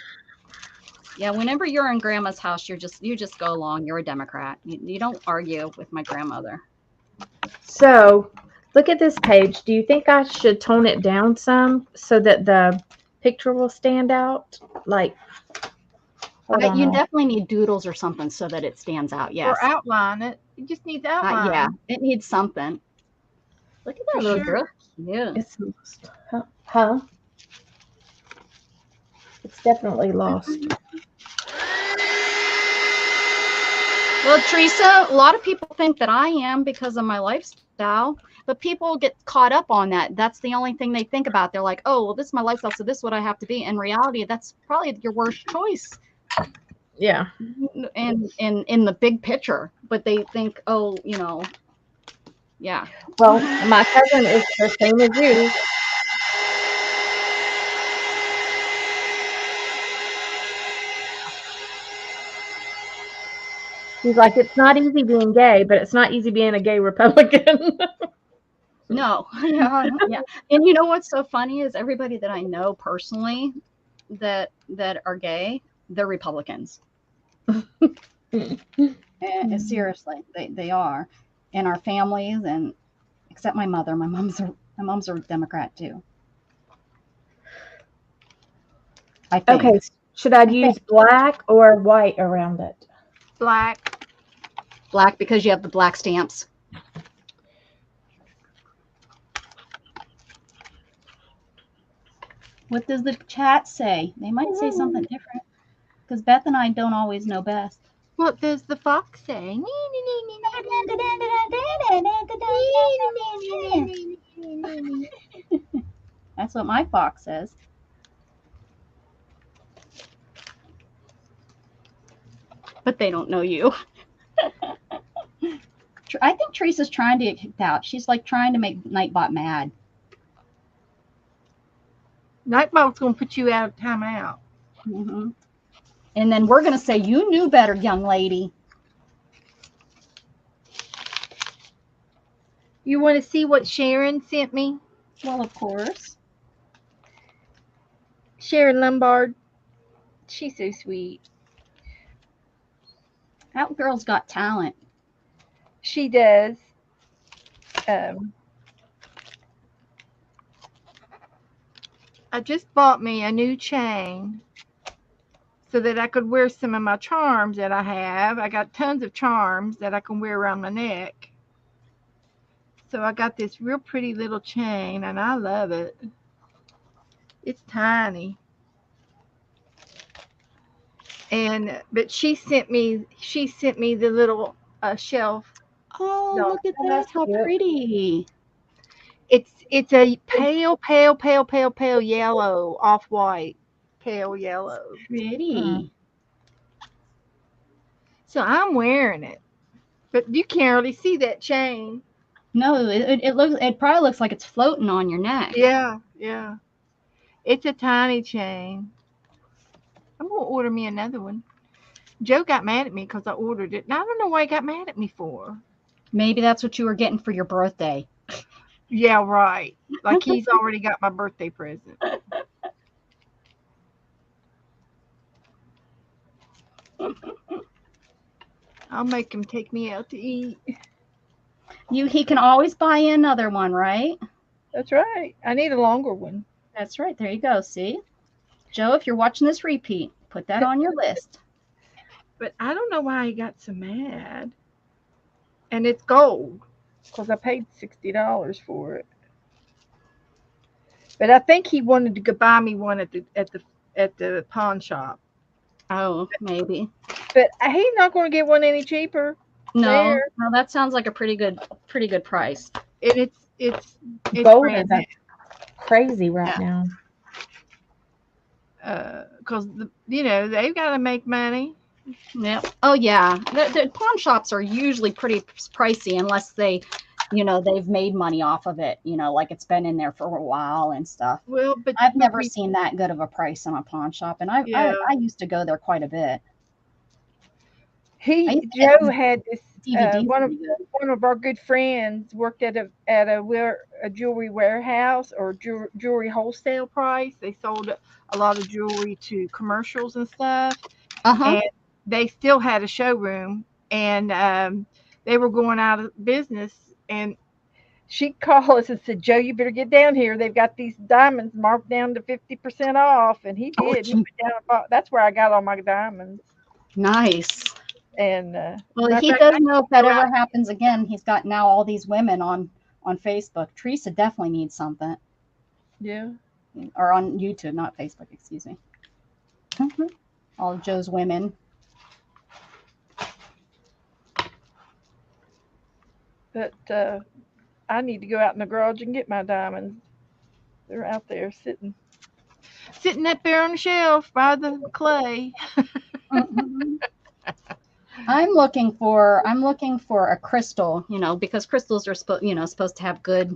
Yeah, whenever you're in grandma's house, you just go along. You're a Democrat. You don't argue with my grandmother. So look at this page. Do you think I should tone it down some so that the picture will stand out? Like, hold on. You definitely need doodles or something so that it stands out. Yes. Or outline it. You just need to outline. Yeah, it needs something. Look at that little girl. Yeah. It's huh? It's definitely lost. Well, Teresa, a lot of people think that I am because of my lifestyle, but people get caught up on that. That's the only thing they think about. They're like, oh, well, this is my lifestyle, so this is what I have to be. In reality, that's probably your worst choice. Yeah. And in the big picture, but they think, oh, yeah. Well, my cousin is the same as you. He's like, it's not easy being gay, but it's not easy being a gay Republican. No. Yeah. And you know what's so funny is everybody that I know personally that are gay, they're Republicans. And seriously, they are. In our families, and except my mother. My mom's a Democrat too. I think. Okay, should I use black or white around it? Black. Black because you have the black stamps. What does the chat say? They might say something different because Beth and I don't always know best. What does the fox say? That's what my fox says. But they don't know you. I think Teresa's trying to get kicked out. She's like trying to make Nightbot mad. Nightbot's going to put you out of timeout. Mm-hmm. And then we're going to say, you knew better, young lady. You want to see what Sharon sent me? Well, of course. Sharon Lombard. She's so sweet. That girl's got talent. She does. I just bought me a new chain so that I could wear some of my charms that I have. I got tons of charms that I can wear around my neck. So I got this real pretty little chain and I love it. It's tiny. But she sent me the little shelf. Oh, No. look at Oh, that. that's How cute. pretty. It's a pale yellow, off-white, pale yellow. Pretty. So I'm wearing it. But you can't really see that chain. No, it probably looks like it's floating on your neck. Yeah. It's a tiny chain. I'm going to order me another one. Joe got mad at me because I ordered it. And I don't know why he got mad at me for. Maybe that's what you were getting for your birthday. Yeah, right. Like he's already got my birthday present. I'll make him take me out to eat. He can always buy another one, right? That's right. I need a longer one. That's right. There you go. See? Joe, if you're watching this repeat, put that on your list. But I don't know why he got so mad. And it's gold because I paid $60 for it. But I think he wanted to go buy me one at the pawn shop. Oh, maybe. But he's not going to get one any cheaper. No, There. no, that sounds like a pretty good price. And it's Gold brand is crazy right Yeah. now. because they've got to make money. Yep. Oh yeah. The pawn shops are usually pretty pricey unless they, they've made money off of it. Like it's been in there for a while and stuff. Well, but I've never seen that good of a price on a pawn shop, and I used to go there quite a bit. Joe had this DVDs one would of be good. one of our good friends worked at a jewelry warehouse or jewelry wholesale price. They sold a lot of jewelry to commercials and stuff, Uh-huh. and they still had a showroom, and they were going out of business. And she called us and said, "Joe, you better get down here. They've got these diamonds marked down to 50% off." And he Oh, did. He went down and bought. That's where I got all my diamonds. nice. And Well, matter he of fact, does know if that ever happens again. He's got now all these women on Facebook. Teresa definitely needs something, yeah. or on YouTube, not Facebook. Excuse me. All of Joe's women. But I need to go out in the garage and get my diamonds. They're out there sitting up there on the shelf by the clay. Mhm. I'm looking for a crystal, Because crystals are supposed to have good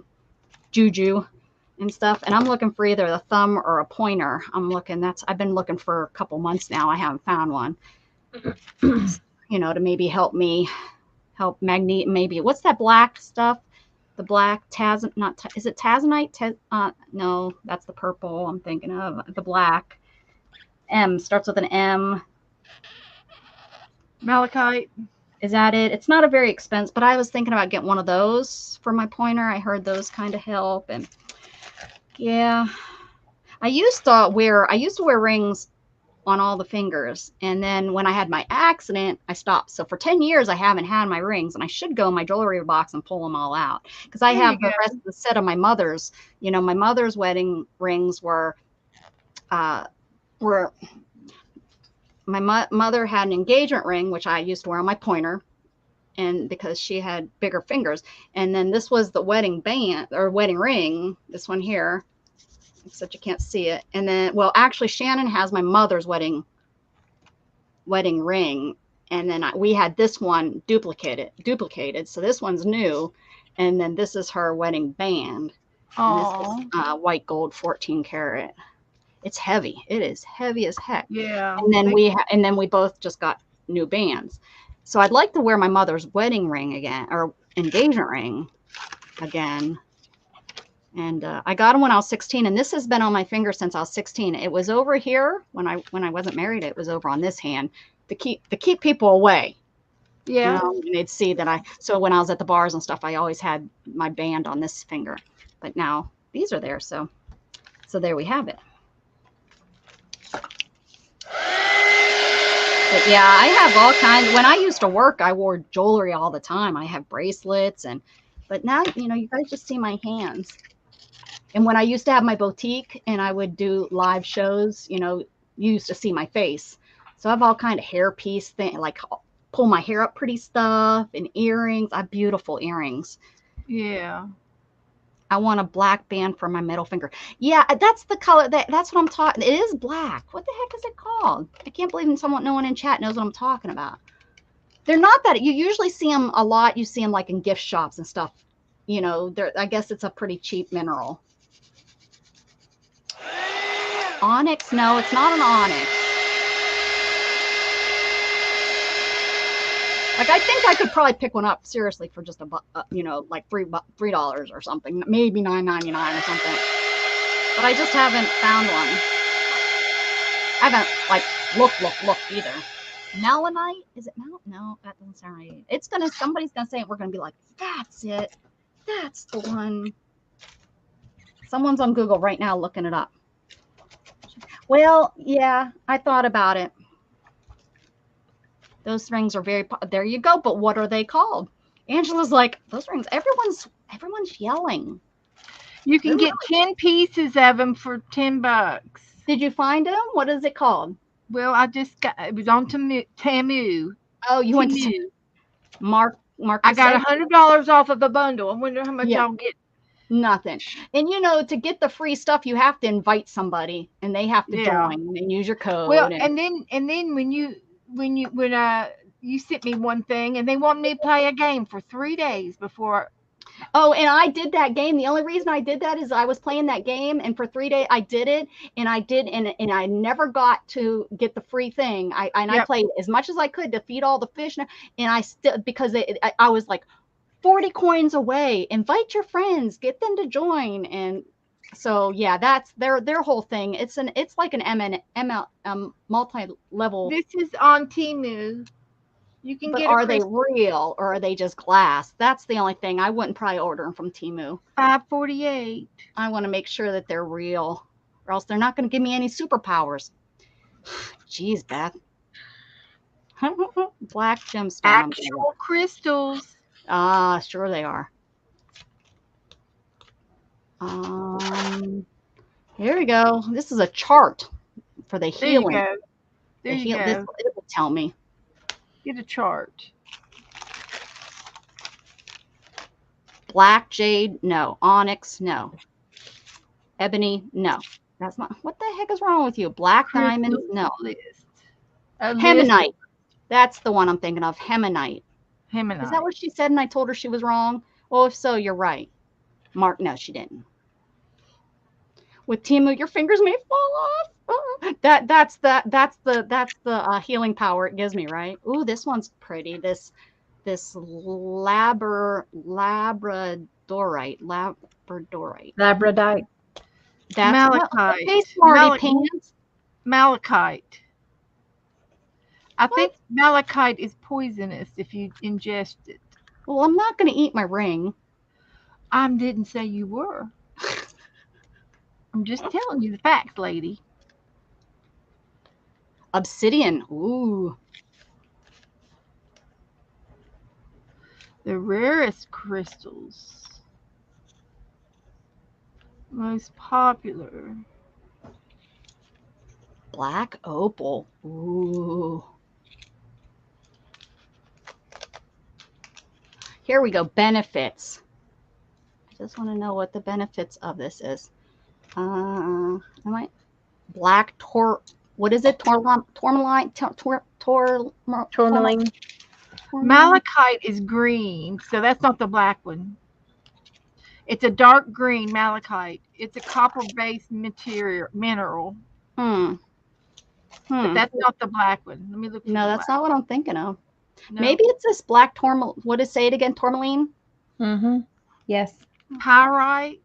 juju and stuff. And I'm looking for either a thumb or a pointer. I've been looking for a couple months now. I haven't found one. To maybe help Magnet, maybe. What's that black stuff? The black is it Tazanite? No, that's the purple I'm thinking of. The black. Starts with an M. Malachite. Is that it? It's not a very expensive, but I was thinking about getting one of those for my pointer. I heard those kind of help. And yeah, I used to wear rings on all the fingers. And then when I had my accident, I stopped. So for 10 years, I haven't had my rings, and I should go in my jewelry box and pull them all out, because I have the rest of the set of my mother's. My mother's wedding rings were my mother had an engagement ring, which I used to wear on my pointer, and because she had bigger fingers. And then this was the wedding band or wedding ring, this one here, except you can't see it. And then, well, actually Shannon has my mother's wedding ring. And then we had this one duplicated. So this one's new. And then this is her wedding band. And this is white gold 14 karat. It's heavy. It is heavy as heck. Yeah. And then we both just got new bands. So I'd like to wear my mother's wedding ring again, or engagement ring again. And I got them when I was 16, and this has been on my finger since I was 16. It was over here when I wasn't married. It was over on this hand to keep people away. Yeah. And they'd see that so when I was at the bars and stuff, I always had my band on this finger. But now these are there, so there we have it. But yeah, I have all kinds. When I used to work, I wore jewelry all the time. I have bracelets, but now, you guys just see my hands. And when I used to have my boutique and I would do live shows, you used to see my face. So I have all kind of hairpiece thing, like pull my hair up pretty stuff, and earrings. I have beautiful earrings. Yeah. I want a black band for my middle finger. Yeah, that's the color. That's what I'm talking. It is black. What the heck is it called? I can't believe no one in chat knows what I'm talking about. They're not that. You usually see them a lot. You see them like in gift shops and stuff. I guess it's a pretty cheap mineral. Onyx? No, it's not an onyx. Like, I think I could probably pick one up seriously for just like $3 or something, maybe $9.99 or something. But I just haven't found one. I haven't like looked either. Melanite? Is it melanite? No, that doesn't sound right. Somebody's gonna say it. We're gonna be like, that's it. That's the one. Someone's on Google right now looking it up. Well, yeah, I thought about it. Those rings are there you go. But what are they called? Angela's like, those rings, everyone's yelling. You can get 10 pieces of them for $10. Did you find them? What is it called? Well, it was on Temu. Oh, you went to Mark. I got $100 off of a bundle. I wonder how much y'all get. Nothing. And to get the free stuff, you have to invite somebody, and they have to join and use your code. Well, and then when when you sent me one thing, and they want me to play a game for 3 days before. Oh, and I did that game. The only reason I did that is I was playing that game, and for 3 days I did it, and I never got to get the free thing. I played as much as I could to feed all the fish, and I still, because I was like 40 coins away. Invite your friends, get them to join, and so yeah, that's their whole thing. It's like an ML multi-level. This is on Temu. You can But get. are they real or are they just glass? That's the only thing. I wouldn't probably order them from Temu. $5.48. I want to make sure that they're real, or else they're not going to give me any superpowers. Jeez, Beth. Black gemstone. Actual crystals. Ah, sure they are. Here we go. This is a chart for the healing. There you go. There you go. This, it will tell me. Get a chart. Black jade, no. Onyx, no. Ebony, no. That's not. What the heck is wrong with you? Black diamond, no. Hemonite. That's the one I'm thinking of. Hemonite. Hemonite. Is that what she said? And I told her she was wrong. Well, if so, you're right. Mark, no, she didn't. With Temu, your fingers may fall off. That's the healing power it gives me, right? Ooh, this one's pretty. This labradorite. Labradorite. That's malachite. Okay, smarty pants. Malachite. I think malachite is poisonous if you ingest it. Well, I'm not going to eat my ring. I didn't say you were. I'm just telling you the facts, lady. Obsidian. Ooh. The rarest crystals. Most popular. Black opal. Ooh. Here we go. Benefits. I just want to know what the benefits of this is. Black what is it? Tourmaline? Tourmaline. Malachite is green, so that's not the black one. It's a dark green malachite. It's a copper-based mineral. But that's not the black one. Let me look. No, that's not what I'm thinking of. No. Maybe it's this black tourmaline. What is, say it again? Tourmaline? Mm-hmm. Yes. Pyrite.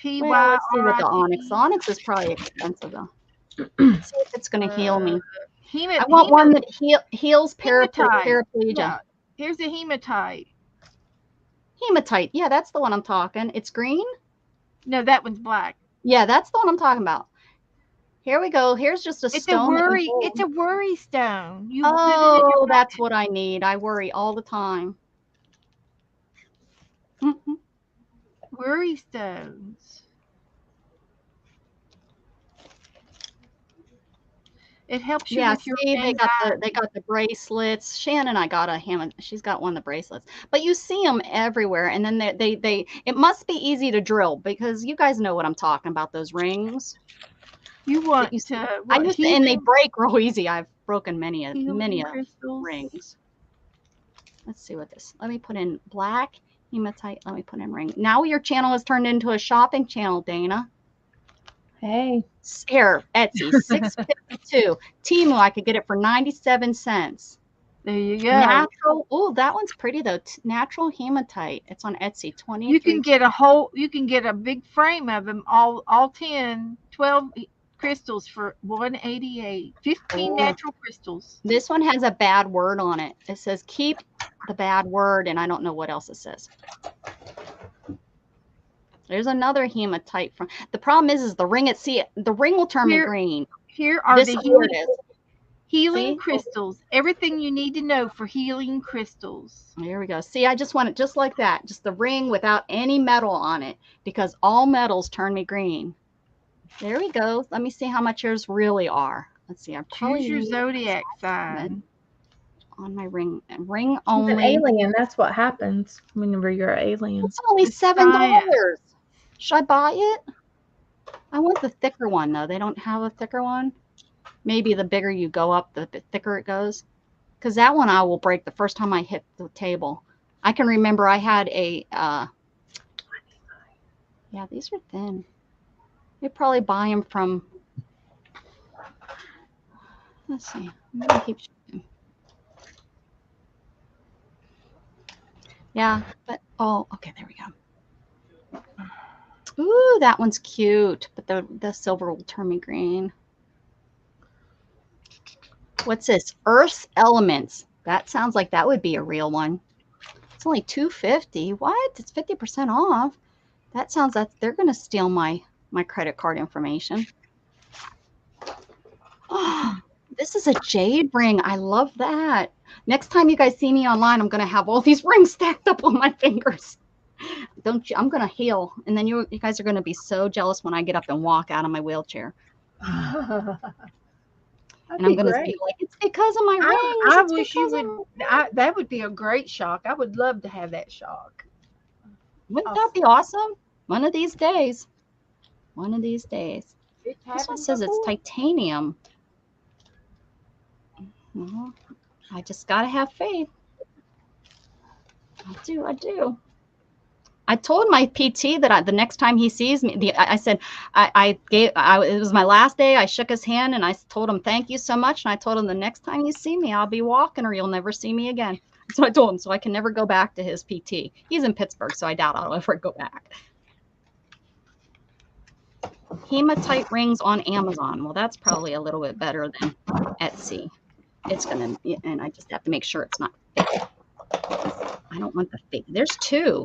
Well, let's see what the onyx. The onyx is probably expensive though. Let's see if it's going to heal me. I want one that heals paraplegia. Yeah. Here's a hematite. Hematite. Yeah, that's the one I'm talking. It's green? No, that one's black. Yeah, that's the one I'm talking about. Here we go. Here's just a stone. It's a worry stone. Oh, that's what I need. I worry all the time. Worry stones. It helps you with your anxiety. They got the bracelets. Shannon, I got she's got one of the bracelets. But you see them everywhere, and then they it must be easy to drill because you guys know what I'm talking about. Those rings. You want and they break real easy. I've broken many crystals. Rings. Let's see what this. Let me put in black hematite. Let me put in ring. Now your channel has turned into a shopping channel, Dana. Hey. Here, Etsy, $6.52. Temu, I could get it for 97 cents. There you go. Natural. Oh, that one's pretty though. Natural hematite. It's on Etsy. 20. You can get a big frame of them, all 10, 12 crystals for $188. 15 natural crystals. This one has a bad word on it. It says keep the bad word, and I don't know what else it says. There's another hematite from. The problem is the ring. The ring will turn me green. Here are the healing crystals. Everything you need to know for healing crystals. Here we go. See, I just want it just like that. Just the ring without any metal on it, because all metals turn me green. There we go. Let me see how much yours really are. Let's see. Choose your zodiac sign. On my ring. Ring only. An alien. That's what happens whenever you're an alien. It's only $7. Should I buy it? I want the thicker one though. They don't have a thicker one. maybe the bigger you go up, the thicker it goes. Because that one I will break the first time I hit the table. I can remember I had a, yeah, these are thin. You probably buy them from, let's see, I'm gonna keep showing. Yeah, but, oh, okay, there we go. Ooh, that one's cute, but the silver will turn me green. What's this? Earth Elements. That sounds like that would be a real one. It's only $2.50. What? It's 50% off. That sounds like they're going to steal my credit card information. Oh, this is a jade ring. I love that. Next time you guys see me online, I'm going to have all these rings stacked up on my fingers. Don't you? I'm going to heal. And then you guys are going to be so jealous when I get up and walk out of my wheelchair. And I'm going to be like, it's because of my rings. I wish you would. That would be a great shock. I would love to have that shock. Wouldn't that be awesome? One of these days. One of these days. This one says it's titanium. Well, I just got to have faith. I do. I told my PT that the next time he sees me, I said, it was my last day. I shook his hand and I told him, thank you so much. And I told him the next time you see me, I'll be walking or you'll never see me again. So I told him, so I can never go back to his PT. He's in Pittsburgh, so I doubt I'll ever go back. Hematite rings on Amazon. Well, that's probably a little bit better than Etsy. It's going to, and I just have to make sure it's not fake. I don't want the fake. There's two.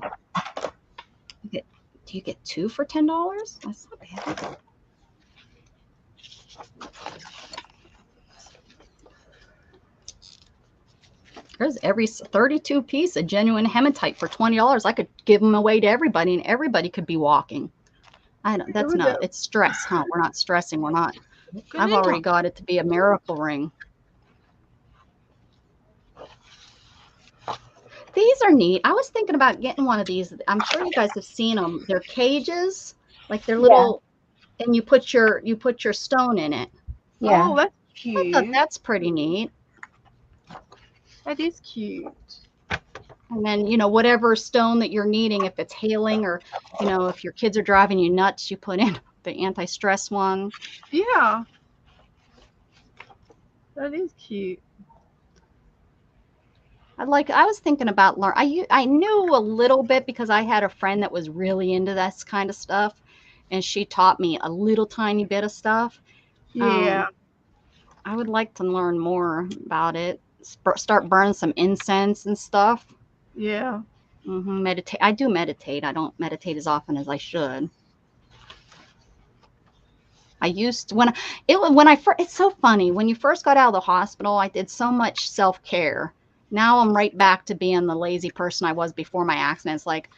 Do you get two for $10? That's not bad. There's every 32 piece of genuine hematite for $20. I could give them away to everybody, and everybody could be walking. I don't. That's not. It's stress, huh? We're not stressing. We're not. I've already got it to be a miracle ring. These are neat. I was thinking about getting one of these. I'm sure you guys have seen them. They're cages, like they're little, and you put your stone in it. Yeah. Oh, that's cute. I thought that's pretty neat. That is cute. And then, whatever stone that you're needing, if it's hailing or, if your kids are driving you nuts, you put in the anti-stress one. Yeah. That is cute. I was thinking about I knew a little bit because I had a friend that was really into this kind of stuff, and she taught me a little tiny bit of stuff. Yeah. I would like to learn more about it. Start burning some incense and stuff. Yeah. Meditate. I do meditate. I don't meditate as often as I should. I used to, it's so funny. When you first got out of the hospital, I did so much self-care. Now I'm right back to being the lazy person I was before my accident. It's like,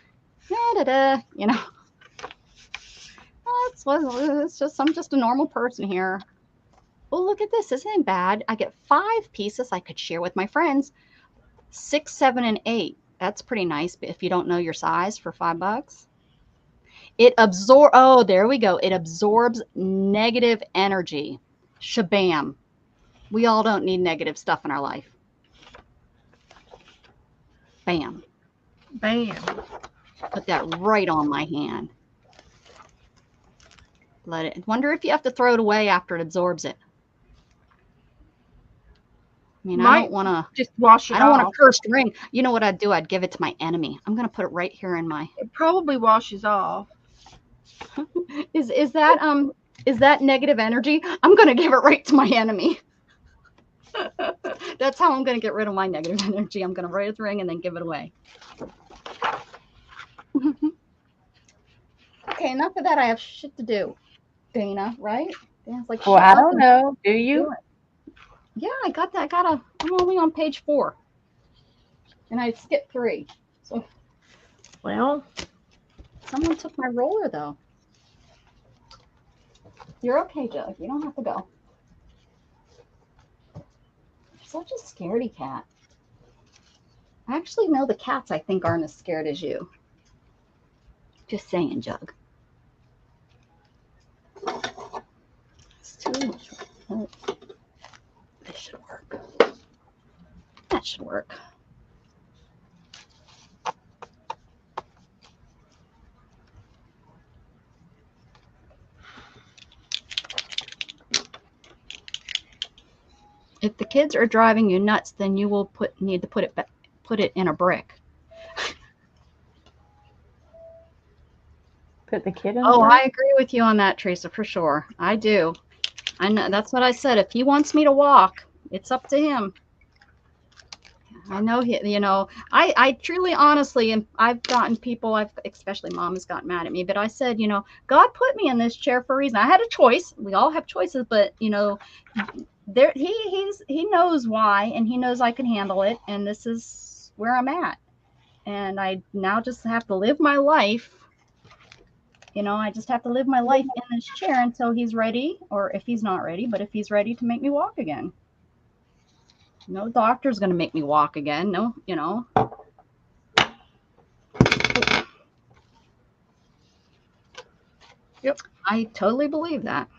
it's just, I'm just a normal person here. Oh, look at this. Isn't it bad? I get 5 pieces I could share with my friends. 6, 7, and 8. That's pretty nice if you don't know your size for $5. Oh, there we go. It absorbs negative energy. Shabam. We all don't need negative stuff in our life. Bam. Bam. Put that right on my hand. Wonder if you have to throw it away after it absorbs it. I mean, I don't want to just wash it off. I don't want a cursed ring. You know what I'd do? I'd give it to my enemy. I'm going to put it right here in my. It probably washes off. Is that negative energy? I'm going to give it right to my enemy. That's how I'm going to get rid of my negative energy. I'm going to write the ring and then give it away. Okay, enough of that. I have shit to do, Dana, right? Dana's like, well, I don't know. Do you? Yeah, I got that. I'm only on page 4. And I skipped 3. So, well, someone took my roller, though. You're okay, Jug. You don't have to go. You're such a scaredy cat. I actually know the cats I think aren't as scared as you. Just saying, Jug. It's too much. work. If the kids are driving you nuts, then you will need to put it in a brick. Put the kid in. Oh, the I agree with you on that, Teresa, for sure. I do. I know, that's what I said. If he wants me to walk, it's up to him. I know I truly, honestly, and I've gotten people, especially mom has gotten mad at me, but I said, God put me in this chair for a reason. I had a choice. We all have choices, but there he knows why, and he knows I can handle it, and this is where I'm at. And I now just have to live my life. I just have to live my life in this chair until he's ready, or if he's not ready, but if he's ready to make me walk again. No doctor's going to make me walk again. No, Yep. I totally believe that.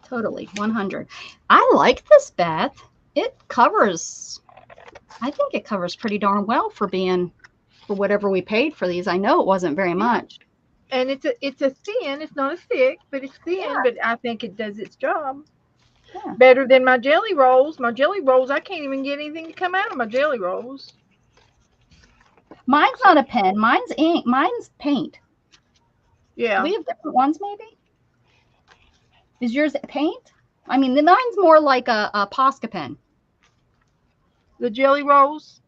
Totally. 100. I like this, Beth. I think it covers pretty darn well for whatever we paid for these. I know it wasn't very much. And it's a thin. It's not a thick, but it's thin. Yeah. But I think it does its job. Yeah. Better than my jelly rolls. My jelly rolls, I can't even get anything to come out of my jelly rolls. Mine's not a pen. Mine's ink. Mine's paint. Yeah. We have different ones, maybe? Is yours paint? I mean, mine's more like a Posca pen. The jelly rolls?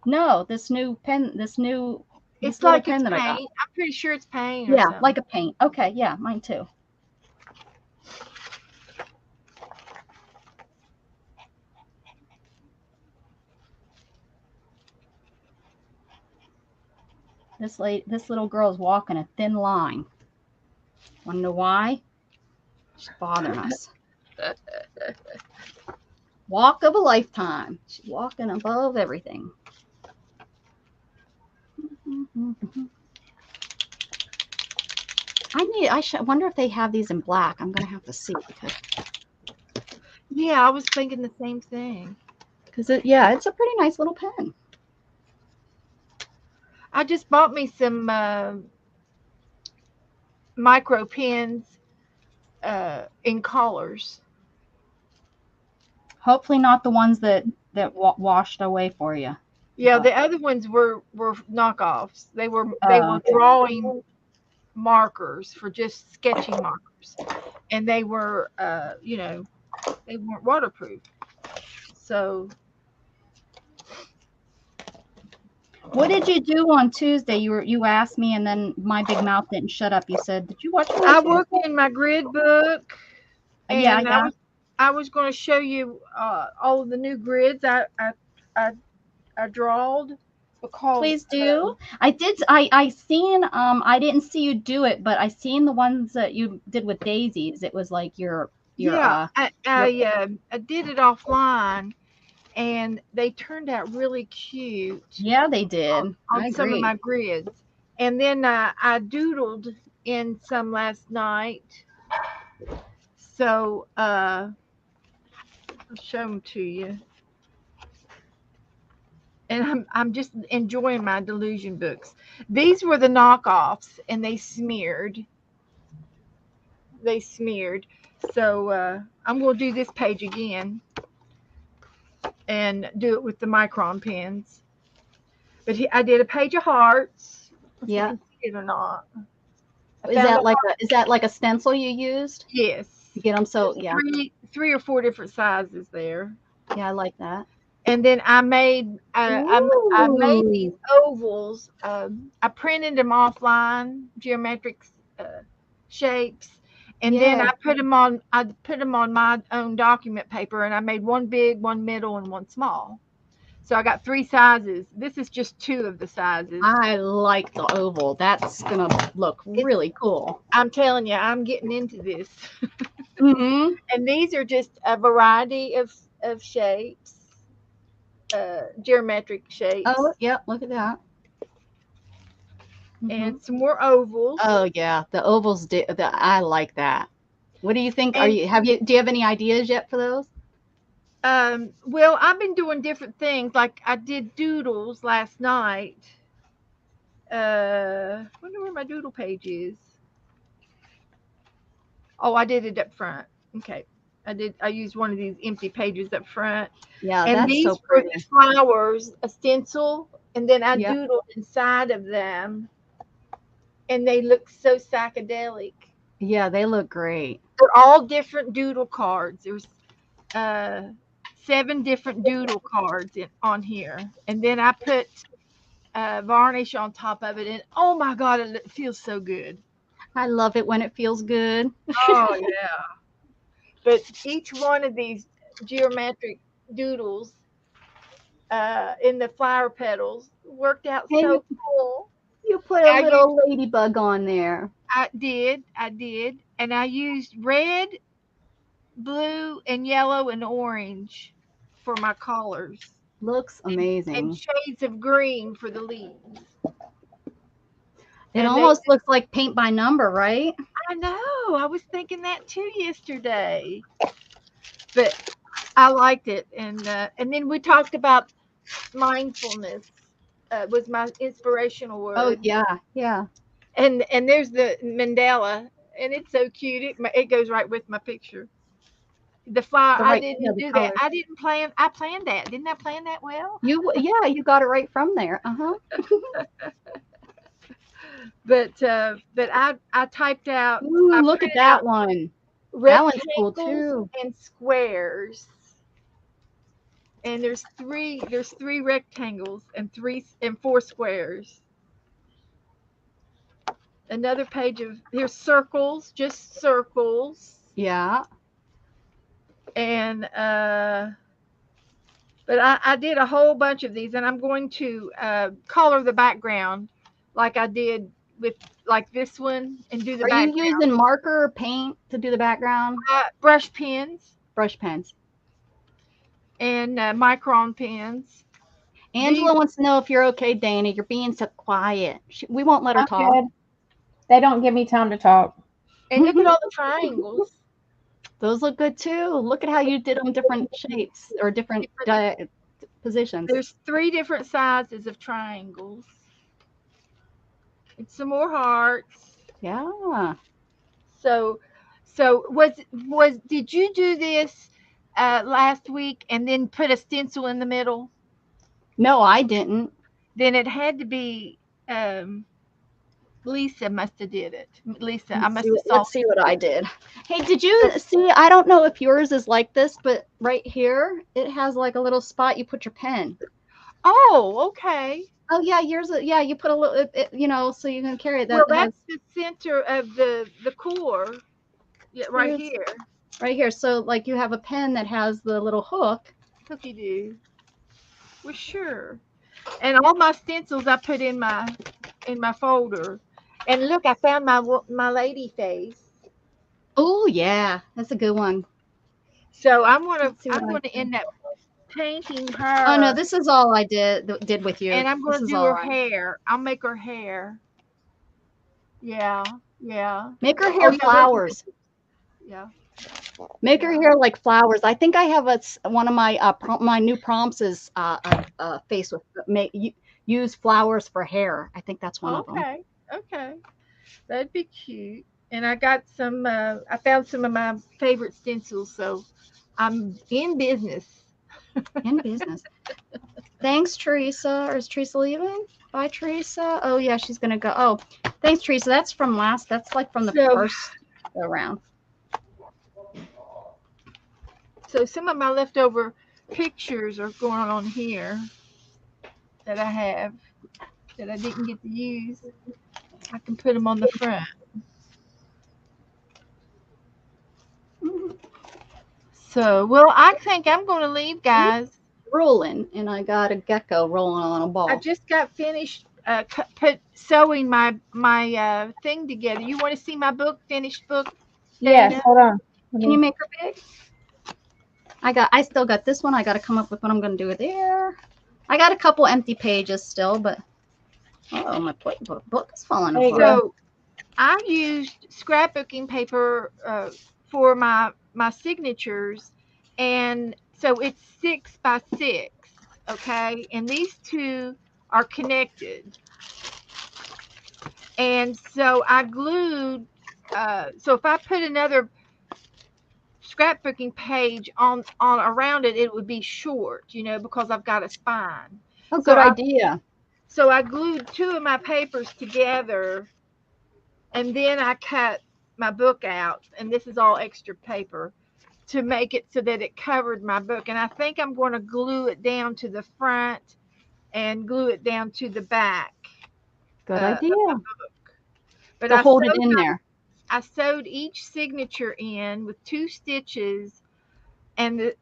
No, this new pen, it's like pen that I got. I'm pretty sure it's paint. Yeah, like a paint. Okay, yeah, mine too. This little girl is walking a thin line. Want to know why? She's bothering us. Walk of a lifetime. She's walking above everything. I wonder if they have these in black. I'm gonna have to see because. Yeah, I was thinking the same thing. Because it's a pretty nice little pen. I just bought me some micro pens in colors. Hopefully not the ones that washed away for you. Yeah, the other ones were knockoffs. They were drawing markers for just sketching markers, and they were they weren't waterproof. So. What did you do on Tuesday? You asked me, and then my big mouth didn't shut up. You said, "Did you watch?" I worked in my grid book. And yeah. I was going to show you all of the new grids I drawed. Please do. I did. I seen. I didn't see you do it, but I seen the ones that you did with daisies. It was like your. I did it offline. And they turned out really cute. Yeah, they did. On some of my grids. And then I doodled in some last night. So I'll show them to you. And I'm just enjoying my delusion books. These were the knockoffs, and they smeared. So I'm going to do this page again. And do it with the micron pens. But I did a page of hearts. Yeah. If you can see it or not. Is that like a stencil you used? Yes. You get them yeah. Three or four different sizes there. Yeah, I like that. And then I made I made these ovals. I printed them offline, geometric shapes. And then I put them on my own document paper, and I made one big, one middle, and one small. So I got 3 sizes. This is just 2 of the sizes. I like the oval. That's gonna look really cool. I'm telling you, I'm getting into this. Mm-hmm. And these are just a variety of shapes, geometric shapes. Oh, yeah, look at that. And some more ovals. Oh yeah, the ovals. I like that. What do you think? Do you have any ideas yet for those? Well, I've been doing different things. Like I did doodles last night. Wonder where my doodle page is. Oh, I did it up front. Okay. I used one of these empty pages up front. Yeah, And that's these so were pretty. the flowers, a stencil, and then I Yep. doodled inside of them. And they look so psychedelic. Yeah, they look great. They're all different doodle cards. There's 7 different doodle cards on here. And then I put varnish on top of it. And oh my God, it feels so good. I love it when it feels good. Oh, yeah. But each one of these geometric doodles in the flower petals worked out Hey, so cool. you put a I little ladybug on there. I did, and I used red, blue, and yellow and orange for my collars, Looks and amazing. shades of green for the leaves. It And almost looks like paint by number, right? I know, I was thinking that too yesterday, but I liked it, and then we talked about mindfulness. Was my inspirational word. Oh yeah, yeah. And there's the mandala, and it's so cute. It goes right with my picture. The flower, The I right, yeah, didn't the do that. colors. I didn't plan. I planned that. Didn't I plan that well? You got it right from there. But I typed out. Ooh, I look at printed that out one. That one's cool rectangles too. and squares. And there's three rectangles and 4 squares. Another page of here's circles, just circles. Yeah. And but I did a whole bunch of these, and I'm going to color the background like I did with like this one, and do the Are you background. using marker or paint to do the background? Brush pens Brush pens. and micron pens. Angela wants to know if you're okay, Dana. You're being so quiet. We won't let her I'm talk. good. They don't give me time to talk. And look at all the triangles. Those look good too. Look at how you did them different shapes or different positions. There's 3 different sizes of triangles. And some more hearts. Yeah. So did you do this last week and then put a stencil in the middle? No, I didn't. Then it had to be Lisa must have did it. Lisa, I must have saw. Let's see what I did. Hey, did you see? I don't know if yours is like this, but right here it has like a little spot you put your pen. Oh, okay. Oh yeah, yours. Yeah, you put a little, so you can carry it. Well, that's the center of the core. Yeah, right here. Right here. So like you have a pen that has the little hook. Cookie do. Well, sure. And all my stencils I put in my folder. And look, I found my lady face. Oh yeah, that's a good one. So I'm gonna end up painting her. Oh no, this is all I did with you. And I'm gonna do her hair. I'll make her hair. Yeah, yeah. Make her hair flowers. Yeah. Make her hair like flowers. I think I have one of my my new prompts is face with use flowers for hair. I think that's one of them. Okay, that'd be cute. And I got some. I found some of my favorite stencils, so I'm in business. In business. Thanks, Teresa. Or is Teresa leaving? Bye, Teresa. Oh yeah, she's gonna go. Oh, thanks, Teresa. That's from last. That's like from the first go round. So some of my leftover pictures are going on here that I have that I didn't get to use. I can put them on the front. So, well, I think I'm going to leave, guys. Rolling, and I got a gecko rolling on a ball. I just got finished sewing my thing together. You want to see my finished book? Yes, hold on. Can you make her big? I still got this one. I got to come up with what I'm going to do with there. I got a couple empty pages still, but my book is falling apart. So I used scrapbooking paper for my signatures, and so it's 6 by 6, okay? And these two are connected. And so I glued, so if I put another scrapbooking page on around it, it would be short, because I've got a spine. Oh, So good idea. So I glued two of my papers together, and then I cut my book out, and this is all extra paper, to make it so that it covered my book. And I think I'm going to glue it down to the front and glue it down to the back. Good idea. But To hold it in there. I sewed each signature in with 2 stitches, and the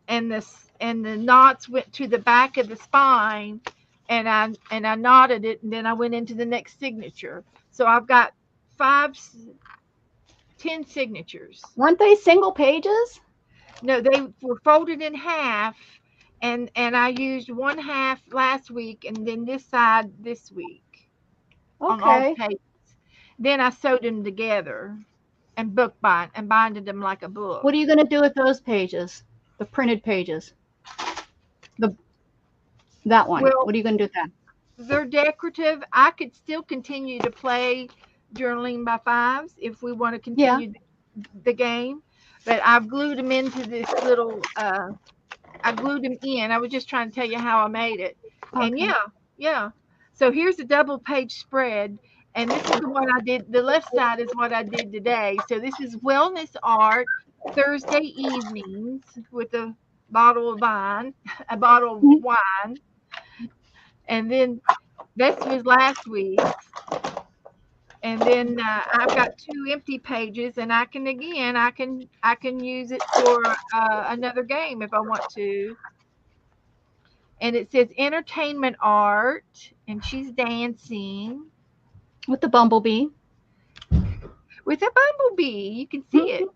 knots went to the back of the spine, and I knotted it, and then I went into the next signature. So I've got 10 signatures. Weren't they single pages? No, they were folded in half, and I used one half last week, and then this side this week on all the Okay. pages. Then I sewed them together and binded them like a book. What are you going to do with those pages? The printed pages? That one. Well, What are you going to do with that? They're decorative. I could still continue to play journaling by 5s if we want to continue the game. But I've glued them into this little, I glued them in. I was just trying to tell you how I made it. Okay. And yeah. So here's a double page spread. And this is the one I did. The left side is what I did today. So this is Wellness Art Thursday evenings with a bottle of wine. And then this was last week. And then I've got 2 empty pages, and I can use it for another game if I want to. And it says entertainment art, and she's dancing With the bumblebee. with a bumblebee. You can see it.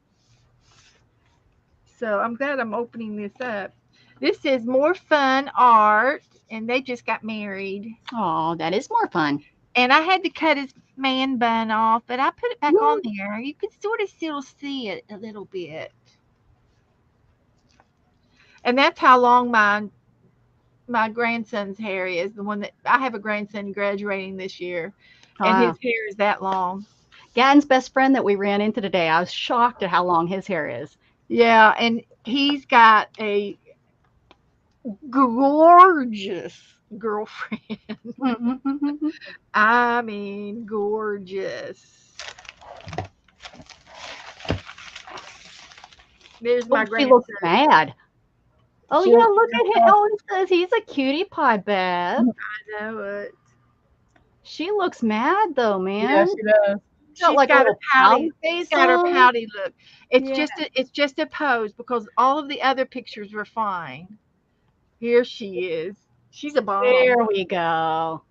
So I'm glad I'm opening this up. This says more fun art, and they just got married. Oh, that is more fun. And I had to cut his man bun off, but I put it back on there. You can sort of still see it a little bit. And that's how long my grandson's hair is. The one that I have a grandson graduating this year, and his hair is that long. Gatton's best friend that we ran into today, I was shocked at how long his hair is. Yeah, and he's got a gorgeous girlfriend. I mean, gorgeous. There's my grandson. She looks mad. Oh, yeah, look at him. Oh, it says he's a cutie pie, Beth. I know it. She looks mad, though, man. Yeah, she does. She's got like got a pouty face. She's got her pouty look. It's Yeah. it's just a pose because all of the other pictures were fine. Here she is. She's a bomb. There we go.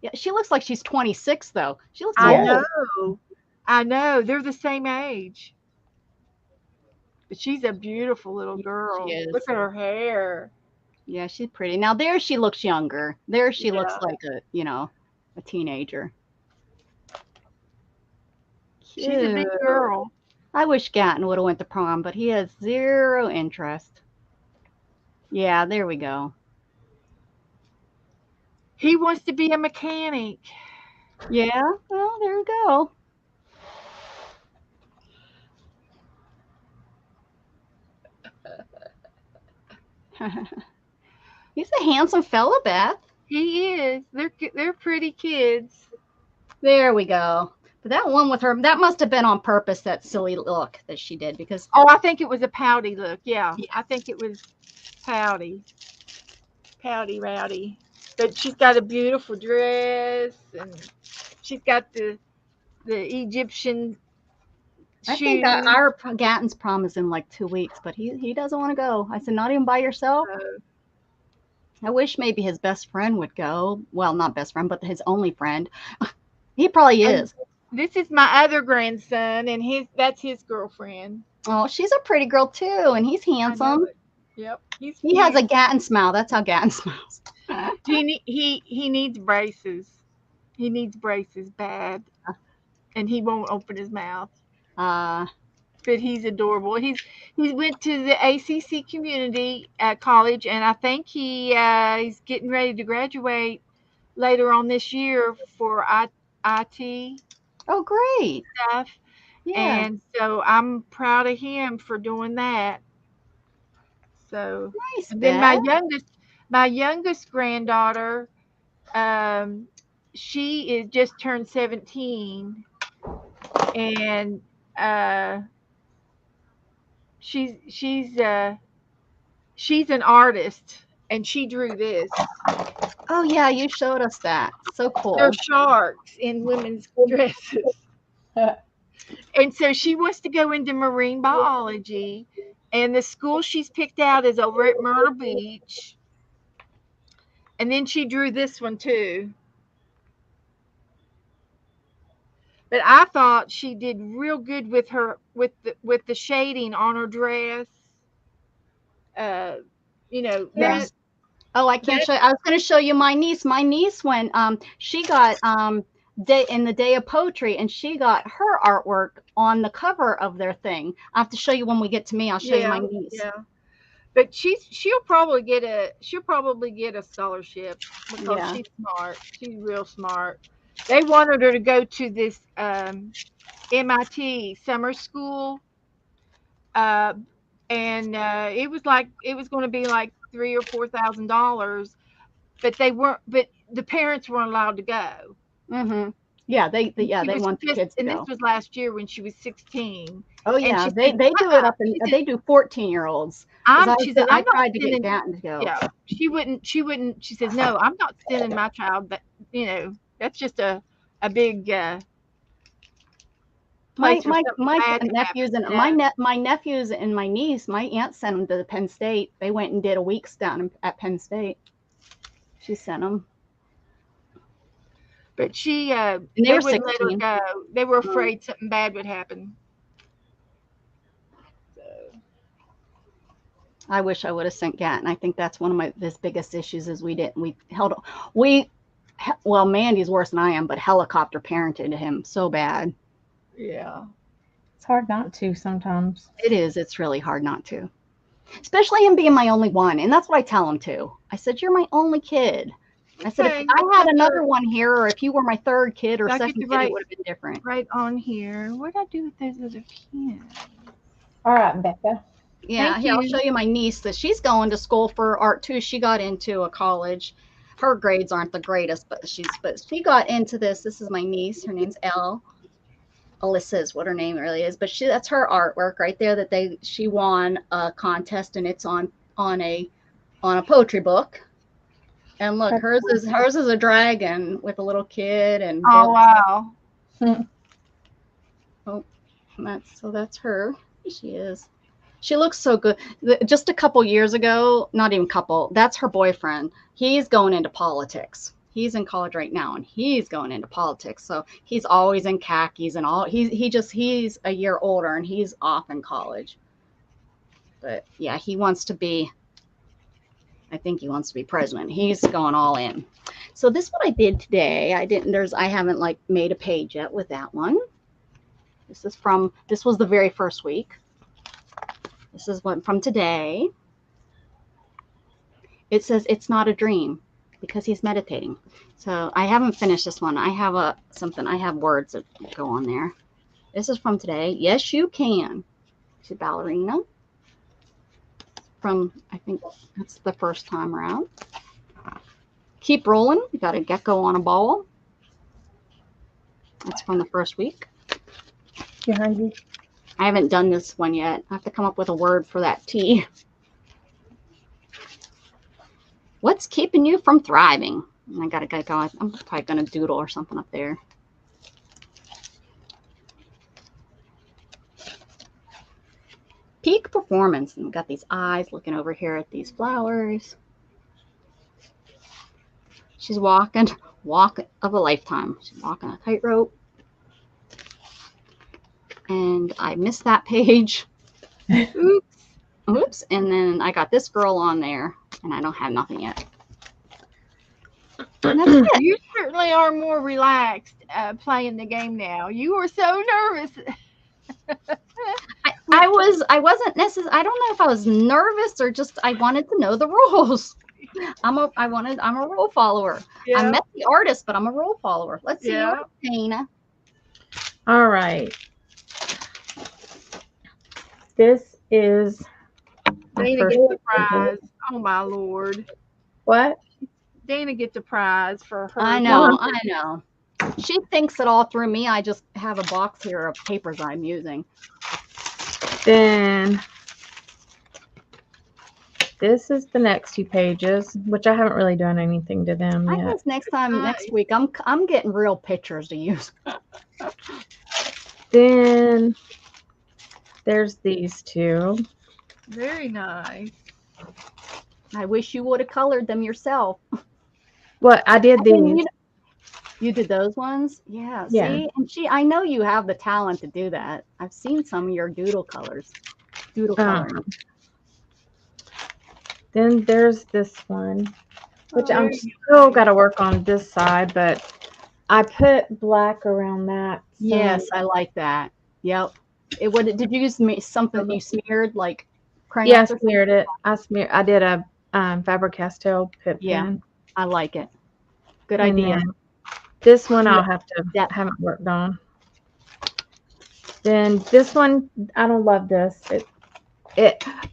Yeah, she looks like she's 26, though. She looks I old. know. I know. They're the same age. But she's a beautiful little girl. She is. Look at her hair. Yeah, she's pretty. Now there she looks younger. There she looks Yeah. like a teenager. She's a big Cute. girl. I wish Gatton would have went to prom, but he has zero interest. Yeah, there we go. He wants to be a mechanic. Yeah, well, there we go. He's a handsome fella, Beth. He is. They're pretty kids. There we go. But that one with her, that must have been on purpose, that silly look that she did, because Oh, I think it was a pouty look. Yeah. I think it was pouty. Pouty rowdy. But she's got a beautiful dress, and she's got the Egyptian I shoes. think our Gatton's prom is in like 2 weeks, but he doesn't want to go. I said, not even by yourself? I wish maybe his best friend would go. Well, not best friend, but his only friend. He probably is. This is my other grandson, and that's his girlfriend. Oh, she's a pretty girl too, and he's I know handsome. it. Yep. He has a Gatton smile. That's how Gatton smiles. He needs braces. He needs braces bad, and he won't open his mouth. but he's adorable. He went to the ACC community college, and I think he's getting ready to graduate later on this year for IT Oh, great. stuff. Yeah. And so I'm proud of him for doing that. So, Nice, and then my Beth. youngest granddaughter, um, she is just turned 17, and uh, she's an artist, and she drew this. Oh, yeah, you showed us that. So They're cool. sharks in women's dresses. And so she wants to go into marine biology, and the school she's picked out is over at Myrtle Beach. And then she drew this one too. But I thought she did real good with her with the shading on her dress. Uh, Here's that Oh, I can't show. I was going to show you my niece. My niece, when she got day in the day of poetry, and she got her artwork on the cover of their thing. I have to show you when we get to me. I'll show you my niece. yeah. But she'll probably get a scholarship because Yeah. she's smart. She's real smart. They wanted her to go to this MIT summer school, uh, and it was going to be like $3,000 or $4,000, but they weren't. But the parents weren't allowed to go. Mm-hmm. Yeah, they She was want the just, kids to and this go. was last year when she was 16. Oh And yeah, she they said, do it up in she said, they do 14-year-olds. she said, I I'm not tried to get sending. Gatton to go. Yeah, she wouldn't. She says, no, I'm not sending my child. That that's just a big place for something bad to nephews happen. and my nephews and my niece, my aunt sent them to Penn State. They went and did a week's down at Penn State. She sent them. But she, they were wouldn't let her 16. go. They were afraid something bad would happen. So. I wish I would have sent Gatton. I think that's one of his biggest issues is well, Mandy's worse than I am, but helicopter parented him so bad. Yeah. It's hard not to sometimes. It is. It's really hard not to. Especially him being my only one. And that's what I tell him too. I said, you're my only kid. I said, if I had another one here, or if you were my third kid or second kid, it would have been different. Right on here. What did I do with those other pins? All right, Becca. Yeah, here, I'll show you my niece that she's going to school for art too. She got into a college. Her grades aren't the greatest, but she got into this. This is my niece. Her name's Elle. Alyssa is what her name really is, but that's her artwork right there that she won a contest, and it's on a poetry book. And look, hers is a dragon with a little kid and oh wow. Oh, that's her. She is. She looks so good. Just a couple years ago, not even couple, that's her boyfriend. He's going into politics. He's in college right now, and he's going into politics. So he's always in khakis and all. He's a year older, and he's off in college. But yeah, he wants to be. I think he wants to be president. He's going all in. So this is what I did today. I haven't made a page yet with that one. This was the very first week. This is one from today. It says it's not a dream because he's meditating. So I haven't finished this one. I have I have words that go on there. This is from today. Yes, you can. She's a ballerina. I think that's the first time around. Keep rolling. You got a gecko on a ball. That's from the first week. You hungry? I haven't done this one yet. I have to come up with a word for that T. What's keeping you from thriving? I gotta go. I'm probably gonna doodle or something up there. Peak performance. And we've got these eyes looking over here at these flowers. She's walk of a lifetime. She's walking a tightrope. And I missed that page. Oops. And then I got this girl on there, and I don't have nothing yet. And that's it. You certainly are more relaxed playing the game now. You were so nervous. I wasn't necessarily, I don't know if I was nervous or just I wanted to know the rules. I'm a rule follower. I Yeah. met the artist, but I'm a rule follower. Let's see Yeah. yours, Dana. All right. This is my Dana first gets the paper. prize. Oh my lord. What? Dana gets a prize for her. I know. She thinks it all through me. I just have a box here of papers I'm using. Then this is the next 2 pages, which I haven't really done anything to them I yet. guess next Nice. week, I'm getting real pictures to use. Then there's these 2. Very nice. I wish you would have colored them yourself. What I did these. You did those ones? Yeah. Yeah. See, and I know you have the talent to do that. I've seen some of your doodle colors. Doodle coloring. Then there's this one, which Oh, I'm very still nice. got to work on this side, but I put black around that. Yes, I like that. Yep. Did you use something you smeared like crayons? Yeah, I or something? smeared it. I did a Faber-Castell pip Yeah. pen. I like it. Good And idea. then this one I'll have to Yeah. haven't worked on. Then this one, I don't love this.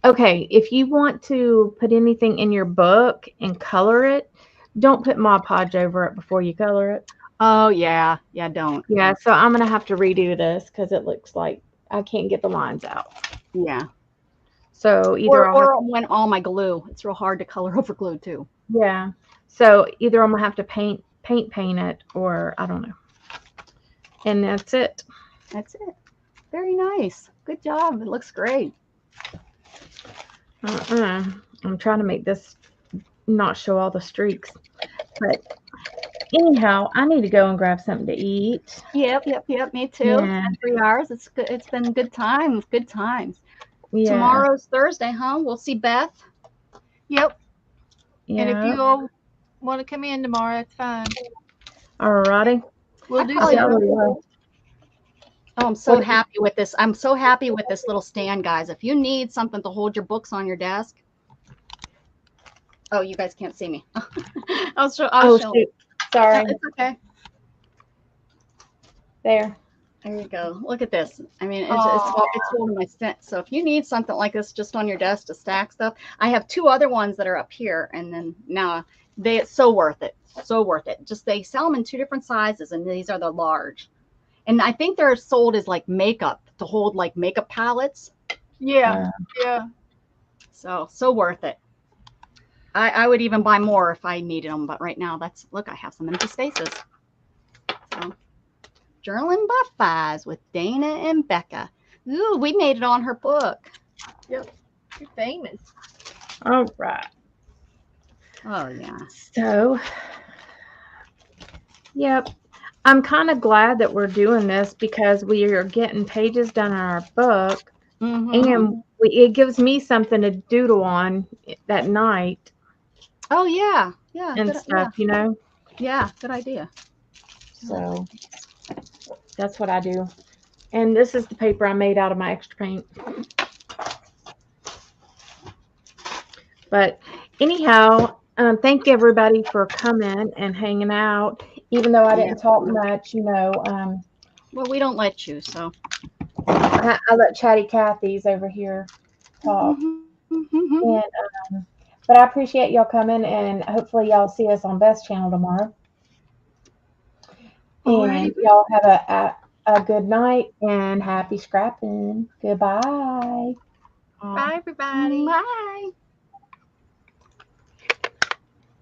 Okay, if you want to put anything in your book and color it, don't put Mod Podge over it before you color it. Oh yeah. Yeah, don't. Yeah, so I'm gonna have to redo this because it looks like I can't get the lines out. Yeah. So either Or when all my glue. It's real hard to color over glue too. yeah. So either I'm gonna have to paint it, or I don't know. And that's it. That's it. Very nice. Good job. It looks great. I'm trying to make this not show all the streaks. But anyhow, I need to go and grab something to eat. Yep. Me too. Yeah. 3 hours. It's good. It's been good times. Good times. Yeah. Tomorrow's Thursday, huh? We'll see Beth. Yep. Yeah. And if you all want to come in tomorrow, that's fine. Alrighty. We'll do probably so. will. Oh, I'm so happy with this. I'm so happy with this little stand, guys. If you need something to hold your books on your desk. Oh, you guys can't see me. I'll show. Shoot. Sorry. It's okay. There. There you go. Look at this. I mean, it's holding my scent. So if you need something like this just on your desk to stack stuff, I have 2 other ones that are up here, and then now it's so worth it. So worth it. Just they sell them in 2 different sizes, and these are the large. And I think they're sold as like makeup to hold like makeup palettes. Yeah. Yeah. So worth it. I would even buy more if I needed them, but right now look, I have some empty spaces. So Journaling by 5s with Dana and Becca. Ooh, we made it on her book. Yep. You're famous. All right. Oh yeah. So, yep. I'm kind of glad that we're doing this because we are getting pages done in our book, and it gives me something to doodle on that night. Oh yeah, yeah, and stuff, you know. Yeah, good idea. So that's what I do. And this is the paper I made out of my extra paint. But anyhow, thank everybody for coming and hanging out. Even though I didn't talk much, you know. Well, we don't let you, so. I let Chatty Cathy's over here talk. And but I appreciate y'all coming, and hopefully y'all see us on Beth's channel tomorrow. And y'all have a good night and happy scrapping. Goodbye. Bye, everybody. Bye.